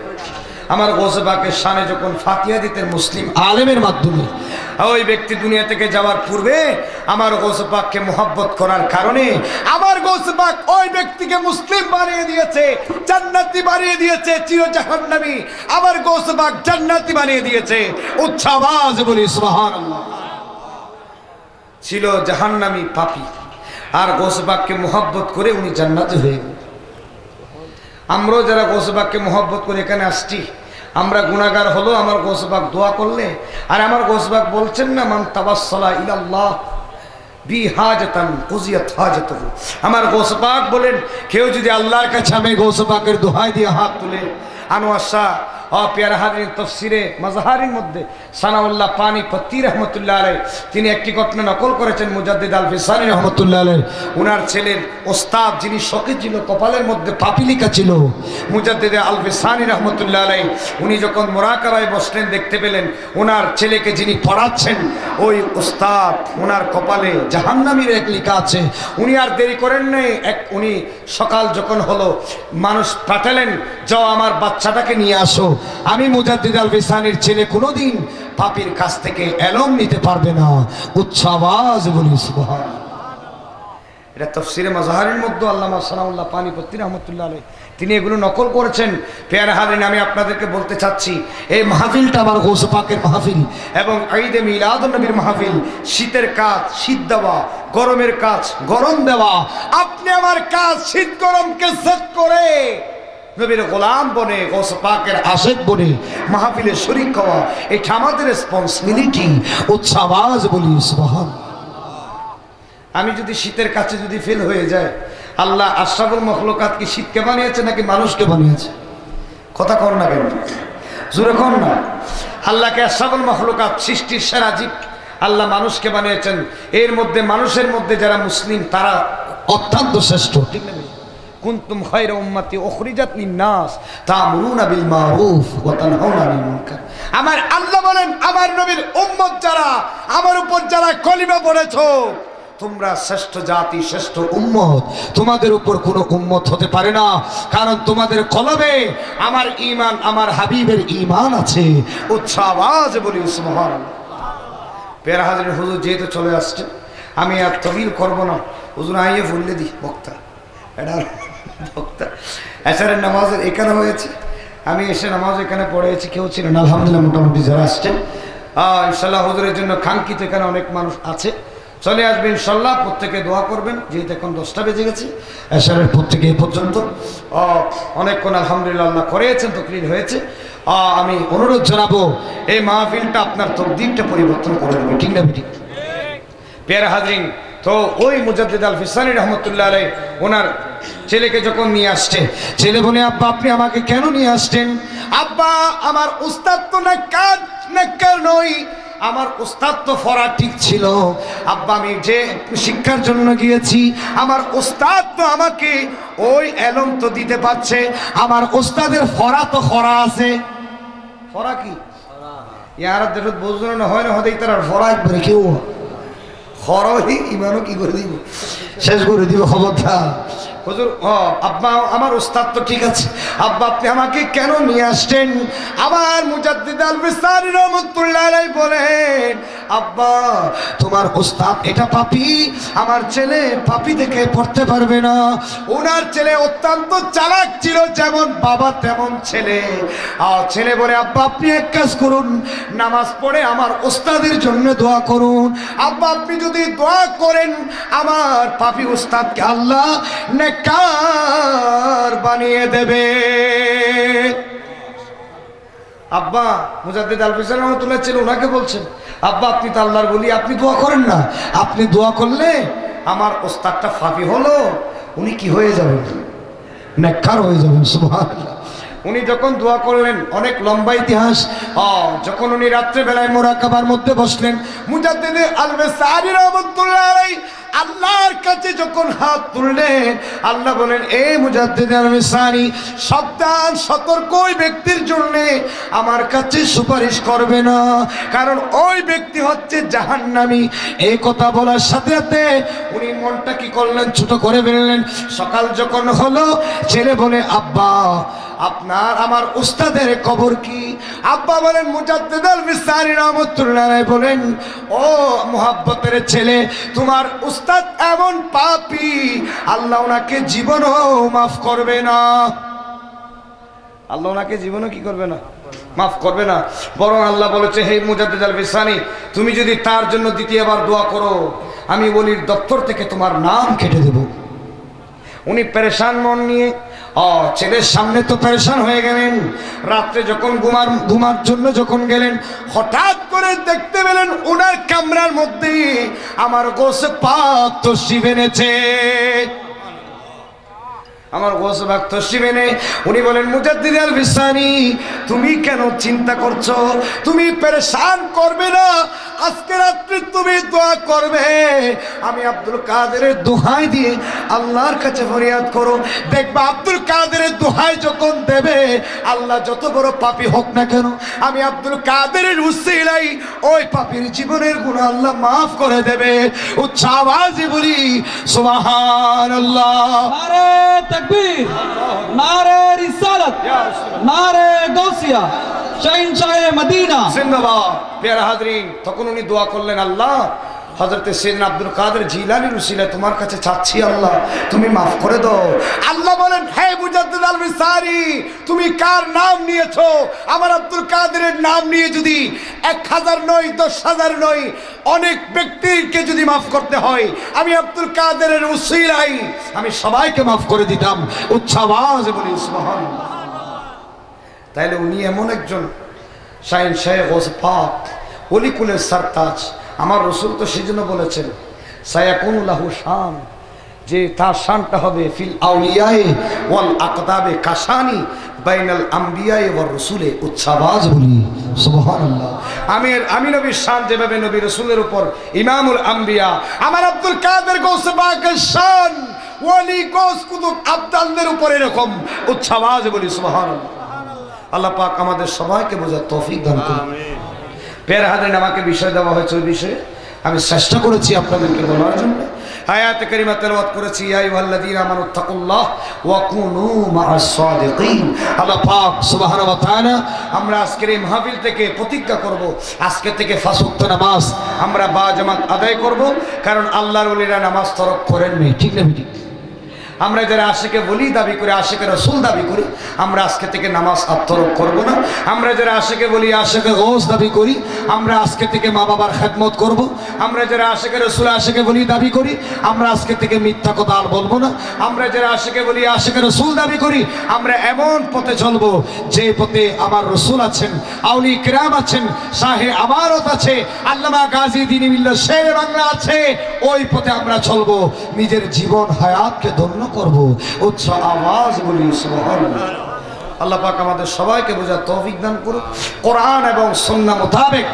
আমার গোসে পাকের শানে যখন ফাতিহা দিতেন মুসলিম আলেমের মাধ্যমে, ওই ব্যক্তি দুনিয়া থেকে যাওয়ার পূর্বে আমার গোসে পাককে মোহাব্বত করার কারণে আমার গোসে পাক ওই ব্যক্তিকে মুসলিম বানিয়ে দিয়েছে, জান্নাতি বানিয়ে দিয়েছে, চির জাহান্নামী আমার গোসে পাক জান্নাতি বানিয়ে দিয়েছে। উচ্চ আওয়াজে বলি সুবহানাল্লাহ। ছিল জাহান্নামী পাপী, আর গোসে পাককে মোহাব্বত করে উনি জান্নাতি হয়ে গেলেন। আমরাও যারা গোসে পাককে মোহাব্বত করে এখানে আসছি, আমরা গুনাহগার হলো আমার গোসে পাক দোয়া করলে, আর আমার গোসে পাক বলছেন না, মান তাওয়াসসালা ইলাল্লাহ বিহাজাতান কুজিয়াত হাজাতুহু। আমার গোসে পাক বলেন, কেউ যদি আল্লাহর কাছে আমি গোসে পাকের দোহাই দিয়ে হাত তুলে, আনোয়ার শাহ প্যারা হাজরিন তফসিরে মাজহারির মধ্যে সানাউল্লাহ পানিপত্তি রহমতুল্লাহ আলাইহি তিনি একটি ঘটনা নকল করেছেন মুজাদ্দিদ আল ফিসানি রহমতুল্লাহ আলাইহি। উনার ছেলের ওস্তাদ যিনি শোকে ছিল, কপালের মধ্যে পাপিলিকা ছিল, মুজাদ্দিদ আল ফিসানি রহমতুল্লাহ আলাইহি, উনি যখন মুরাকাবায় বসলেন দেখতে পেলেন ওনার ছেলেকে যিনি পড়াচ্ছেন ওই ওস্তাদ, ওনার কপালে জাহান্নামীর এক লেখা আছে। উনি আর দেরি করেন নাই, উনি সকাল যখন হলো মানুষ পাঠালেন, যাও আমার বাচ্চাটাকে নিয়ে আসো। আমি মুজাদ্দিদ আল ফিসানির ছেলে কোনোদিন পাপীর কাছ থেকে এলম নিতে পারবে না। উচ্চ আওয়াজ বলি সুবহানাল্লাহ। এটা তাফসীরে মাজহারির মধ্যে আল্লামা সানাউল্লাহ পানিপত্তি রহমাতুল্লাহ আলাইহি তিনি এগুলো নকল করেছেন। প্যারা হাজরিন, আমি আপনাদেরকে বলতে চাচ্ছি, এই মাহফিলটা আমার গৌসে পাকের মাহফিল এবং ঈদে মিলাদুন নবীর মাহফিল। শীতের কাজ শীত দেওয়া, গরমের কাজ গরম দেওয়া। আপনি আমার কাজ শীত গরমকে সেট করে নবীর গোলাম বনে, গৌসে পাকের আশিক বনে মাহফিলে শরীক হওয়া, এটা আমাদের রেসপন্সিবিলিটি। উচ্চ আওয়াজ বলি সুবহানাল্লাহ। আমি যদি শীতের কাছে যদি ফেল হয়ে যায়, আল্লাহ আশরাফুল মখলুকাত কি শীতকে বানিয়েছে নাকি মানুষকে বানিয়েছে? কথা কর না কেন, জোরে কর না। আল্লাহকে আশরাফুল মখলুকাত, সৃষ্টির সেরা জীব আল্লাহ মানুষকে বানিয়েছেন। এর মধ্যে মানুষের মধ্যে যারা মুসলিম তারা অত্যন্ত শ্রেষ্ঠ, ঠিক না? কুনতুম খায়রা উম্মতি উখরিজাত লিন-নাস তা'মুরুনা বিল মারুফ ওয়া তানহাউনা আনিল মুনকার। আমার আল্লাহ বলেন, আমার নবীর উম্মত যারা, আমার উপর যারা কলিমা পড়েছো, তোমরা শ্রেষ্ঠ জাতি, শ্রেষ্ঠ উম্মত। তোমাদের উপর কোনো উম্মত হতে পারে না, কারণ তোমাদের কলবে আমার ঈমান, আমার হাবিবের ঈমান আছে। উচ্চ আওয়াজে বলি সুবহানাল্লাহ। প্যারা হাজরিন, হুজুর যেহেতু চলে আসছে, আমি আর তবিল করবো না। হুজুর আইয়ে বললে দি বক্তা, এটা বক্তা এশারের নামাজ এখানে হয়েছে, আমি এসে নামাজ এখানে পড়েছি, কেউ ছিলেন আলহামদুলিল্লাহ, মোটামুটি যারা আসছেন ইনশাল্লাহ হুজুরের জন্য কাঙ্ক্ষিত এখানে অনেক মানুষ আছে, চলে আসবে ইনশাল্লাহ। প্রত্যেকে দোয়া করবেন, যেহেতু এখন 10টা বেজে গেছে, এশারের প্রত্যেকে এ পর্যন্ত অনেকক্ষণ আলহামদুলিল্লাহ আল্লাহ করেছেন, তকলিল হয়েছে। আমি অনুরোধ জানাবো, এই মাহফিলটা আপনার তকদিরটা পরিবর্তন করে দেবে, ঠিক না ঠিক? প্যারা হাজরিন, তো ওই মুজাদ্দিদ আল ফিসানি রহমতুল্লাহ আলাইহি ওনার ছেলেকে যখন নিয়ে আসছে, ছেলে বলে, আব্বা আপনি আমাকে কেন নিয়ে আসছেন? আব্বা আমার উস্তাদ তো নেককার নই, আমার উস্তাদ তো ফরা ঠিক ছিল। আব্বা আমি যে শিক্ষার জন্য গিয়েছি, আমার উস্তাদ তো আমাকে ওই এলম তো দিতে পারছে, আমার উস্তাদের ফরা তো ফরা আছে। ফরা কি ইয়ার দেশত বুঝলো না, হয় না হতেই তার ফরা একবারে কেউ খরই ইমানও কি করে দিব, শেষ করে দিব খবরদার। হুজুর আব্বা আমার উস্তাদ তো ঠিক আছে, আব্বা আপনি আমাকে কেন নিয়ে আসছেন? আমার মুজাদ্দিদ আল ফিসানি রহমাতুল্লাহ আলাইহি বলেন, আব্বা তোমার উস্তাদ এটা পাপী, আমার ছেলে পাপী দেখে পড়তে পারবে না। ওনার ছেলে অত্যন্ত চালাক ছিল, যেমন বাবা তেমন ছেলে। ছেলে বলে, আব্বা আপনি এক কাজ করুন, নামাজ পড়ে আমার উস্তাদের জন্য দোয়া করুন। আব্বা আপনি যদি দোয়া করেন, আমার পাপী উস্তাদকে আল্লাহ নেককার বানিয়ে দেবে। আব্বা মুজাদ্দিদ আল ফিসানি রহমাতুল্লাহ ছিল, ওনাকে বলছেন, আব্বা আপনি তো আল্লাহর বলি, আপনি দোয়া করেন না, আপনি দোয়া করলে আমার ওস্তাদটা ফাঁপি হলো, উনি কি হয়ে যাবেন? নেককার হয়ে যাবেন। সুবহানাল্লাহ। উনি যখন দোয়া করলেন, অনেক লম্বা ইতিহাস। যখন উনি রাত্রে বেলায় মুরাকাবার মধ্যে বসলেন, মুজাদ্দিদ আল ফিসানি রহমাতুল্লাহ আলাইহি আল্লাহর কাছে যখন হাত তুললেন, আল্লাহ বলেন, এ মুজাদ্দিদ আল ফিসানি, সাবধান, সতর্ক, ওই ব্যক্তির জন্য আমার কাছে সুপারিশ করবে না, কারণ ওই ব্যক্তি হচ্ছে জাহান্নামী। এই কথা বলার সাথে সাথে উনি মনটা কি করলেন, ছোট করে ফেললেন। সকাল যখন হলো, ছেলে বলে, আব্বা আপনার আমার উস্তাদের কবর কি? আব্বা বলেন, মুজাদ্দিদ আল ফিসানি রহমাতুল্লাহ আলাইহি বলেন, ও মুহাব্বতের ছেলে, তোমার উস্তাদ এমন পাপী, আল্লাহ ওনাকে জীবনও মাফ করবে না। আল্লাহ ওনাকে জীবনও কি করবে না? মাফ করবে না। বরং আল্লাহ বলেছে, হে মুজাদ্দিদ আল ফিসানি, তুমি যদি তার জন্য দ্বিতীয়বার দোয়া করো, আমি ওলির দপ্তর থেকে তোমার নাম কেটে দেব। উনি পেরেশান মন নিয়ে ছেলের সামনে তো পেরেশান হয়ে গেলেন। রাত্রে যখন ঘুমার জন্য যখন গেলেন, হঠাৎ করে দেখতে পেলেন ওনার কামরার মধ্যে আমার গোসে পাক তশরিফ এনেছে। আমার গোসে পাক তশরিফ এনে উনি বলেন, মুজাদ্দিদ আল ফিসানি, তুমি কেন চিন্তা করছো? তুমি পেরেশান করবে না, আজকে রাত্রে তুমি দোয়া করবে। আমি আব্দুল কাদেরের দোহাই দিয়ে আল্লাহর কাছে ফরিয়াদ করো, দেখবা আব্দুল কাদেরের দোহাই যখন দেবে, আল্লাহ যত বড় পাপী হোক না কেন, আমি আব্দুল কাদেরের উসিলাই ওই পাপীর জীবনের গুনাহ আল্লাহ মাফ করে দেবে। উচ্চ আওয়াজে বলি সুবহানাল্লাহ। নারে তাকবীর, নারে রিসালাত, নারে গাউসিয়া, শাহিনশাহে মদিনা জিন্দাবাদ। প্যারা হাজরিন, তখন উনি দোয়া করলেন, আল্লাহ হযরতে সাইয়েদনা আব্দুল কাদের জিলানীর উসিলায় তোমার কাছে চাচ্ছি, আল্লাহ তুমি মাফ করে দাও। আল্লাহ বলেন, হে মুজাদ্দিদ আল ফিসানি, তুমি কার নাম নিয়েছো? আমার আব্দুল কাদেরের নাম নিয়ে যদি 1000 নয়, 10,000 নয়, অনেক ব্যক্তিকে যদি মাফ করতে হয়, আমি আব্দুল কাদেরের উসিলায় আমি সবাইকে মাফ করে দিতাম। উচ্চ আওয়াজে বলি সুবহানাল্লাহ। তাইলে উনি এমন একজন শাহিনশাহে গৌসে পাক, ওলিকুলের সারতাজ। আমার রসুল তো সেজন্য বলেছেন, সায়াকুনু লাহু শান, যে তার শানটা হবে ফিল আউলিয়ায়ে ওয়াল আকতাবে কাশানি বাইনাল আম্বিয়ায়ে ওয়ার রাসূলে। উচ্চ আওয়াজ বলি সুবহানাল্লাহ। আমি নবীর শান যেভাবে নবী রাসূলের উপর ইমামুল আম্বিয়া, আমার আব্দুল কাদের গৌসে পাকের শান ওয়ালি গোস কুতুব আবদালদের উপর এরকম উচ্ছ্বাস বলি সুবহানাল্লাহ। আল্লাহ পাক আমাদের সবাইকে বোঝার তৌফিক দান করুন। পেয়ার হাদিন আমাকে বিষয় দেওয়া হয়েছে, ওই বিষয়ে আমি চেষ্টা করেছি আপনাদেরকে বলার জন্য। আয়াতে কারিমা তেলাওয়াত করেছি, ইয়া আইয়ুহাল্লাযীনা আমানুত্তাকুল্লাহ ওয়া কুনু মা'আস সাদিকিন। আল্লাহ পাক সুবহানাহু ওয়া তাআলা আমরা আজকের এই মাহফিল থেকে প্রতিজ্ঞা করব, আজকে থেকে 5 ওয়াক্ত নামাজ আমরা বা জামাত আদায় করব, কারণ আল্লাহর ওলিরা নামাজ তরক করেননি। ঠিক না ঠিক? আমরা যারা আশিকে বলি দাবি করে, আশিকে রাসূল দাবি করি, আমরা আজকে থেকে নামাজ তরক করব না। আমরা যারা আশিকে বলি, আশিকে গৌস দাবি করি, আমরা আজকে থেকে মা বাবার খেদমত করব। আমরা যারা আশিকে রাসূল আশিকে বলি দাবি করি, আমরা আজকে থেকে মিথ্যা কথা আর বলবো না। আমরা যারা আশিকে বলি, আশিকে রাসূল দাবি করি, আমরা এমন পথে চলবো যে পথে আমার রাসূল আছেন, আউলিয়া কিরাম আছেন, শাহে আমানত আছে, আল্লামা গাজী দ্বীন মিল্লাত শেরে বাংলা আছে, ওই পথে আমরা চলবো। নিজের জীবন হায়াতকে ধন্য করব। উচ্চ আওয়াজ বলি সুবহানাল্লাহ। আল্লাহ পাক আমাদের সবাইকে বোঝার তৌফিক দান করুন। কোরআন এবং সুন্নাহ মোতাবেক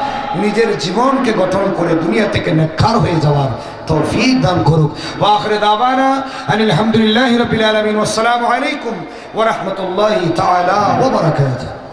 নিজের জীবনকে গঠন করে দুনিয়া থেকে নেককার হয়ে যাওয়ার তৌফিক দান করুক। ওয়া আখিরু দাওয়ানা আনিল হামদুলিল্লাহি রাব্বিল আলামিন ওয়া আসসালামু আলাইকুম ওয়া রাহমাতুল্লাহি তাআলা ওয়া বারাকাতুহু।